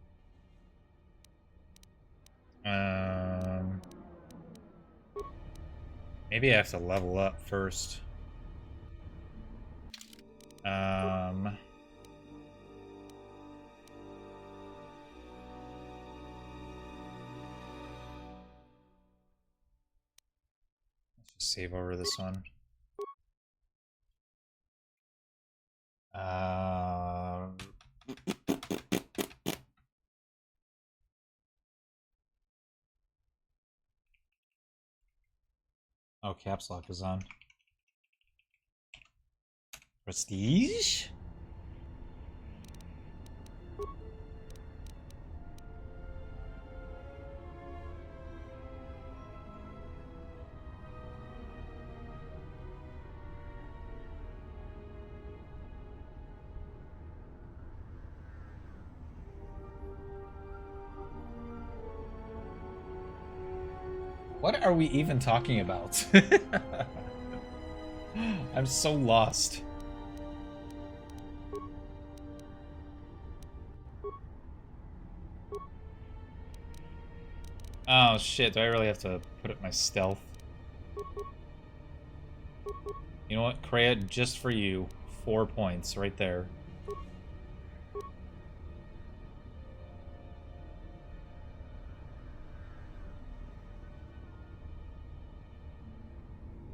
Maybe I have to level up first. Let's just save over this one. Oh, caps lock is on. Prestige? What are we even talking about? I'm so lost. Oh shit, do I really have to put up my stealth? You know what, Kreia, just for you, 4 points right there.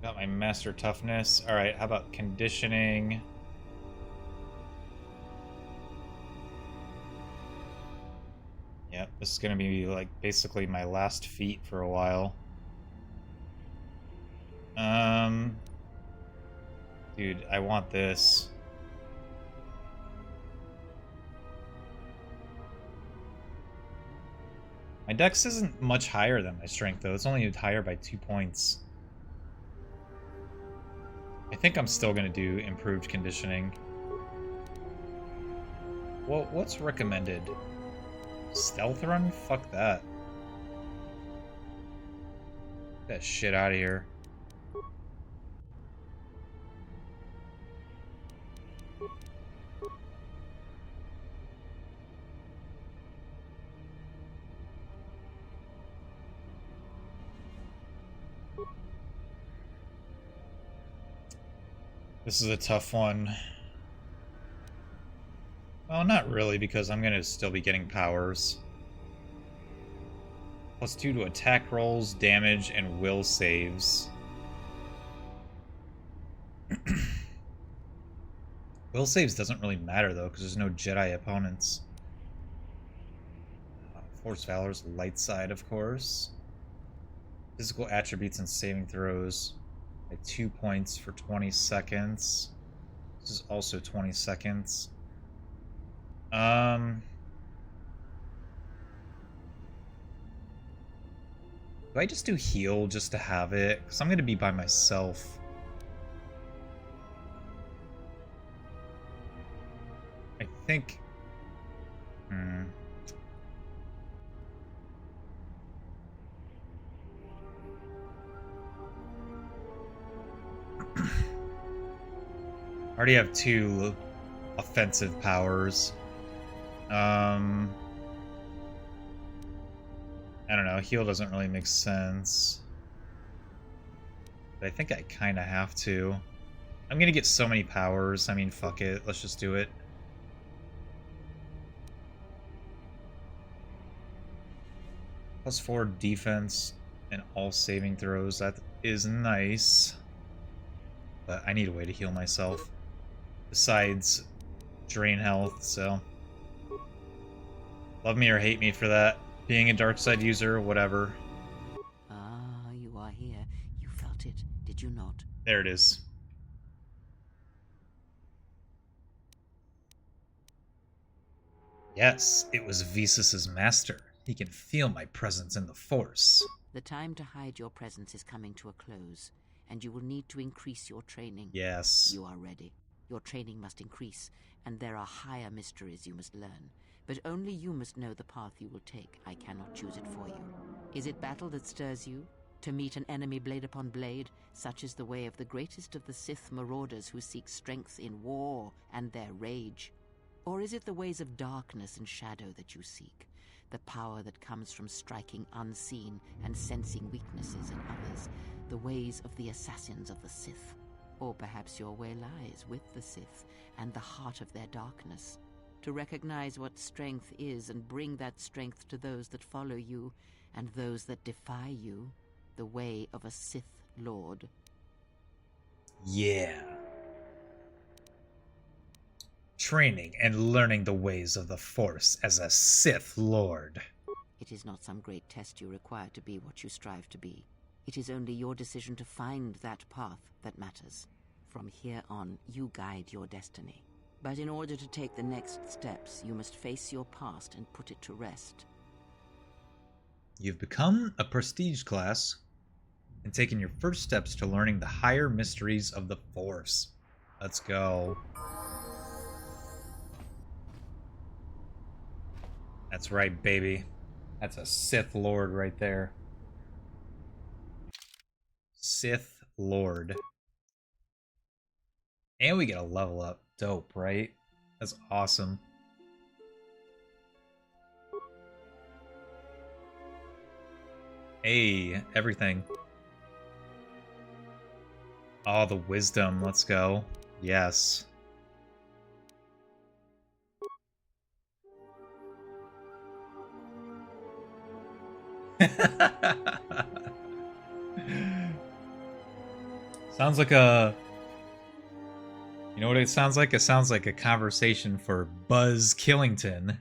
Got my master toughness. Alright, how about conditioning? Yep, this is gonna be like basically my last feat for a while. Dude, I want this. My dex isn't much higher than my strength though. It's only higher by 2 points. I think I'm still gonna do improved conditioning. Well, what's recommended? Stealth run? Fuck that. Get that shit out of here. This is a tough one. Well, not really, because I'm gonna still be getting powers. +2 to attack rolls, damage, and will saves. Will saves doesn't really matter, though, because there's no Jedi opponents. Force Valor's light side, of course. Physical attributes and saving throws. 2 points for 20 seconds. This is also 20 seconds. Do I just do heal just to have it? Because I'm going to be by myself. I think... I already have 2 offensive powers. I don't know, heal doesn't really make sense. But I think I kind of have to. I'm gonna get so many powers, I mean, fuck it, let's just do it. +4 defense and all saving throws, that is nice. But I need a way to heal myself. Besides drain health, so... Love me or hate me for that. Being a dark side user, whatever. Ah, you are here. You felt got it, did you not? There it is. Yes, it was Visis's master. He can feel my presence in the Force. The time to hide your presence is coming to a close, and you will need to increase your training. Yes. You are ready. Your training must increase, and there are higher mysteries you must learn. But only you must know the path you will take. I cannot choose it for you. Is it battle that stirs you? To meet an enemy blade upon blade? Such is the way of the greatest of the Sith marauders who seek strength in war and their rage. Or is it the ways of darkness and shadow that you seek? The power that comes from striking unseen and sensing weaknesses in others? The ways of the assassins of the Sith? Or perhaps your way lies with the Sith and the heart of their darkness? To recognize what strength is and bring that strength to those that follow you and those that defy you. The way of a Sith Lord. Yeah. Training and learning the ways of the Force as a Sith Lord. It is not some great test you require to be what you strive to be. It is only your decision to find that path that matters. From here on, you guide your destiny. But in order to take the next steps, you must face your past and put it to rest. You've become a prestige class and taken your first steps to learning the higher mysteries of the Force. Let's go. That's right, baby. That's a Sith Lord right there. Sith Lord. And we get a level up. Dope, right? That's awesome. Hey, everything. Oh, the wisdom. Let's go. Yes. Sounds like a... You know what it sounds like? It sounds like a conversation for Buzz Killington.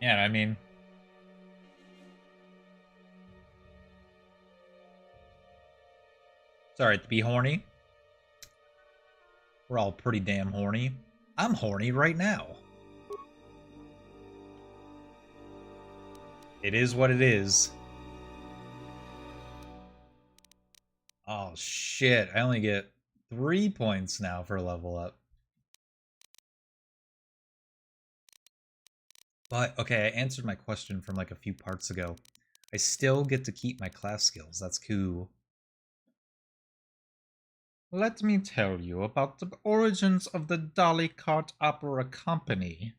Yeah, I mean... It's alright to be horny. We're all pretty damn horny. I'm horny right now. It is what it is. Oh shit, I only get 3 points now for level up. But, okay, I answered my question from like a few parts ago. I still get to keep my class skills. That's cool. Let me tell you about the origins of the Dolly Cart Opera Company.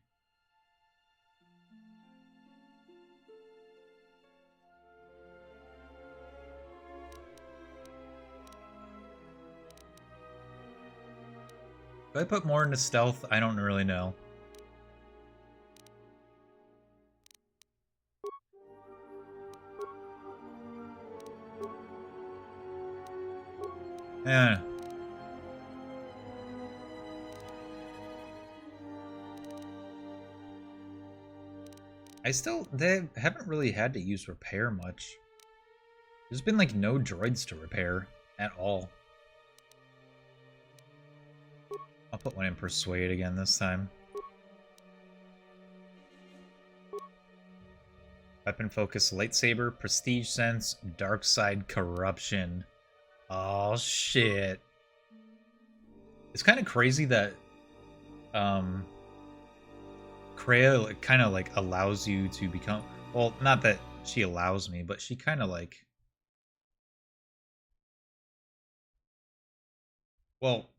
Do I put more into stealth? I don't really know. Yeah. They haven't really had to use repair much. There's been like no droids to repair at all. I'll put one in Persuade again this time. Weapon Focus, Lightsaber, Prestige Sense, Dark Side Corruption. Oh shit. It's kind of crazy that Kreia kind of like allows you to become, well, not that she allows me, but she kind of like, well,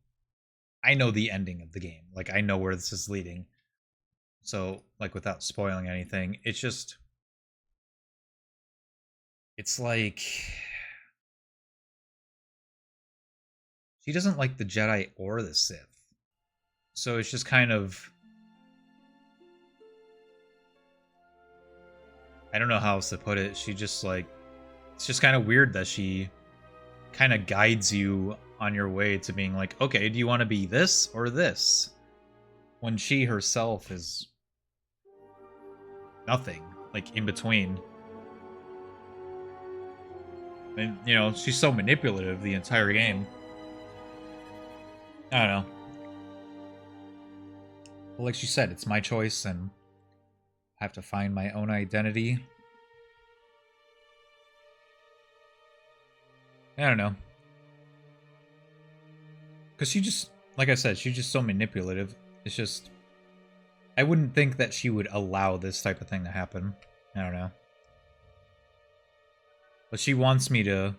I know the ending of the game. Like, I know where this is leading. So, like, without spoiling anything, it's just... It's like... She doesn't like the Jedi or the Sith. So it's just kind of... I don't know how else to put it. She just, like... It's just kind of weird that she kind of guides you on your way to being like, okay, do you want to be this or this? when she herself is nothing, like, in between. And, you know, she's so manipulative the entire game. I don't know. Well, like she said, it's my choice, and I have to find my own identity. I don't know. Because she just, like I said, she's just so manipulative. It's just, I wouldn't think that she would allow this type of thing to happen. I don't know. But she wants me to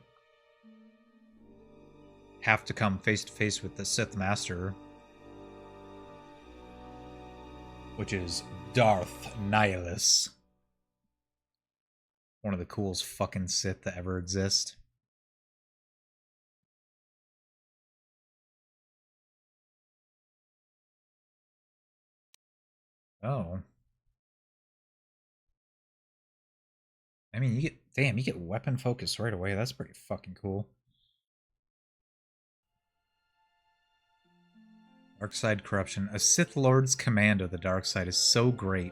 have to come face to face with the Sith Master, which is Darth Nihilus. One of the coolest fucking Sith to ever exist. Oh. I mean, you get weapon focus right away. That's pretty fucking cool. Dark Side Corruption. A Sith Lord's command of the dark side is so great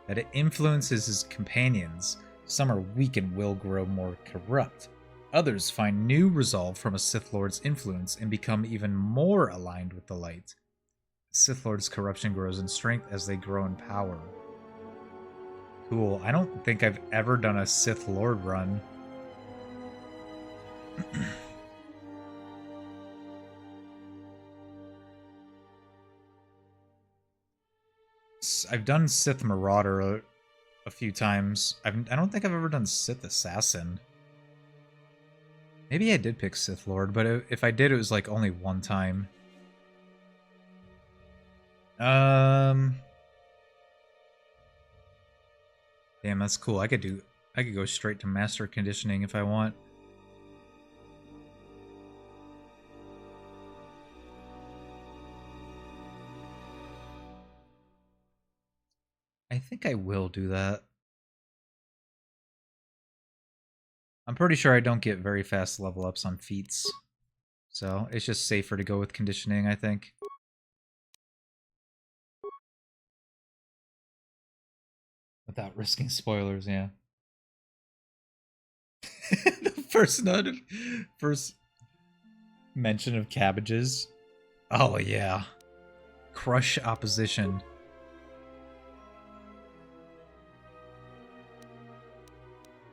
that it influences his companions. Some are weak and will grow more corrupt. Others find new resolve from a Sith Lord's influence and become even more aligned with the light. Sith Lord's corruption grows in strength as they grow in power. Cool. I don't think I've ever done a Sith Lord run. I've done Sith Marauder a few times. I don't think I've ever done Sith Assassin. Maybe I did pick Sith Lord, but if I did, it was like only one time. Damn, that's cool. I could go straight to Master Conditioning if I want. I think I will do that. I'm pretty sure I don't get very fast level ups on feats. So it's just safer to go with conditioning, I think. Without risking spoilers, yeah. The first mention of cabbages. Oh yeah. Crush opposition.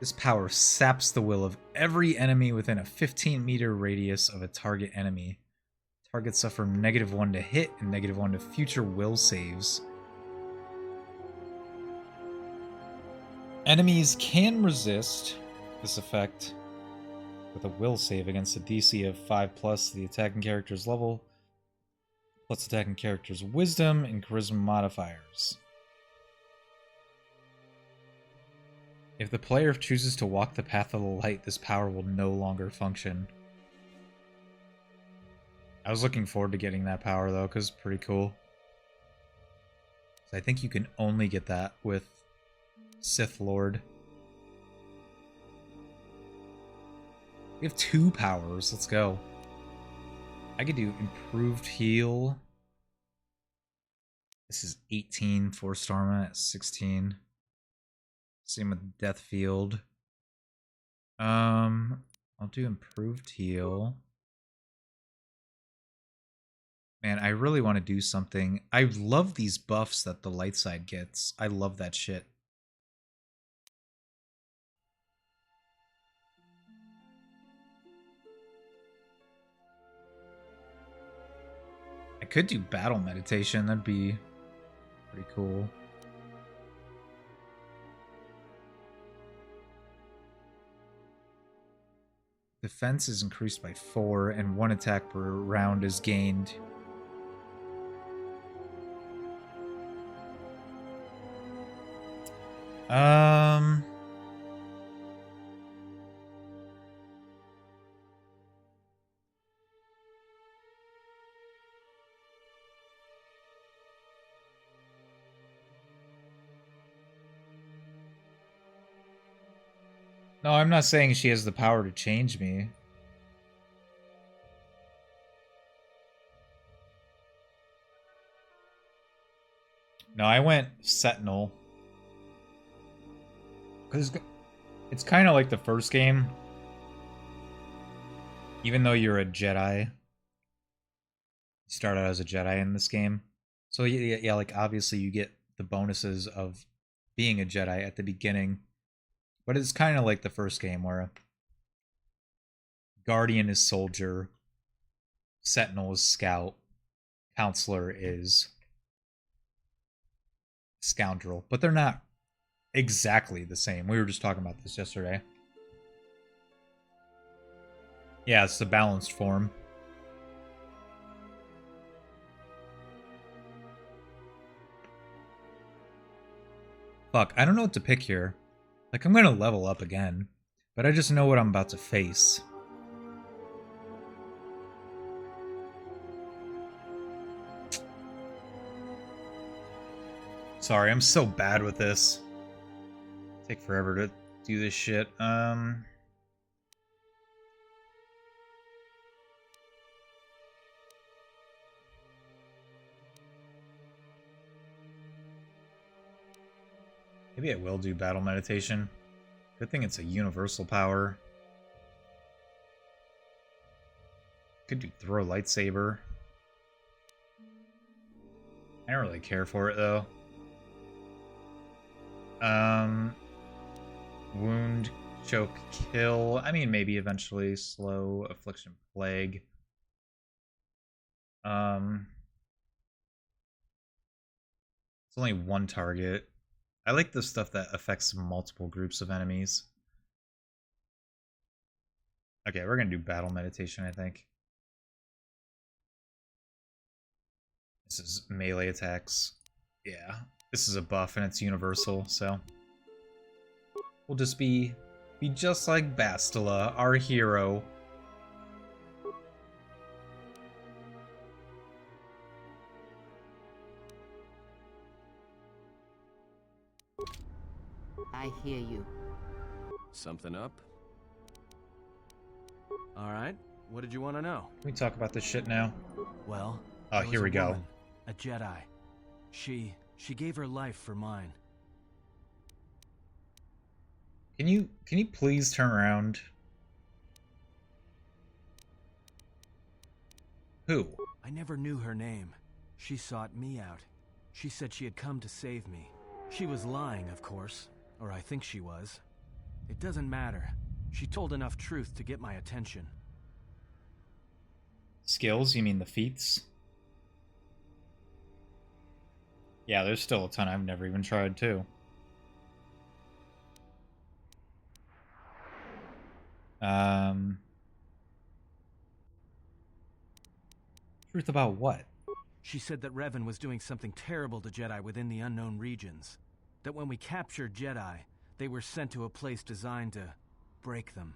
This power saps the will of every enemy within a 15-meter radius of a target enemy. Targets suffer -1 to hit and -1 to future will saves. Enemies can resist this effect with a will save against a DC of 5+ the attacking character's level, plus attacking character's wisdom and charisma modifiers. If the player chooses to walk the path of the light, this power will no longer function. I was looking forward to getting that power though, because it's pretty cool. So I think you can only get that with Sith Lord. We have 2 powers. Let's go. I could do improved heal. This is 18 for Starman at 16. Same with Death Field. I'll do improved heal. Man, I really want to do something. I love these buffs that the light side gets. I love that shit. I could do battle meditation. That'd be pretty cool. Defense is increased by 4, and 1 attack per round is gained. No, I'm not saying she has the power to change me. No, I went Sentinel. Because it's kind of like the first game. Even though you're a Jedi. You start out as a Jedi in this game. So yeah, like obviously you get the bonuses of being a Jedi at the beginning. But it's kind of like the first game where Guardian is Soldier, Sentinel is Scout, Counselor is Scoundrel. But they're not exactly the same. We were just talking about this yesterday. Yeah, it's the balanced form. Fuck, I don't know what to pick here. Like, I'm gonna level up again, but I just know what I'm about to face. Sorry, I'm so bad with this. Take forever to do this shit. Maybe I will do battle meditation. Good thing it's a universal power. Could do throw lightsaber. I don't really care for it though. Wound, choke, kill. I mean, maybe eventually slow, affliction, plague. It's only one target. I like the stuff that affects multiple groups of enemies. Okay, we're gonna do battle meditation, I think. This is melee attacks. Yeah, this is a buff and it's universal, so we'll just be just like Bastila, our hero. I hear you. Something up? Alright, what did you want to know? Can we talk about this shit now? Well, oh, here we go. Woman, a Jedi. She gave her life for mine. Can you please turn around? Who? I never knew her name. She sought me out. She said she had come to save me. She was lying, of course. Or I think she was. It doesn't matter. She told enough truth to get my attention. Skills? You mean the feats? Yeah, there's still a ton I've never even tried, too. Truth about what? She said that Revan was doing something terrible to Jedi within the unknown regions. That when we captured Jedi, they were sent to a place designed to break them.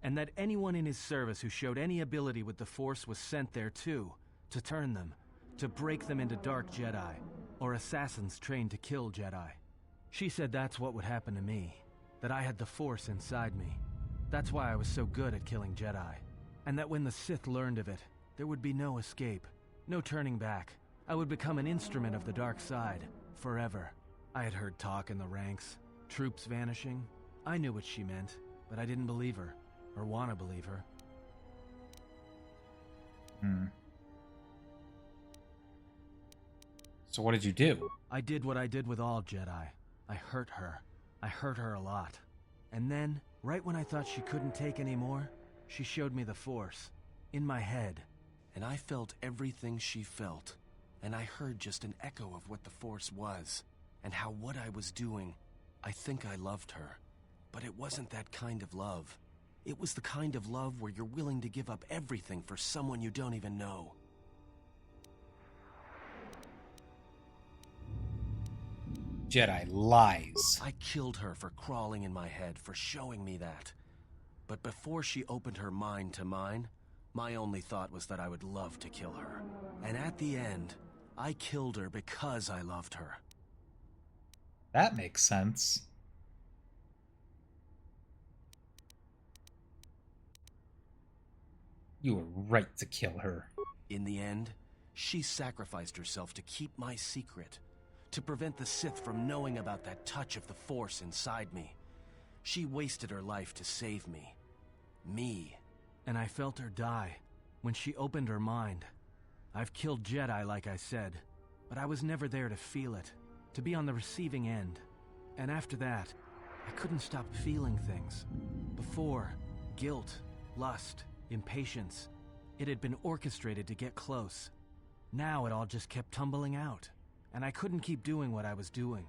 And that anyone in his service who showed any ability with the Force was sent there too, to turn them, to break them into dark Jedi, or assassins trained to kill Jedi. She said that's what would happen to me, that I had the Force inside me. That's why I was so good at killing Jedi. And that when the Sith learned of it, there would be no escape, no turning back. I would become an instrument of the dark side, forever. I had heard talk in the ranks, troops vanishing. I knew what she meant, but I didn't believe her, or want to believe her. So what did you do? I did what I did with all Jedi. I hurt her. I hurt her a lot. And then, right when I thought she couldn't take any more, she showed me the Force, in my head. And I felt everything she felt. And I heard just an echo of what the Force was. And how what I was doing, I think I loved her. But it wasn't that kind of love. It was the kind of love where you're willing to give up everything for someone you don't even know. Jedi lies. I killed her for crawling in my head, for showing me that. But before she opened her mind to mine, my only thought was that I would love to kill her. And at the end, I killed her because I loved her. That makes sense. You were right to kill her. In the end, she sacrificed herself to keep my secret. to prevent the Sith from knowing about that touch of the Force inside me. She wasted her life to save me. Me. And I felt her die when she opened her mind. I've killed Jedi, like I said, but I was never there to feel it, to be on the receiving end. And after that, I couldn't stop feeling things. Before, guilt, lust, impatience. It had been orchestrated to get close. Now it all just kept tumbling out, and I couldn't keep doing what I was doing.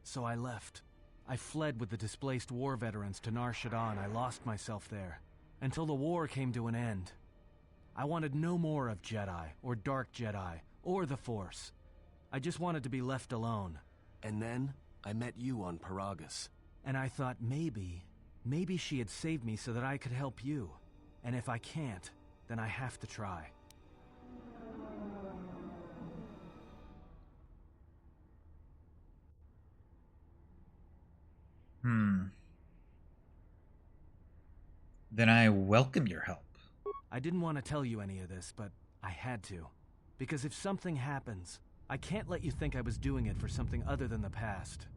So I left. I fled with the displaced war veterans to Nar Shaddaa. I lost myself there, until the war came to an end. I wanted no more of Jedi, or Dark Jedi, or the Force. I just wanted to be left alone. And then, I met you on Paragus. And I thought maybe she had saved me so that I could help you. And if I can't, then I have to try. Then I welcome your help. I didn't want to tell you any of this, but I had to. Because if something happens, I can't let you think I was doing it for something other than the past.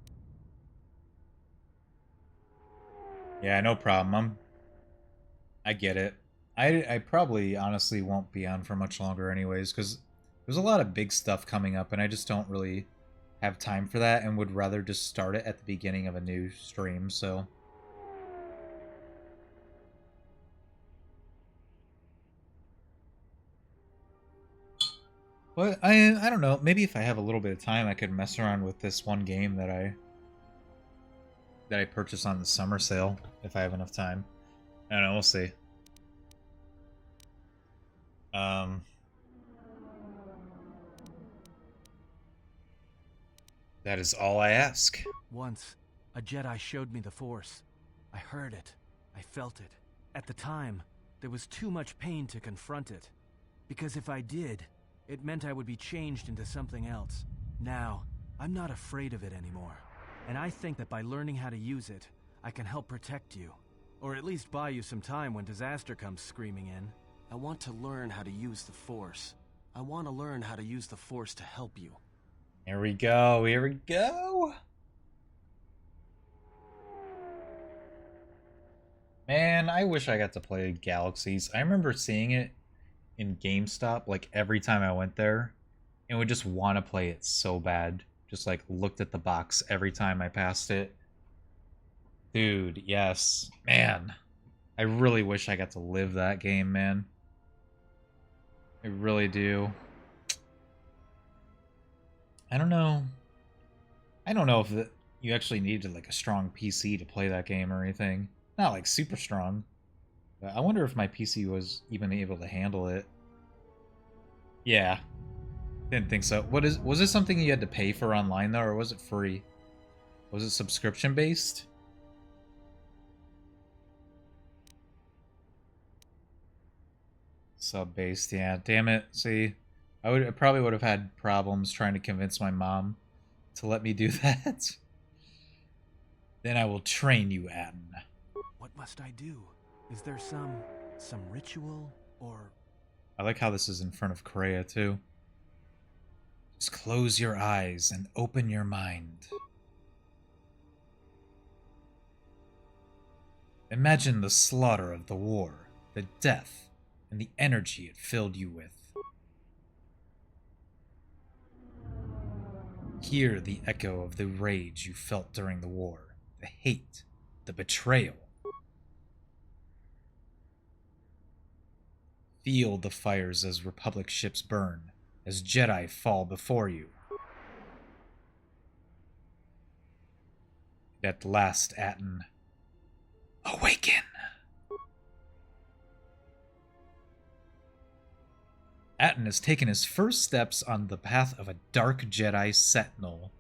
Yeah, no problem. I get it. I probably honestly won't be on for much longer anyways, because there's a lot of big stuff coming up, and I just don't really have time for that, and would rather just start it at the beginning of a new stream, so... But I don't know, maybe if I have a little bit of time, I could mess around with this one game that I purchased on the summer sale, if I have enough time. I don't know, we'll see. That is all I ask. Once, a Jedi showed me the Force. I heard it. I felt it. At the time, there was too much pain to confront it. Because if I did, it meant I would be changed into something else. Now, I'm not afraid of it anymore. And I think that by learning how to use it, I can help protect you. Or at least buy you some time when disaster comes screaming in. I want to learn how to use the Force. I want to learn how to use the Force to help you. Here we go, here we go! Man, I wish I got to play Galaxies. I remember seeing it in GameStop, like, every time I went there, and would just want to play it so bad. Just, like, looked at the box every time I passed it. Dude, yes. Man, I really wish I got to live that game, man. I really do. I don't know. I don't know if you actually needed, like, a strong PC to play that game or anything. Not, like, super strong. But I wonder if my PC was even able to handle it. Yeah. Didn't think so. Was it something you had to pay for online, though, or was it free? Was it subscription-based? Sub-based, yeah. Damn it. See, I probably would have had problems trying to convince my mom to let me do that. Then I will train you, Atten. What must I do? Is there some ritual, or... I like how this is in front of Kreia, too. Just close your eyes and open your mind. Imagine the slaughter of the war, the death, and the energy it filled you with. Hear the echo of the rage you felt during the war, the hate, the betrayal. Feel the fires as Republic ships burn, as Jedi fall before you. At last, Atten, awaken! Atten has taken his first steps on the path of a dark Jedi Sentinel.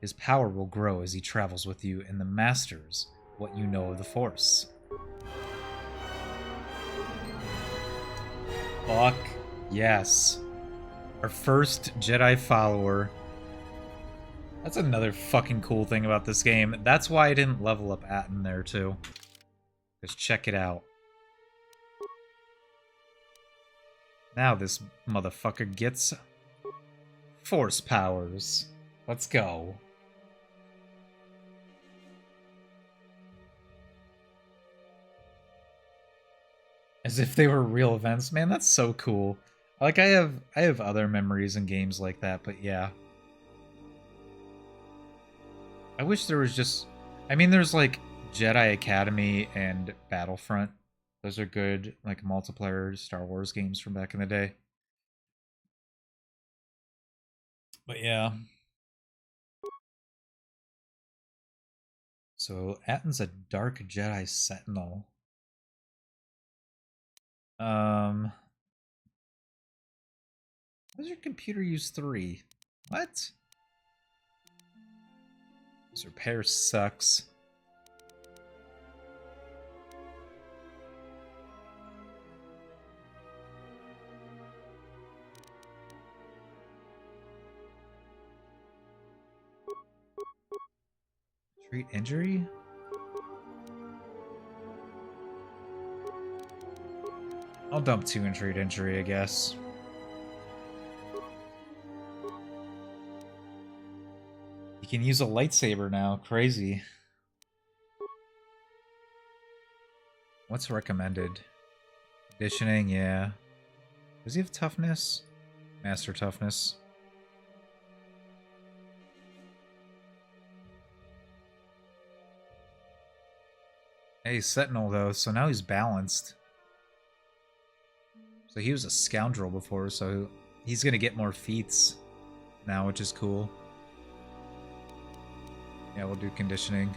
His power will grow as he travels with you and the Masters what you know of the Force. Fuck yes. Our first Jedi follower. That's another fucking cool thing about this game. That's why I didn't level up Atten there too. Just check it out. Now this motherfucker gets Force powers. Let's go. As if they were real events. Man, that's so cool. Like I have other memories in games like that, but yeah. I wish there was just I mean there's like Jedi Academy and Battlefront. Those are good like multiplayer Star Wars games from back in the day. But yeah. So Atton's a Dark Jedi Sentinel. How does your computer use 3? What? This repair sucks. Treat injury? I'll dump 2 and treat injury, I guess. You can use a lightsaber now. Crazy. What's recommended? Conditioning, yeah. Does he have toughness? Master toughness. Hey, Sentinel though, so now he's balanced. So he was a scoundrel before, so he's gonna get more feats now, which is cool. Yeah, we'll do conditioning.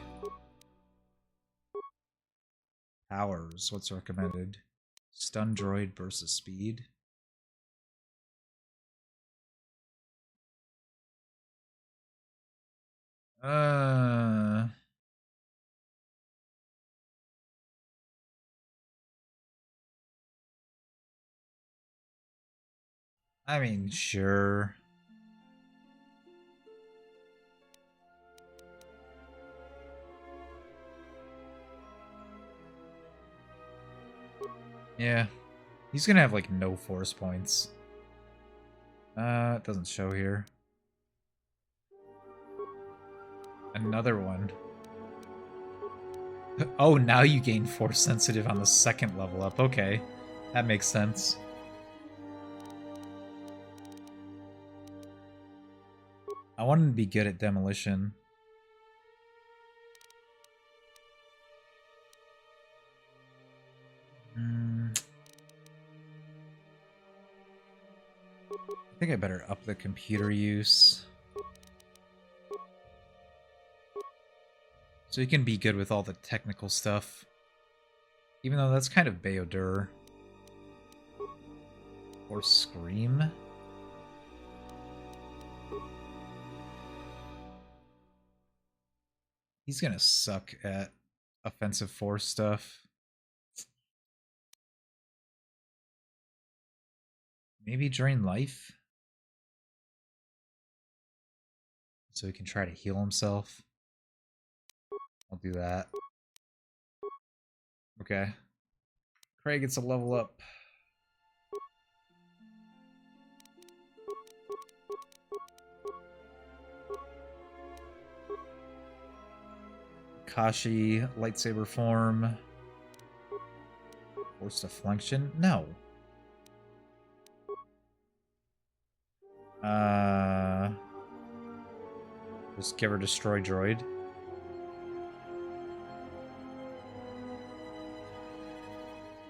Powers, what's recommended? Stun droid versus speed. I mean, sure. Yeah. He's gonna have, like, no force points. It doesn't show here. Another one. Oh, now you gain force sensitive on the second level up. Okay. That makes sense. I want him to be good at demolition. I think I better up the computer use. So he can be good with all the technical stuff. Even though that's kind of Bayodur. Or Scream. He's gonna suck at offensive force stuff. Maybe drain life? So he can try to heal himself. I'll do that. Okay. Kreia gets a level up. Kashi, lightsaber form. Force deflection? No. Just give her destroy droid.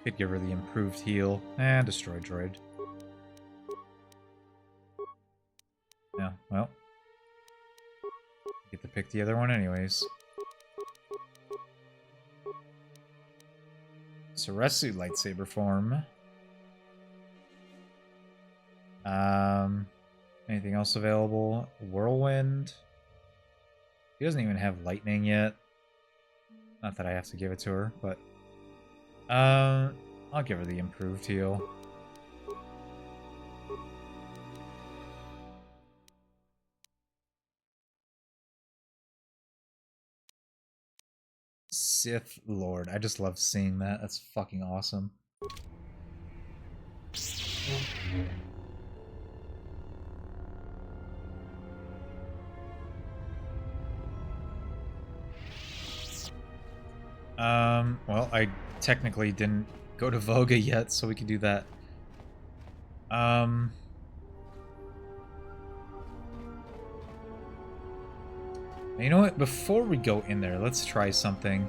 Could give her the improved heal and destroy droid. Yeah, well. Get to pick the other one anyways. Soresu lightsaber form. Anything else available? Whirlwind. He doesn't even have lightning yet. Not that I have to give it to her, but I'll give her the improved heal. Sith Lord. I just love seeing that. That's fucking awesome. Well, I technically didn't go to Voga yet, so we could do that. You know what? Before we go in there, let's try something.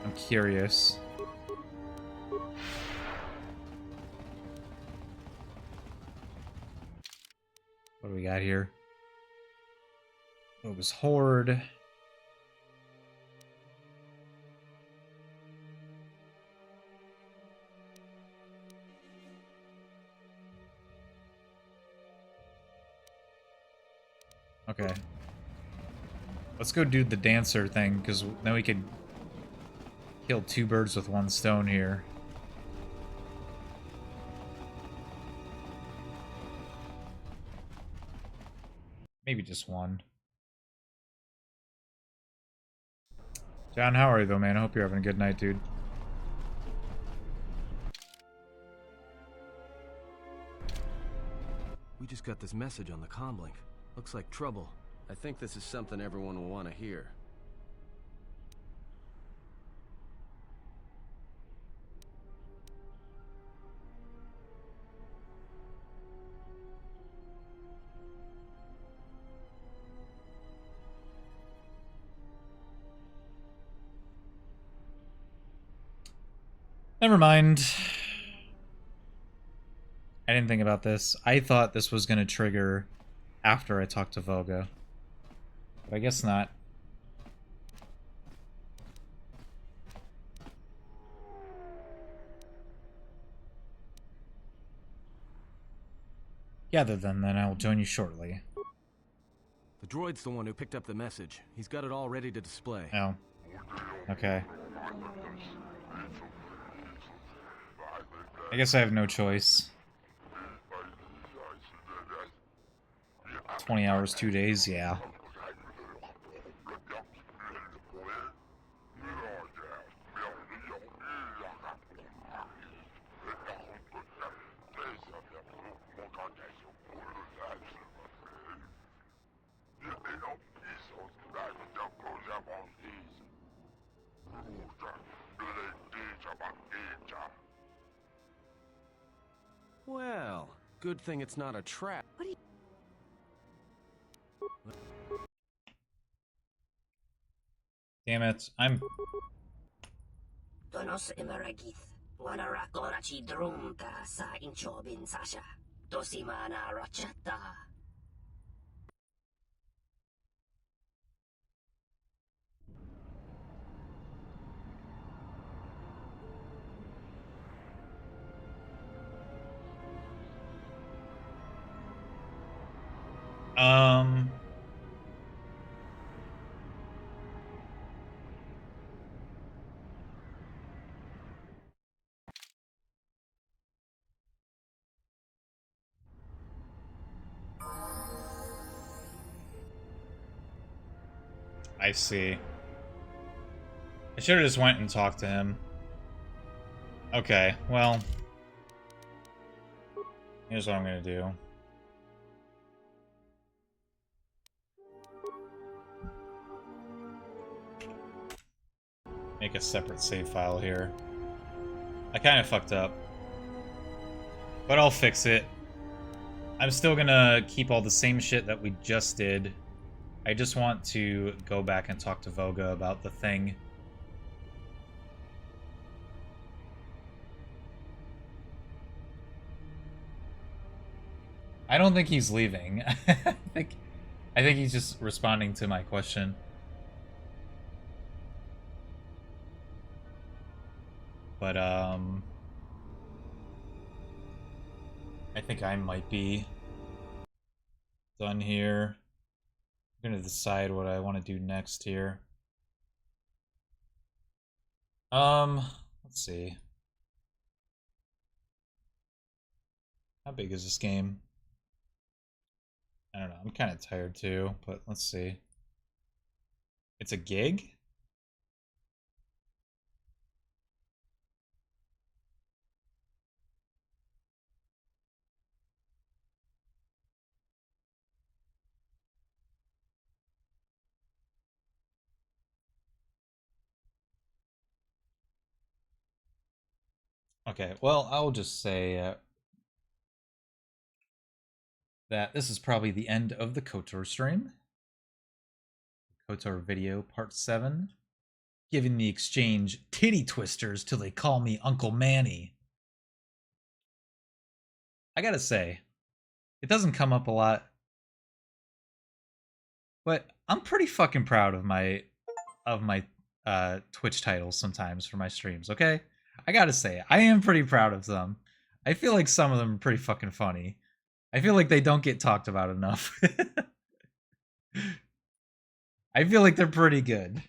I'm curious. What do we got here? It was Horde. Okay. Let's go do the dancer thing, because then we could kill two birds with one stone here. Maybe just one. John, how are you though, man? I hope you're having a good night, dude. We just got this message on the comlink. Looks like trouble. I think this is something everyone will want to hear. Never mind. I didn't think about this. I thought this was going to trigger after I talked to Voga. But I guess not. Gather then I will join you shortly. The droid's the one who picked up the message. He's got it all ready to display. Oh. Okay. I guess I have no choice. 20 hours, 2 days, yeah. Well, good thing it's not a trap. What do you... Damn it, I'm... Donos imaragith, wanarakorachi drumta sa inchobin sasha, dosimana rachata. I see. I should have just went and talked to him. Okay, well... Here's what I'm gonna do. Make a separate save file here. I kind of fucked up. But I'll fix it. I'm still gonna keep all the same shit that we just did. I just want to go back and talk to Voga about the thing. I don't think he's leaving. I think he's just responding to my question. But I think I might be done here. I'm gonna decide what I want to do next here. Let's see. How big is this game? I don't know. I'm kind of tired too, but let's see. It's a gig? Okay, well, I'll just say that this is probably the end of the KOTOR stream. KOTOR video part 7. Giving the exchange titty twisters till they call me Uncle Manny. I gotta say, it doesn't come up a lot, but I'm pretty fucking proud of my Twitch titles sometimes for my streams, okay? I gotta say, I am pretty proud of them. I feel like some of them are pretty fucking funny. I feel like they don't get talked about enough. I feel like they're pretty good,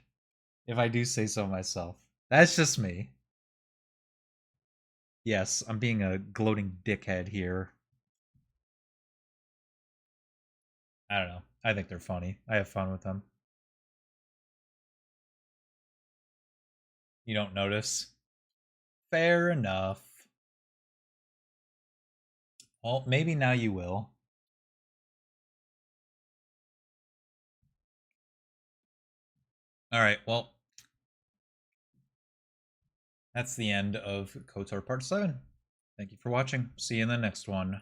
if I do say so myself. That's just me. Yes, I'm being a gloating dickhead here. I don't know. I think they're funny. I have fun with them. You don't notice? Fair enough. Well, maybe now you will. Alright, well. That's the end of KOTOR Part 7. Thank you for watching. See you in the next one.